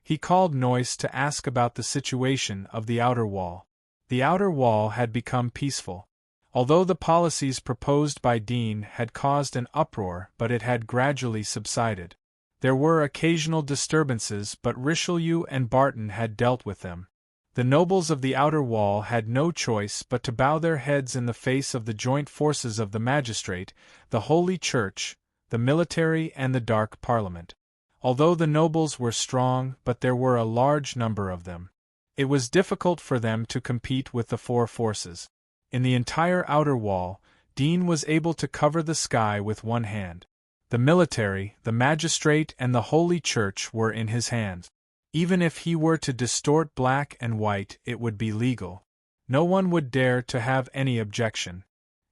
He called Noyce to ask about the situation of the outer wall. The outer wall had become peaceful. Although the policies proposed by Dean had caused an uproar, but it had gradually subsided. There were occasional disturbances, but Richelieu and Barton had dealt with them. The nobles of the outer wall had no choice but to bow their heads in the face of the joint forces of the magistrate, the Holy Church, the military and the Dark Parliament. Although the nobles were strong, but there were a large number of them. It was difficult for them to compete with the four forces. In the entire outer wall, Dean was able to cover the sky with one hand. The military, the magistrate and the Holy Church were in his hands. Even if he were to distort black and white, it would be legal. No one would dare to have any objection.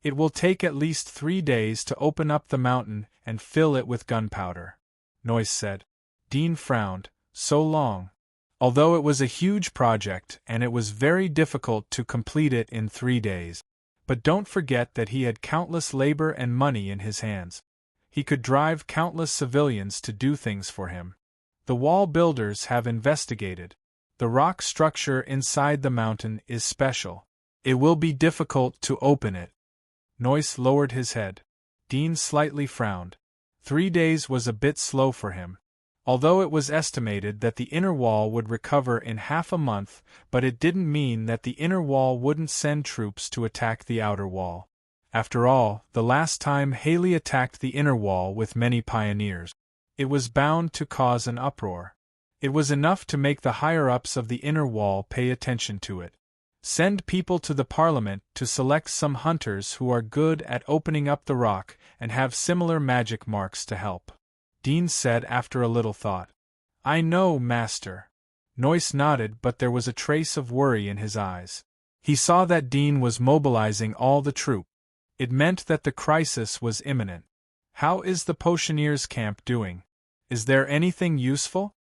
It will take at least 3 days to open up the mountain and fill it with gunpowder, Noyce said. Dean frowned. So long. Although it was a huge project and it was very difficult to complete it in 3 days. But don't forget that he had countless labor and money in his hands. He could drive countless civilians to do things for him. The wall builders have investigated. The rock structure inside the mountain is special. It will be difficult to open it. Noyce lowered his head. Dean slightly frowned. 3 days was a bit slow for him. Although it was estimated that the inner wall would recover in half a month, but it didn't mean that the inner wall wouldn't send troops to attack the outer wall. After all, the last time Haley attacked the inner wall with many pioneers, it was bound to cause an uproar. It was enough to make the higher-ups of the inner wall pay attention to it. Send people to the Parliament to select some hunters who are good at opening up the rock and have similar magic marks to help. Dean said after a little thought. I know, Master. Noyce nodded, but there was a trace of worry in his eyes. He saw that Dean was mobilizing all the troop. It meant that the crisis was imminent. How is the Potioneers' camp doing? Is there anything useful?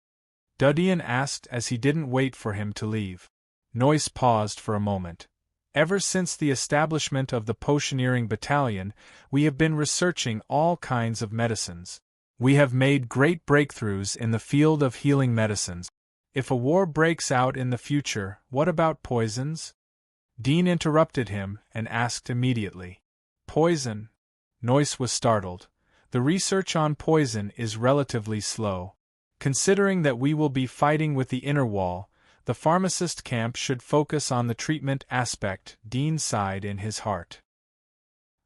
Dudian asked as he didn't wait for him to leave. Noyce paused for a moment. Ever since the establishment of the Potioneering Battalion, we have been researching all kinds of medicines. We have made great breakthroughs in the field of healing medicines. If a war breaks out in the future, what about poisons? Dean interrupted him and asked immediately. Poison? Noyce was startled. The research on poison is relatively slow. Considering that we will be fighting with the inner wall, the pharmacist camp should focus on the treatment aspect, Dean sighed in his heart.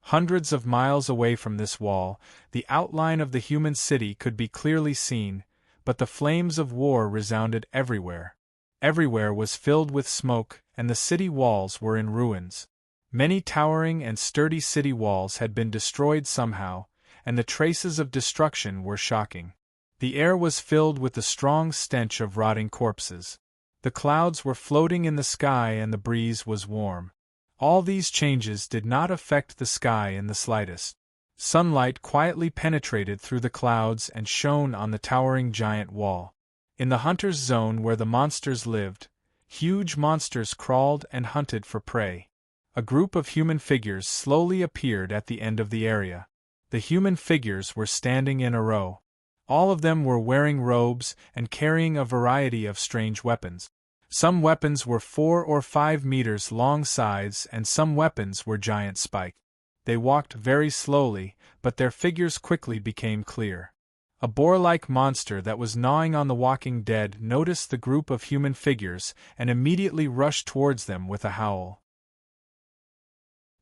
Hundreds of miles away from this wall, the outline of the human city could be clearly seen, but the flames of war resounded everywhere. Everywhere was filled with smoke, and the city walls were in ruins. Many towering and sturdy city walls had been destroyed somehow, and the traces of destruction were shocking. The air was filled with the strong stench of rotting corpses. The clouds were floating in the sky and the breeze was warm. All these changes did not affect the sky in the slightest. Sunlight quietly penetrated through the clouds and shone on the towering giant wall. In the hunter's zone where the monsters lived, huge monsters crawled and hunted for prey. A group of human figures slowly appeared at the end of the area. The human figures were standing in a row. All of them were wearing robes and carrying a variety of strange weapons. Some weapons were 4 or 5 meters long scythes and some weapons were giant spikes. They walked very slowly, but their figures quickly became clear. A boar-like monster that was gnawing on the walking dead noticed the group of human figures and immediately rushed towards them with a howl.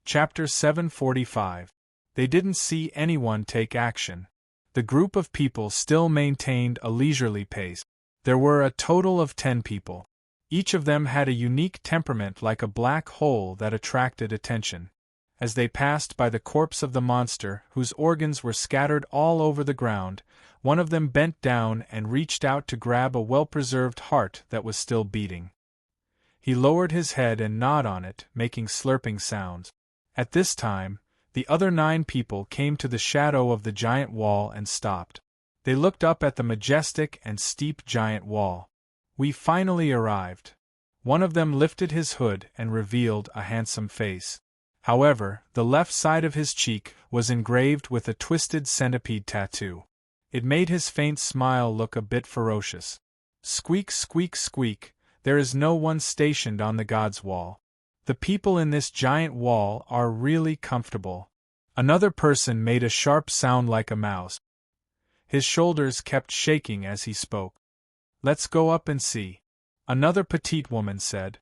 Chapter 745. They didn't see anyone take action. The group of people still maintained a leisurely pace. There were a total of 10 people. Each of them had a unique temperament like a black hole that attracted attention. As they passed by the corpse of the monster, whose organs were scattered all over the ground, one of them bent down and reached out to grab a well-preserved heart that was still beating. He lowered his head and gnawed on it, making slurping sounds. At this time, the other 9 people came to the shadow of the giant wall and stopped. They looked up at the majestic and steep giant wall. We finally arrived. One of them lifted his hood and revealed a handsome face. However, the left side of his cheek was engraved with a twisted centipede tattoo. It made his faint smile look a bit ferocious. Squeak, squeak, squeak, there is no one stationed on the god's wall. The people in this giant wall are really comfortable. Another person made a sharp sound like a mouse. His shoulders kept shaking as he spoke. Let's go up and see, another petite woman said.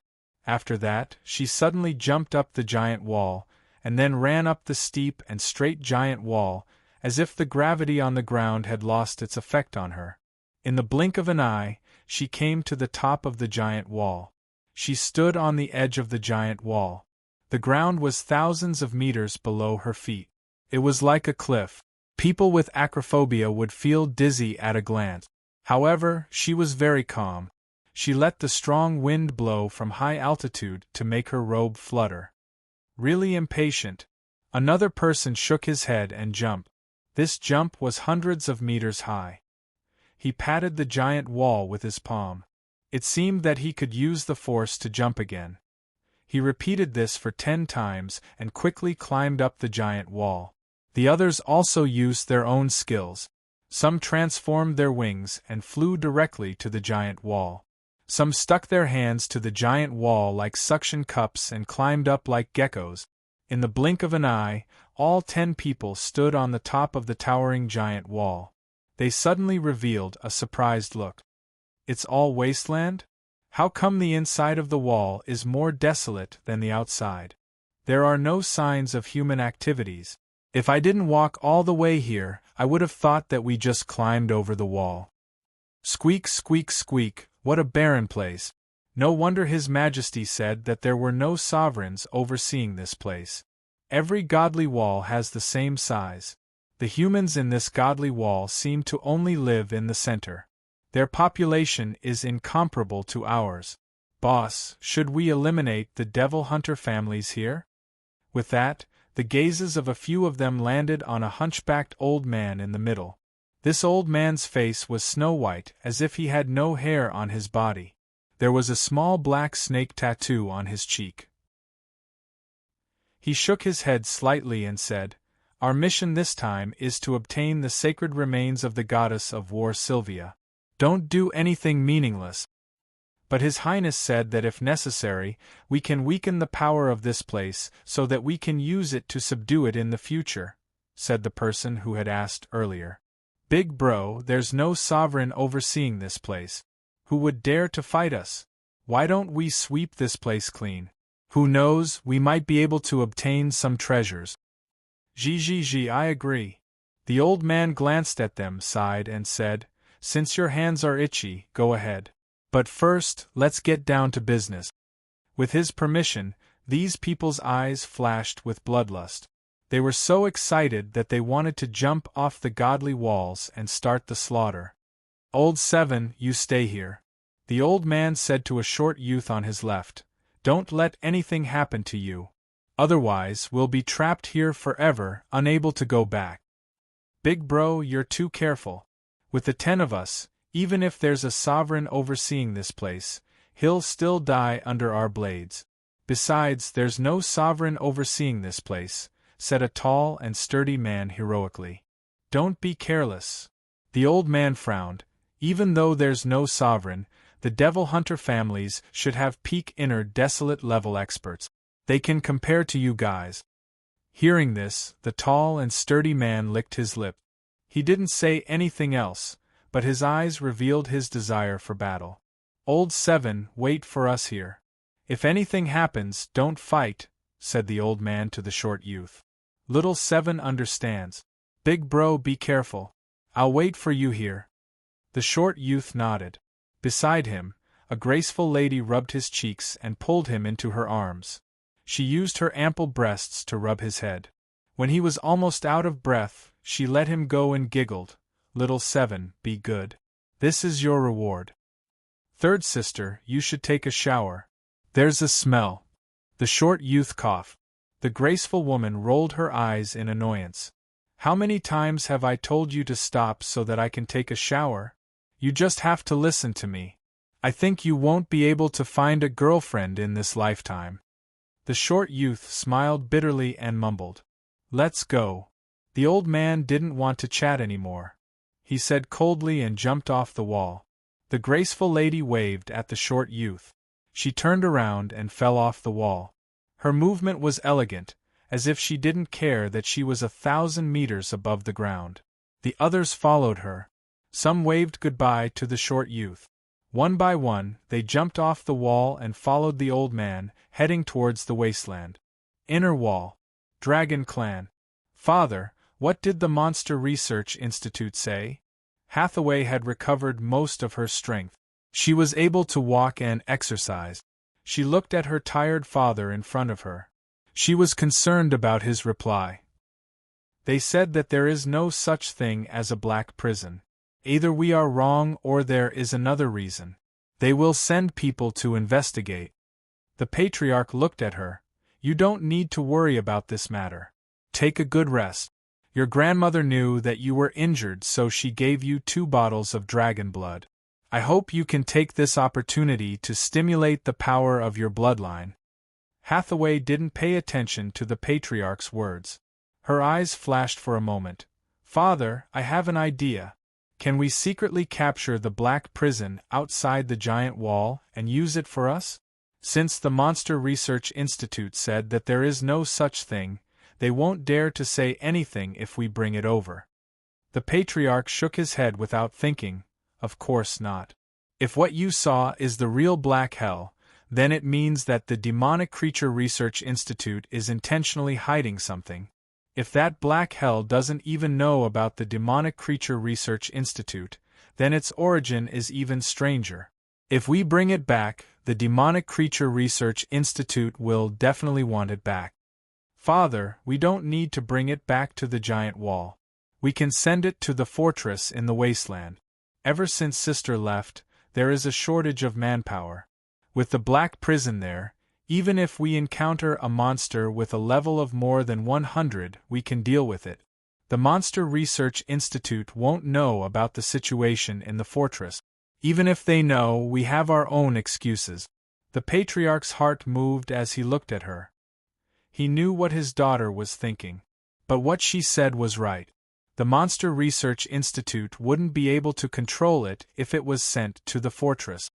After that, she suddenly jumped up the giant wall, and then ran up the steep and straight giant wall, as if the gravity on the ground had lost its effect on her. In the blink of an eye, she came to the top of the giant wall. She stood on the edge of the giant wall. The ground was thousands of meters below her feet. It was like a cliff. People with acrophobia would feel dizzy at a glance. However, she was very calm. She let the strong wind blow from high altitude to make her robe flutter. Really impatient, another person shook his head and jumped. This jump was hundreds of meters high. He patted the giant wall with his palm. It seemed that he could use the force to jump again. He repeated this for 10 times and quickly climbed up the giant wall. The others also used their own skills. Some transformed their wings and flew directly to the giant wall. Some stuck their hands to the giant wall like suction cups and climbed up like geckos. In the blink of an eye, all 10 people stood on the top of the towering giant wall. They suddenly revealed a surprised look. It's all wasteland? How come the inside of the wall is more desolate than the outside? There are no signs of human activities. If I didn't walk all the way here, I would have thought that we just climbed over the wall. Squeak, squeak, squeak, what a barren place. No wonder His Majesty said that there were no sovereigns overseeing this place. Every godly wall has the same size. The humans in this godly wall seem to only live in the center. Their population is incomparable to ours. Boss, should we eliminate the devil hunter families here? With that, the gazes of a few of them landed on a hunchbacked old man in the middle. This old man's face was snow-white, as if he had no hair on his body. There was a small black snake tattoo on his cheek. He shook his head slightly and said, "Our mission this time is to obtain the sacred remains of the goddess of war Sylvia. Don't do anything meaningless." But His Highness said that if necessary, we can weaken the power of this place so that we can use it to subdue it in the future, said the person who had asked earlier. Big bro, there's no sovereign overseeing this place. Who would dare to fight us? Why don't we sweep this place clean? Who knows, we might be able to obtain some treasures. I agree. The old man glanced at them, sighed, and said, "Since your hands are itchy, go ahead. But first, let's get down to business." With his permission, these people's eyes flashed with bloodlust. They were so excited that they wanted to jump off the godly walls and start the slaughter. "Old 7, you stay here," the old man said to a short youth on his left. "Don't let anything happen to you. Otherwise, we'll be trapped here forever, unable to go back. Big bro, you're too careful. With the 10 of us, even if there's a sovereign overseeing this place, he'll still die under our blades. Besides, there's no sovereign overseeing this place," said a tall and sturdy man heroically. "Don't be careless." The old man frowned. Even though there's no sovereign, the devil hunter families should have peak inner desolate level experts. They can compare to you guys. Hearing this, the tall and sturdy man licked his lip. He didn't say anything else, but his eyes revealed his desire for battle. "Old 7, wait for us here. If anything happens, don't fight," said the old man to the short youth. "Little 7 understands. Big bro, be careful. I'll wait for you here." The short youth nodded. Beside him, a graceful lady rubbed his cheeks and pulled him into her arms. She used her ample breasts to rub his head. When he was almost out of breath, she let him go and giggled. "Little 7, be good. This is your reward. Third sister, you should take a shower. There's a smell." The short youth coughed. The graceful woman rolled her eyes in annoyance. "How many times have I told you to stop so that I can take a shower? You just have to listen to me. I think you won't be able to find a girlfriend in this lifetime." The short youth smiled bitterly and mumbled, "Let's go." The old man didn't want to chat anymore. He said coldly and jumped off the wall. The graceful lady waved at the short youth. She turned around and fell off the wall. Her movement was elegant, as if she didn't care that she was 1,000 meters above the ground. The others followed her. Some waved goodbye to the short youth. One by one, they jumped off the wall and followed the old man, heading towards the wasteland. Inner wall. Dragon clan. Father, what did the Monster Research Institute say? Hathaway had recovered most of her strength. She was able to walk and exercise. She looked at her tired father in front of her. She was concerned about his reply. They said that there is no such thing as a black prison. Either we are wrong or there is another reason. They will send people to investigate. The patriarch looked at her. You don't need to worry about this matter. Take a good rest. Your grandmother knew that you were injured, so she gave you 2 bottles of dragon blood. I hope you can take this opportunity to stimulate the power of your bloodline. Hathaway didn't pay attention to the patriarch's words. Her eyes flashed for a moment. Father, I have an idea. Can we secretly capture the black prison outside the giant wall and use it for us? Since the Monster Research Institute said that there is no such thing, they won't dare to say anything if we bring it over. The patriarch shook his head without thinking. Of course not. If what you saw is the real black hell, then it means that the Demonic Creature Research Institute is intentionally hiding something. If that black hell doesn't even know about the Demonic Creature Research Institute, then its origin is even stranger. If we bring it back, the Demonic Creature Research Institute will definitely want it back. Father, we don't need to bring it back to the giant wall. We can send it to the fortress in the wasteland. Ever since Sister left, there is a shortage of manpower. With the black prison there, even if we encounter a monster with a level of more than 100, we can deal with it. The Monster Research Institute won't know about the situation in the fortress. Even if they know, we have our own excuses. The patriarch's heart moved as he looked at her. He knew what his daughter was thinking. But what she said was right. The Monster Research Institute wouldn't be able to control it if it was sent to the fortress.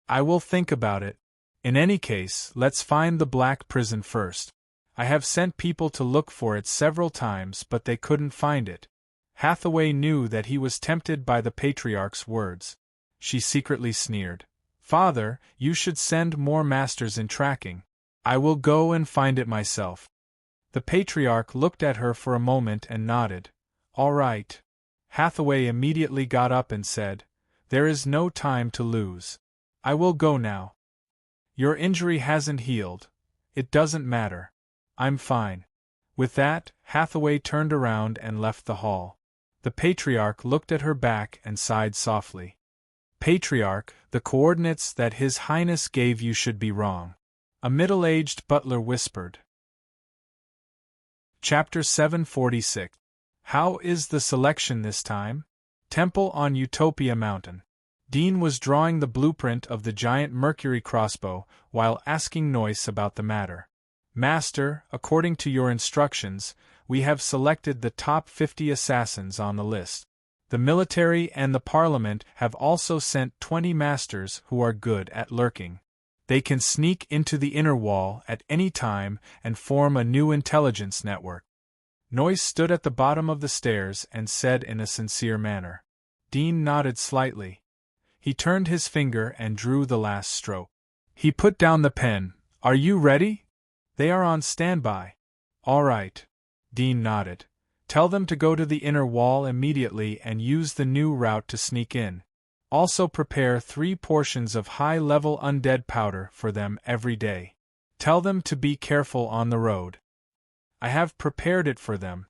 I will think about it. In any case, let's find the black prison first. I have sent people to look for it several times, but they couldn't find it. Hathaway knew that he was tempted by the patriarch's words. She secretly sneered. Father, you should send more masters in tracking. I will go and find it myself. The patriarch looked at her for a moment and nodded. All right. Hathaway immediately got up and said, There is no time to lose. I will go now. Your injury hasn't healed. It doesn't matter. I'm fine. With that, Hathaway turned around and left the hall. The patriarch looked at her back and sighed softly. Patriarch, the coordinates that His Highness gave you should be wrong. A middle-aged butler whispered. Chapter 746. How is the selection this time? Temple on Utopia Mountain. Dean was drawing the blueprint of the giant Mercury crossbow while asking Noyce about the matter. Master, according to your instructions, we have selected the top 50 assassins on the list. The military and the Parliament have also sent 20 masters who are good at lurking. They can sneak into the inner wall at any time and form a new intelligence network. Noyce stood at the bottom of the stairs and said in a sincere manner. Dean nodded slightly. He turned his finger and drew the last stroke. He put down the pen. Are you ready? They are on standby. All right. Dean nodded. Tell them to go to the inner wall immediately and use the new route to sneak in. Also prepare 3 portions of high-level undead powder for them every day. Tell them to be careful on the road. I have prepared it for them.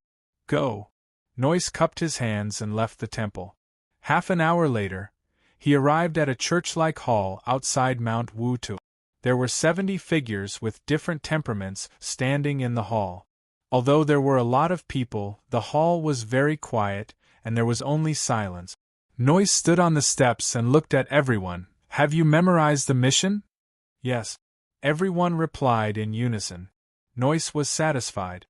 Go. Noyce cupped his hands and left the temple. Half an hour later, he arrived at a church-like hall outside Mount Wutu. There were 70 figures with different temperaments standing in the hall. Although there were a lot of people, the hall was very quiet, and there was only silence. Noyce stood on the steps and looked at everyone. Have you memorized the mission? Yes. Everyone replied in unison. Noyce was satisfied.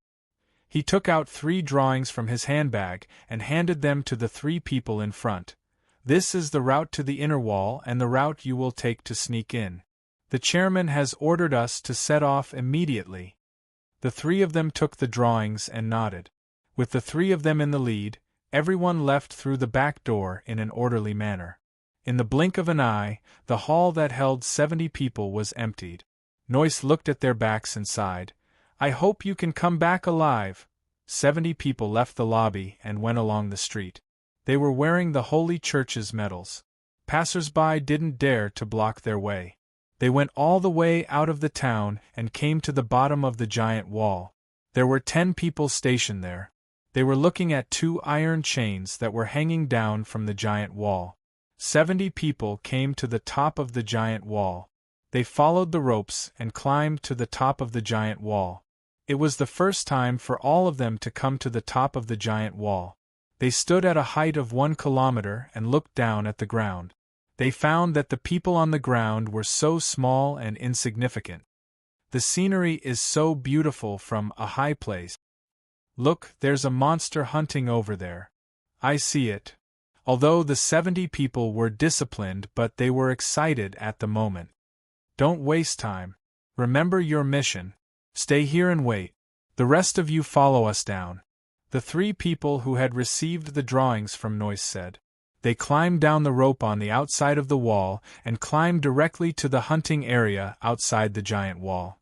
He took out 3 drawings from his handbag and handed them to the 3 people in front. This is the route to the inner wall and the route you will take to sneak in. The chairman has ordered us to set off immediately. The 3 of them took the drawings and nodded. With the 3 of them in the lead, everyone left through the back door in an orderly manner. In the blink of an eye, the hall that held 70 people was emptied. Noyce looked at their backs and sighed. I hope you can come back alive. 70 people left the lobby and went along the street. They were wearing the Holy Church's medals. Passers-by didn't dare to block their way. They went all the way out of the town and came to the bottom of the giant wall. There were 10 people stationed there. They were looking at 2 iron chains that were hanging down from the giant wall. 70 people came to the top of the giant wall. They followed the ropes and climbed to the top of the giant wall. It was the first time for all of them to come to the top of the giant wall. They stood at a height of 1 kilometer and looked down at the ground. They found that the people on the ground were so small and insignificant. The scenery is so beautiful from a high place. Look, there's a monster hunting over there. I see it. Although the 70 people were disciplined, but they were excited at the moment. Don't waste time. Remember your mission. Stay here and wait. The rest of you follow us down. The 3 people who had received the drawings from Noyce said. They climbed down the rope on the outside of the wall and climbed directly to the hunting area outside the giant wall.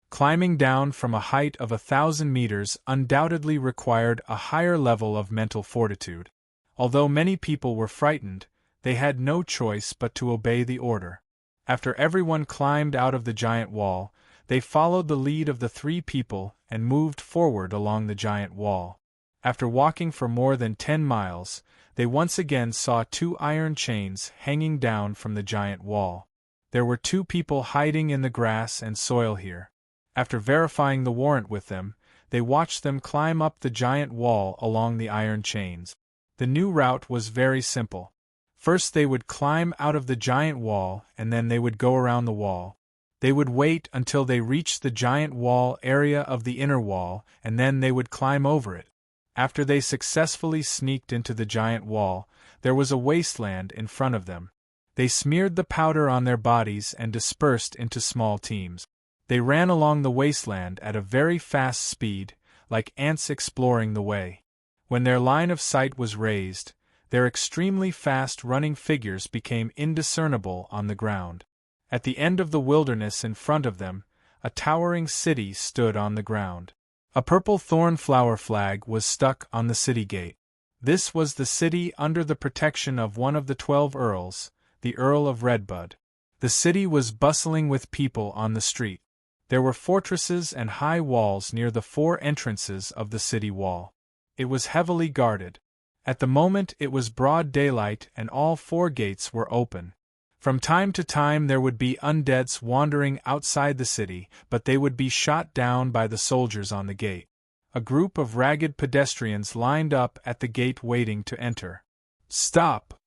Climbing down from a height of 1,000 meters undoubtedly required a higher level of mental fortitude. Although many people were frightened, they had no choice but to obey the order. After everyone climbed out of the giant wall, they followed the lead of the 3 people and moved forward along the giant wall. After walking for more than 10 miles, they once again saw 2 iron chains hanging down from the giant wall. There were 2 people hiding in the grass and soil here. After verifying the warrant with them, they watched them climb up the giant wall along the iron chains. The new route was very simple. First they would climb out of the giant wall and then they would go around the wall. They would wait until they reached the giant wall area of the inner wall and then they would climb over it. After they successfully sneaked into the giant wall, there was a wasteland in front of them. They smeared the powder on their bodies and dispersed into small teams. They ran along the wasteland at a very fast speed, like ants exploring the way. When their line of sight was raised, their extremely fast-running figures became indiscernible on the ground. At the end of the wilderness in front of them, a towering city stood on the ground. A purple thorn flower flag was stuck on the city gate. This was the city under the protection of one of the 12 earls, the Earl of Redbud. The city was bustling with people on the street. There were fortresses and high walls near the 4 entrances of the city wall. It was heavily guarded. At the moment it was broad daylight and all 4 gates were open. From time to time there would be undeads wandering outside the city, but they would be shot down by the soldiers on the gate. A group of ragged pedestrians lined up at the gate waiting to enter. Stop!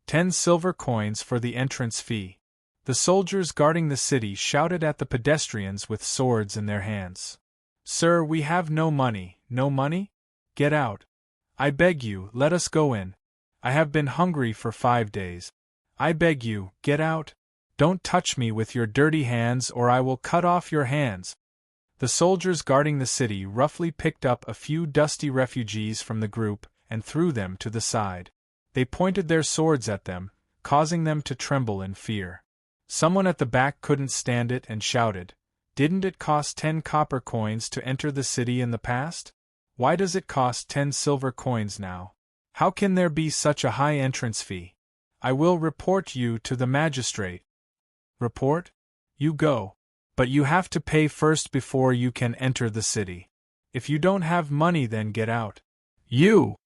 10 silver coins for the entrance fee. The soldiers guarding the city shouted at the pedestrians with swords in their hands. Sir, we have no money. No money? Get out. I beg you, let us go in. I have been hungry for 5 days. I beg you, get out. Don't touch me with your dirty hands or I will cut off your hands. The soldiers guarding the city roughly picked up a few dusty refugees from the group and threw them to the side. They pointed their swords at them, causing them to tremble in fear. Someone at the back couldn't stand it and shouted, "Didn't it cost 10 copper coins to enter the city in the past? Why does it cost 10 silver coins now? How can there be such a high entrance fee? I will report you to the magistrate." Report? You go. But you have to pay first before you can enter the city. If you don't have money then get out. You!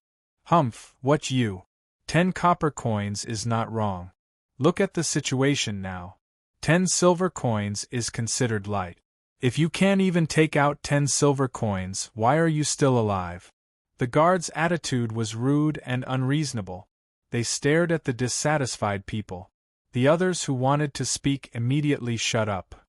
Humph, what you? 10 copper coins is not wrong. Look at the situation now. 10 silver coins is considered light. If you can't even take out 10 silver coins, why are you still alive? The guard's attitude was rude and unreasonable. They stared at the dissatisfied people. The others who wanted to speak immediately shut up.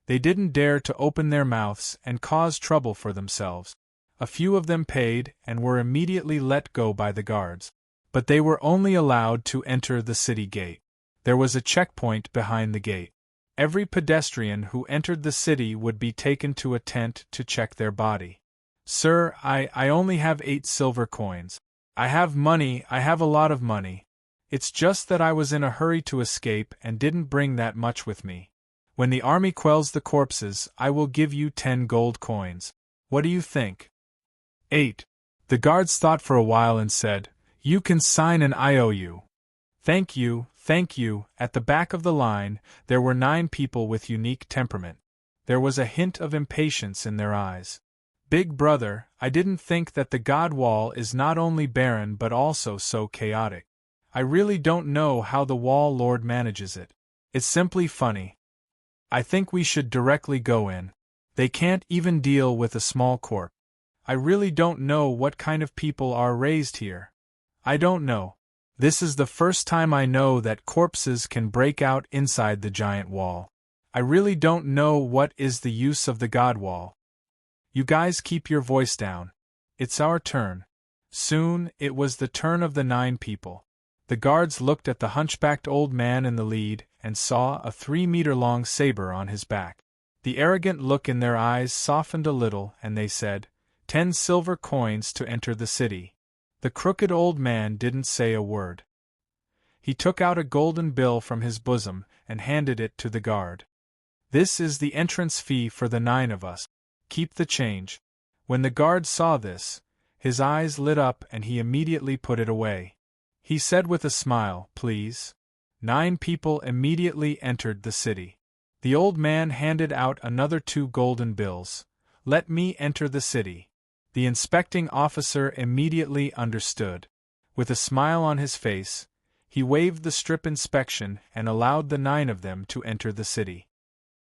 They didn't dare to open their mouths and cause trouble for themselves. A few of them paid and were immediately let go by the guards. But they were only allowed to enter the city gate. There was a checkpoint behind the gate. Every pedestrian who entered the city would be taken to a tent to check their body. "Sir, I only have 8 silver coins. I have money, I have a lot of money. It's just that I was in a hurry to escape and didn't bring that much with me. When the army quells the corpses, I will give you 10 gold coins. What do you think?" 8. The guards thought for a while and said, "You can sign an IOU." Thank you, thank you." At the back of the line, there were 9 people with unique temperament. There was a hint of impatience in their eyes. "Big brother, I didn't think that the God Wall is not only barren but also so chaotic. I really don't know how the Wall Lord manages it. It's simply funny. I think we should directly go in. They can't even deal with a small corpse. I really don't know what kind of people are raised here. I don't know. This is the first time I know that corpses can break out inside the giant wall. I really don't know what is the use of the God Wall. You guys keep your voice down. It's our turn." Soon, it was the turn of the 9 people. The guards looked at the hunchbacked old man in the lead and saw a 3-meter-long saber on his back. The arrogant look in their eyes softened a little and they said, 10 silver coins to enter the city." The crooked old man didn't say a word. He took out a golden bill from his bosom and handed it to the guard. "This is the entrance fee for the 9 of us. Keep the change." When the guard saw this, his eyes lit up and he immediately put it away. He said with a smile, "Please." 9 people immediately entered the city. The old man handed out another 2 golden bills. "Let me enter the city." The inspecting officer immediately understood. With a smile on his face, he waived the strip inspection and allowed the 9 of them to enter the city.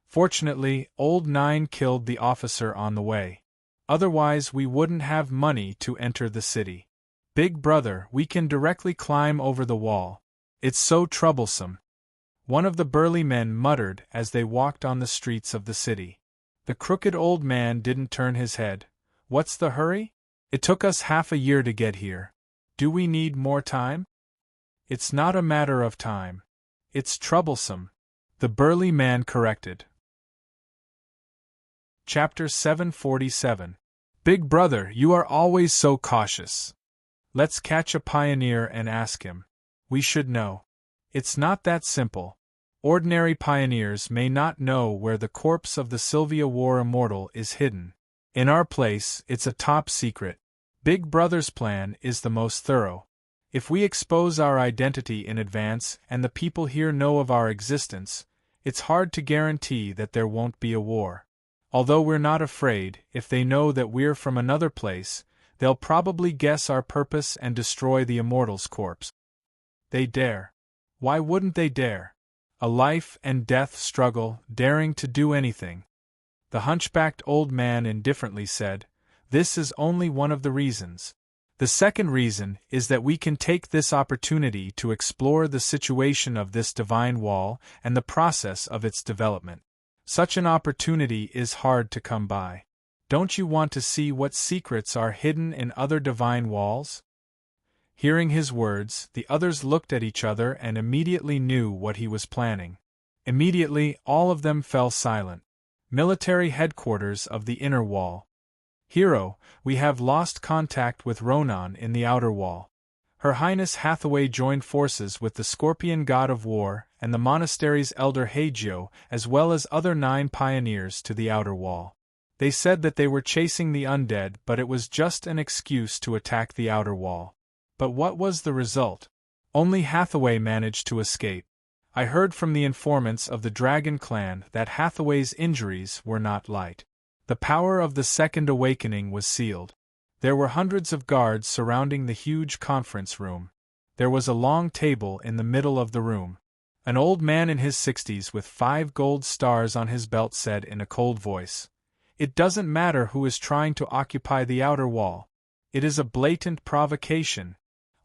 Fortunately, old 9 killed the officer on the way. Otherwise we wouldn't have money to enter the city. "Big brother, we can directly climb over the wall. It's so troublesome," one of the burly men muttered as they walked on the streets of the city. The crooked old man didn't turn his head. "What's the hurry? It took us half a year to get here. Do we need more time?" "It's not a matter of time. It's troublesome," the burly man corrected. Chapter 747. "Big brother, you are always so cautious. Let's catch a pioneer and ask him. We should know." "It's not that simple. Ordinary pioneers may not know where the corpse of the Sylvia War immortal is hidden. In our place, it's a top secret. Big brother's plan is the most thorough. If we expose our identity in advance and the people here know of our existence, it's hard to guarantee that there won't be a war. Although we're not afraid, if they know that we're from another place, they'll probably guess our purpose and destroy the immortal's corpse." "They dare. Why wouldn't they dare? A life and death struggle, daring to do anything." The hunchbacked old man indifferently said, "This is only one of the reasons. The second reason is that we can take this opportunity to explore the situation of this divine wall and the process of its development. Such an opportunity is hard to come by. Don't you want to see what secrets are hidden in other divine walls?" Hearing his words, the others looked at each other and immediately knew what he was planning. Immediately, all of them fell silent. Military headquarters of the inner wall. "Hero, we have lost contact with Ronan in the outer wall. Her Highness Hathaway joined forces with the Scorpion God of War and the monastery's elder Hagio, as well as other 9 pioneers to the outer wall. They said that they were chasing the undead, but it was just an excuse to attack the outer wall. But what was the result? Only Hathaway managed to escape. I heard from the informants of the Dragon Clan that Hathaway's injuries were not light. The power of the Second Awakening was sealed. There were hundreds of guards surrounding the huge conference room. There was a long table in the middle of the room. An old man in his 60s with 5 gold stars on his belt said in a cold voice, "It doesn't matter who is trying to occupy the outer wall. It is a blatant provocation.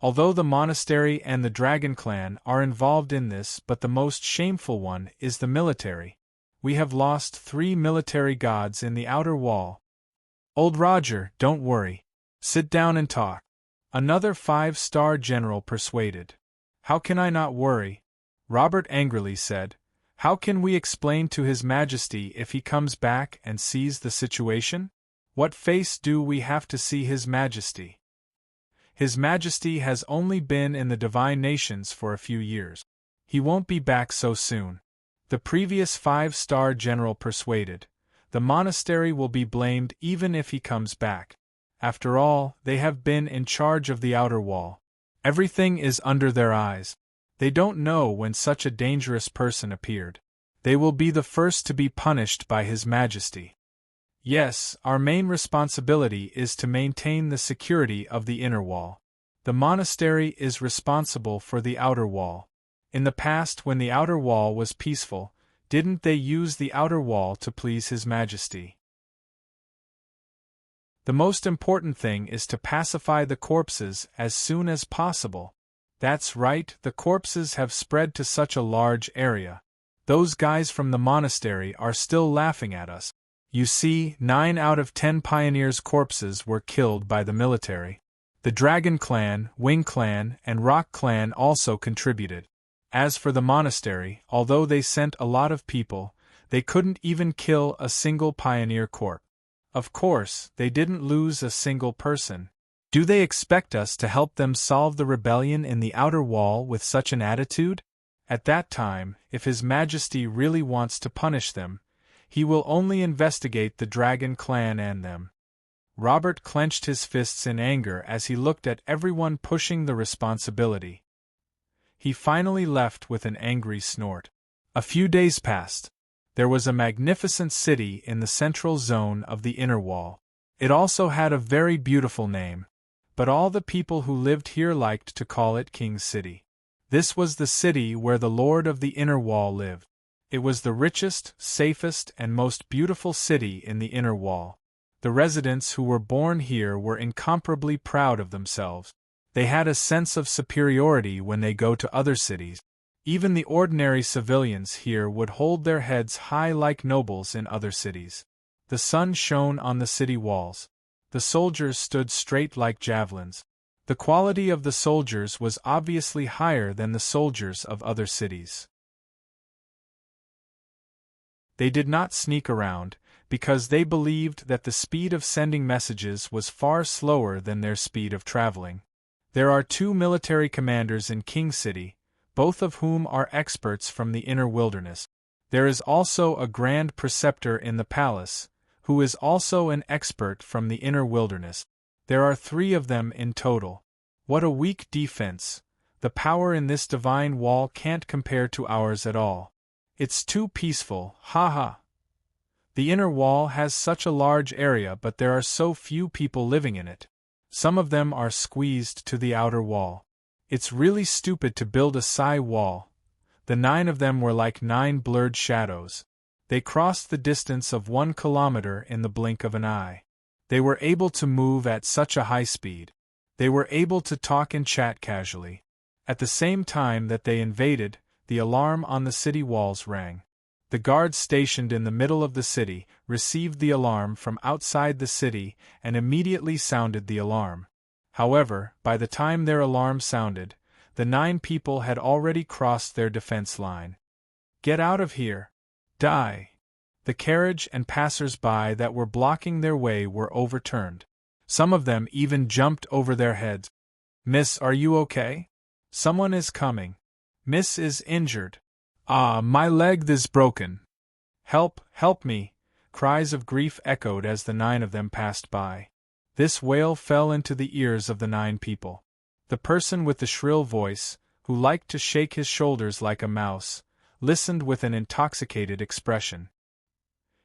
Although the monastery and the Dragon Clan are involved in this, but the most shameful one is the military. We have lost 3 military gods in the outer wall. Old Roger, don't worry. Sit down and talk. Another 5-star general persuaded. How can I not worry? Robert angrily said. How can we explain to His Majesty if he comes back and sees the situation? What face do we have to see His Majesty? His Majesty has only been in the divine nations for a few years. He won't be back so soon. The previous 5-star general persuaded. The monastery will be blamed even if he comes back. After all, they have been in charge of the outer wall. Everything is under their eyes. They don't know when such a dangerous person appeared. They will be the first to be punished by His Majesty. Yes, our main responsibility is to maintain the security of the inner wall. The monastery is responsible for the outer wall. In the past, when the outer wall was peaceful, didn't they use the outer wall to please His Majesty? The most important thing is to pacify the corpses as soon as possible. That's right, the corpses have spread to such a large area. Those guys from the monastery are still laughing at us. You see, 9 out of 10 pioneers' corpses were killed by the military. The Dragon Clan, Wing Clan, and Rock Clan also contributed. As for the monastery, although they sent a lot of people, they couldn't even kill a single pioneer corpse. Of course, they didn't lose a single person. Do they expect us to help them solve the rebellion in the outer wall with such an attitude? At that time, if His Majesty really wants to punish them, He will only investigate the Dragon Clan and them. Robert clenched his fists in anger as he looked at everyone pushing the responsibility. He finally left with an angry snort. A few days passed. There was a magnificent city in the central zone of the inner wall. It also had a very beautiful name. But all the people who lived here liked to call it King's City. This was the city where the Lord of the Inner Wall lived. It was the richest, safest, and most beautiful city in the inner wall. The residents who were born here were incomparably proud of themselves. They had a sense of superiority when they go to other cities. Even the ordinary civilians here would hold their heads high like nobles in other cities. The sun shone on the city walls. The soldiers stood straight like javelins. The quality of the soldiers was obviously higher than the soldiers of other cities. They did not sneak around, because they believed that the speed of sending messages was far slower than their speed of traveling. There are 2 military commanders in King City, both of whom are experts from the inner wilderness. There is also a grand preceptor in the palace, who is also an expert from the inner wilderness. There are 3 of them in total. What a weak defense! The power in this divine wall can't compare to ours at all. It's too peaceful, ha. The inner wall has such a large area, but there are so few people living in it. Some of them are squeezed to the outer wall. It's really stupid to build a psi wall. The 9 of them were like 9 blurred shadows. They crossed the distance of 1 kilometer in the blink of an eye. They were able to move at such a high speed. They were able to talk and chat casually. At the same time that they invaded, the alarm on the city walls rang. The guards stationed in the middle of the city received the alarm from outside the city and immediately sounded the alarm. However, by the time their alarm sounded, the 9 people had already crossed their defense line. Get out of here! Die! The carriage and passers-by that were blocking their way were overturned. Some of them even jumped over their heads. Miss, are you okay? Someone is coming. Miss is injured. Ah, my leg is broken. Help, help me! Cries of grief echoed as the 9 of them passed by. This wail fell into the ears of the 9 people. The person with the shrill voice, who liked to shake his shoulders like a mouse, listened with an intoxicated expression.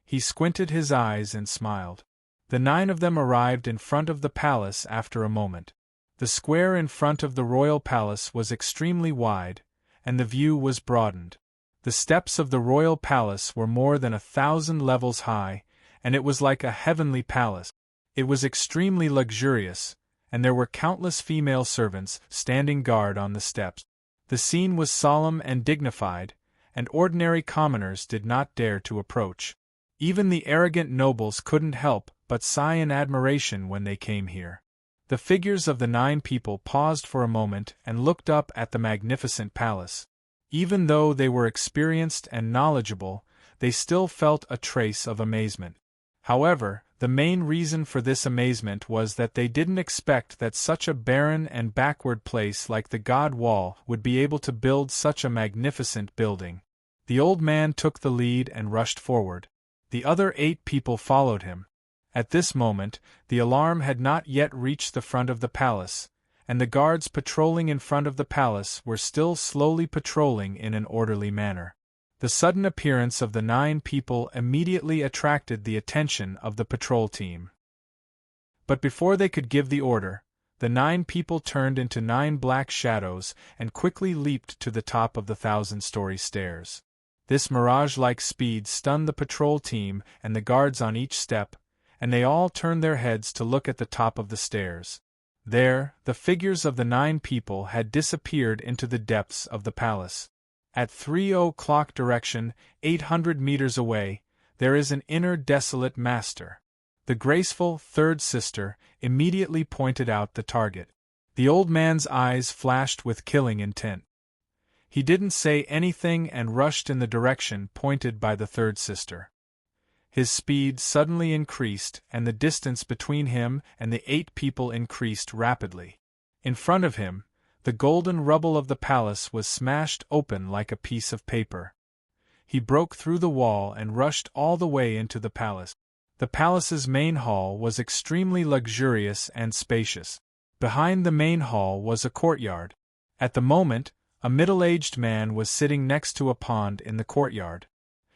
He squinted his eyes and smiled. The 9 of them arrived in front of the palace after a moment. The square in front of the royal palace was extremely wide, and the view was broadened. The steps of the royal palace were more than 1,000 levels high, and it was like a heavenly palace. It was extremely luxurious, and there were countless female servants standing guard on the steps. The scene was solemn and dignified, and ordinary commoners did not dare to approach. Even the arrogant nobles couldn't help but sigh in admiration when they came here. The figures of the 9 people paused for a moment and looked up at the magnificent palace. Even though they were experienced and knowledgeable, they still felt a trace of amazement. However, the main reason for this amazement was that they didn't expect that such a barren and backward place like the God Wall would be able to build such a magnificent building. The old man took the lead and rushed forward. The other 8 people followed him. At this moment, the alarm had not yet reached the front of the palace, and the guards patrolling in front of the palace were still slowly patrolling in an orderly manner. The sudden appearance of the 9 people immediately attracted the attention of the patrol team. But before they could give the order, the 9 people turned into 9 black shadows and quickly leaped to the top of the 1,000-story stairs. This mirage-like speed stunned the patrol team and the guards on each step, and they all turned their heads to look at the top of the stairs. There, the figures of the 9 people had disappeared into the depths of the palace. At 3:00 direction, 800 meters away, there is an inner desolate master. The graceful 3rd sister immediately pointed out the target. The old man's eyes flashed with killing intent. He didn't say anything and rushed in the direction pointed by the 3rd sister. His speed suddenly increased and the distance between him and the 8 people increased rapidly. In front of him, the golden rubble of the palace was smashed open like a piece of paper. He broke through the wall and rushed all the way into the palace. The palace's main hall was extremely luxurious and spacious. Behind the main hall was a courtyard. At the moment, a middle-aged man was sitting next to a pond in the courtyard.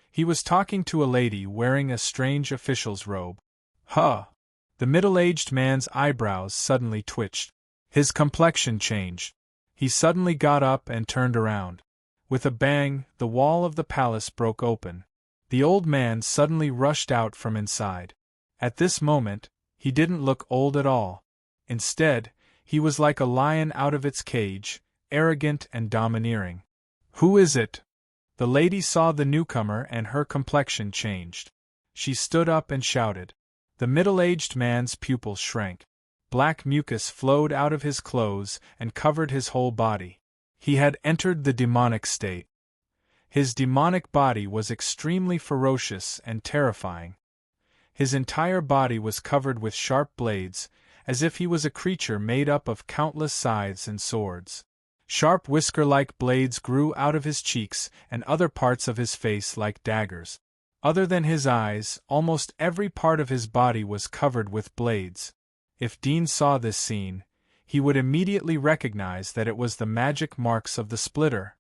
He was talking to a lady wearing a strange official's robe. Huh! The middle-aged man's eyebrows suddenly twitched. His complexion changed. He suddenly got up and turned around. With a bang, the wall of the palace broke open. The old man suddenly rushed out from inside. At this moment, he didn't look old at all. Instead, he was like a lion out of its cage, arrogant and domineering. "Who is it?" The lady saw the newcomer and her complexion changed. She stood up and shouted. The middle-aged man's pupils shrank. Black mucus flowed out of his clothes and covered his whole body. He had entered the demonic state. His demonic body was extremely ferocious and terrifying. His entire body was covered with sharp blades, as if he was a creature made up of countless scythes and swords. Sharp whisker-like blades grew out of his cheeks and other parts of his face like daggers. Other than his eyes, almost every part of his body was covered with blades. If Dean saw this scene, he would immediately recognize that it was the magic marks of the splitter.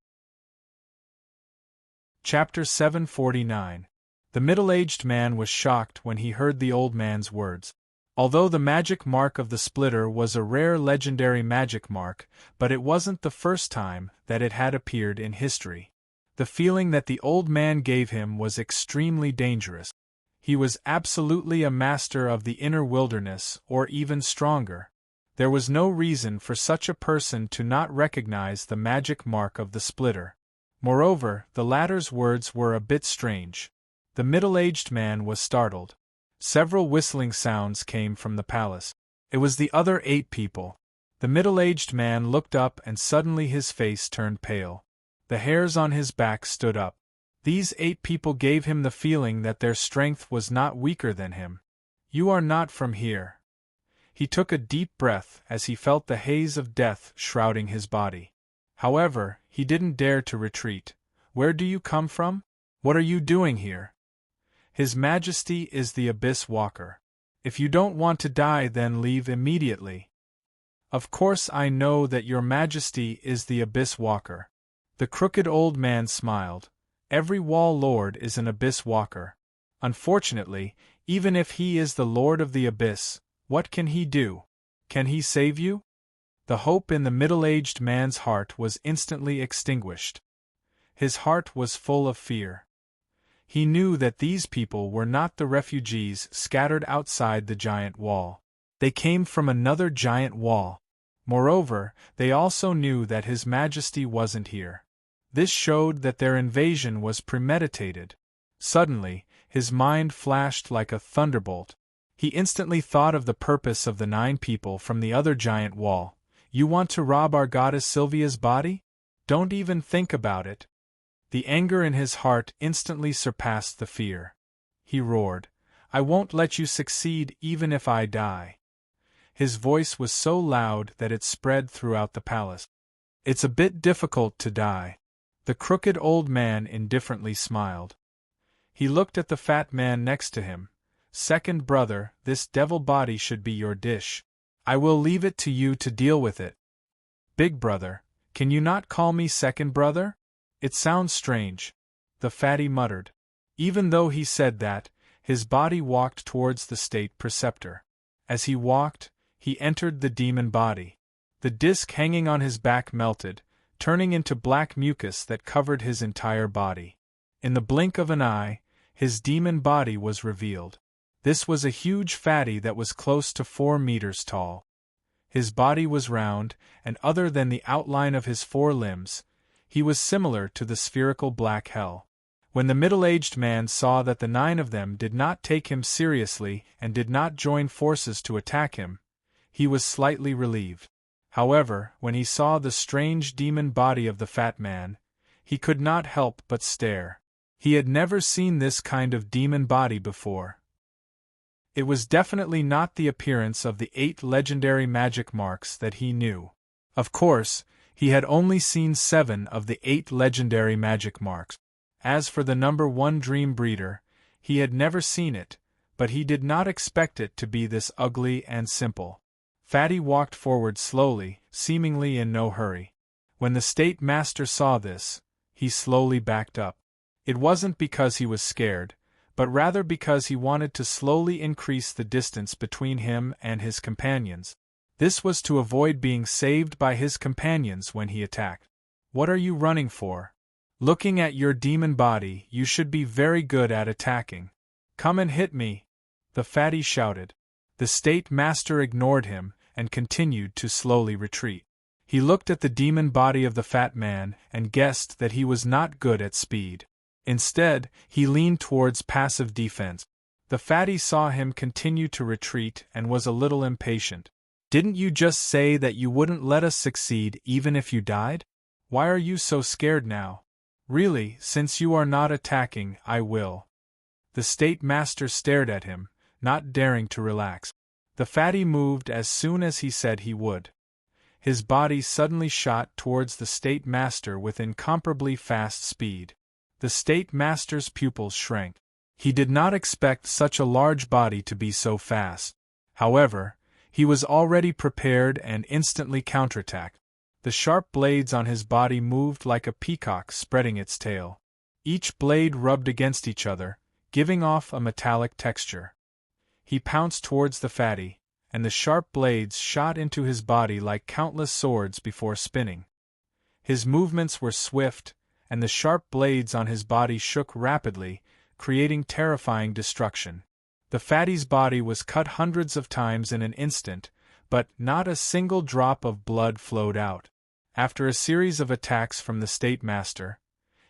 Chapter 749. The middle-aged man was shocked when he heard the old man's words. Although the magic mark of the splitter was a rare legendary magic mark, but it wasn't the first time that it had appeared in history. The feeling that the old man gave him was extremely dangerous. He was absolutely a master of the inner wilderness, or even stronger. There was no reason for such a person to not recognize the magic mark of the splitter. Moreover, the latter's words were a bit strange. The middle-aged man was startled. Several whistling sounds came from the palace. It was the other 8 people. The middle-aged man looked up and suddenly his face turned pale. The hairs on his back stood up. These 8 people gave him the feeling that their strength was not weaker than him. "You are not from here." He took a deep breath as he felt the haze of death shrouding his body. However, he didn't dare to retreat. "Where do you come from? What are you doing here?" "His Majesty is the Abyss Walker. If you don't want to die, then leave immediately." "Of course I know that your Majesty is the Abyss Walker." The crooked old man smiled. "Every wall lord is an Abyss Walker. Unfortunately, even if he is the Lord of the Abyss, what can he do? Can he save you?" The hope in the middle-aged man's heart was instantly extinguished. His heart was full of fear. He knew that these people were not the refugees scattered outside the giant wall. They came from another giant wall. Moreover, they also knew that His Majesty wasn't here. This showed that their invasion was premeditated. Suddenly, his mind flashed like a thunderbolt. He instantly thought of the purpose of the 9 people from the other giant wall. You want to rob our goddess Sylvia's body? Don't even think about it. The anger in his heart instantly surpassed the fear. He roared, I won't let you succeed even if I die. His voice was so loud that it spread throughout the palace. It's a bit difficult to die. The crooked old man indifferently smiled. He looked at the fat man next to him. Second brother, this devil body should be your dish. I will leave it to you to deal with it. Big brother, can you not call me second brother? It sounds strange. The fatty muttered. Even though he said that, his body walked towards the state preceptor. As he walked, he entered the demon body. The disc hanging on his back melted, turning into black mucus that covered his entire body. In the blink of an eye, his demon body was revealed. This was a huge fatty that was close to 4 meters tall. His body was round, and other than the outline of his 4 limbs, he was similar to the spherical black hell. When the middle-aged man saw that the 9 of them did not take him seriously and did not join forces to attack him, he was slightly relieved. However, when he saw the strange demon body of the fat man, he could not help but stare. He had never seen this kind of demon body before. It was definitely not the appearance of the 8 legendary magic marks that he knew. Of course, he had only seen 7 of the 8 legendary magic marks. As for the number 1 dream breeder, he had never seen it, but he did not expect it to be this ugly and simple. Fatty walked forward slowly, seemingly in no hurry. When the state master saw this, he slowly backed up. It wasn't because he was scared, but rather because he wanted to slowly increase the distance between him and his companions. This was to avoid being saved by his companions when he attacked. What are you running for? Looking at your demon body, you should be very good at attacking. Come and hit me, the fatty shouted. The state master ignored him and continued to slowly retreat. He looked at the demon body of the fat man and guessed that he was not good at speed. Instead, he leaned towards passive defense. The fatty saw him continue to retreat and was a little impatient. Didn't you just say that you wouldn't let us succeed even if you died? Why are you so scared now? Really, since you are not attacking, I will. The state master stared at him, not daring to relax. The fatty moved as soon as he said he would. His body suddenly shot towards the state master with incomparably fast speed. The state master's pupils shrank. He did not expect such a large body to be so fast. However, he was already prepared and instantly counterattacked. The sharp blades on his body moved like a peacock spreading its tail. Each blade rubbed against each other, giving off a metallic texture. He pounced towards the fatty, and the sharp blades shot into his body like countless swords before spinning. His movements were swift, and the sharp blades on his body shook rapidly, creating terrifying destruction. The fatty's body was cut hundreds of times in an instant, but not a single drop of blood flowed out. After a series of attacks from the state master,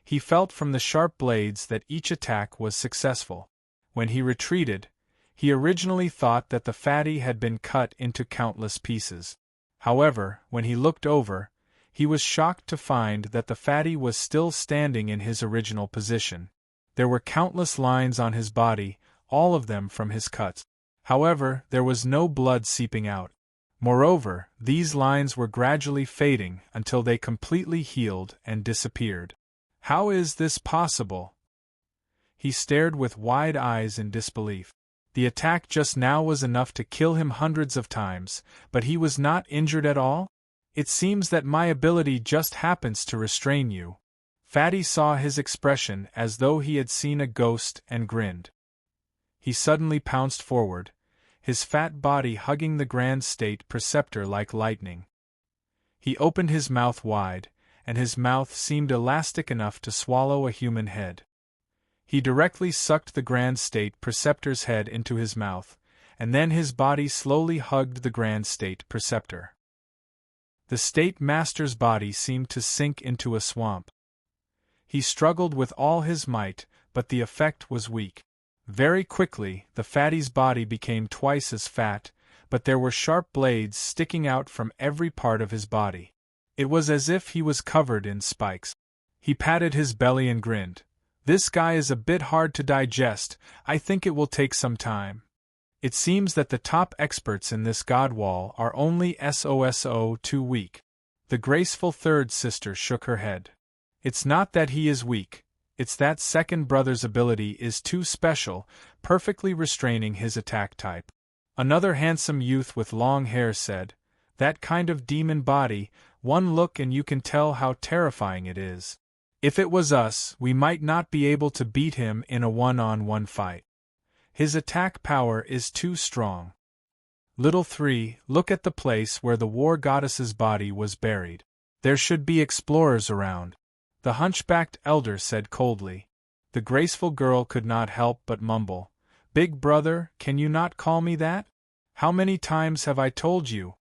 he felt from the sharp blades that each attack was successful. When he retreated, he originally thought that the fatty had been cut into countless pieces. However, when he looked over, he was shocked to find that the fatty was still standing in his original position. There were countless lines on his body, all of them from his cuts. However, there was no blood seeping out. Moreover, these lines were gradually fading until they completely healed and disappeared. How is this possible? He stared with wide eyes in disbelief. The attack just now was enough to kill him hundreds of times, but he was not injured at all? It seems that my ability just happens to restrain you. Fatty saw his expression as though he had seen a ghost and grinned. He suddenly pounced forward, his fat body hugging the grand state preceptor like lightning. He opened his mouth wide, and his mouth seemed elastic enough to swallow a human head. He directly sucked the grand state preceptor's head into his mouth, and then his body slowly hugged the grand state preceptor. The state master's body seemed to sink into a swamp. He struggled with all his might, but the effect was weak. Very quickly, the fatty's body became twice as fat, but there were sharp blades sticking out from every part of his body. It was as if he was covered in spikes. He patted his belly and grinned. "This guy is a bit hard to digest. I think it will take some time." It seems that the top experts in this god wall are only too weak. The graceful third sister shook her head. "It's not that he is weak, it's that second brother's ability is too special, perfectly restraining his attack type." Another handsome youth with long hair said, "That kind of demon body, one look and you can tell how terrifying it is. If it was us, we might not be able to beat him in a one-on-one fight. His attack power is too strong." Little 3, look at the place where the war goddess's body was buried. There should be explorers around. The hunchbacked elder said coldly. The graceful girl could not help but mumble, "Big brother, can you not call me that? How many times have I told you?"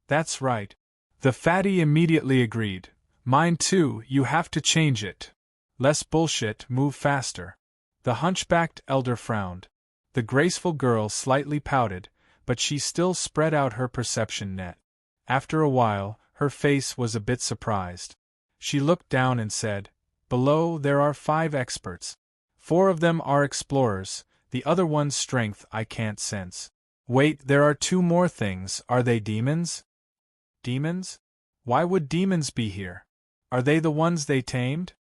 "That's right." The fatty immediately agreed. "Mine too, you have to change it. Less bullshit, move faster." The hunchbacked elder frowned. The graceful girl slightly pouted, but she still spread out her perception net. After a while, her face was a bit surprised. She looked down and said, "Below there are 5 experts. 4 of them are explorers, the other one's strength I can't sense. Wait, there are 2 more things, are they demons?" "Demons? Why would demons be here? Are they the ones they tamed?"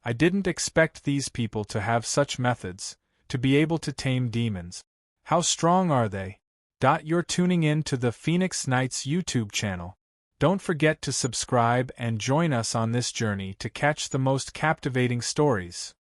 "I didn't expect these people to have such methods, to be able to tame demons. How strong are they?" You're tuning in to the Phoenix Knights YouTube channel. Don't forget to subscribe and join us on this journey to catch the most captivating stories.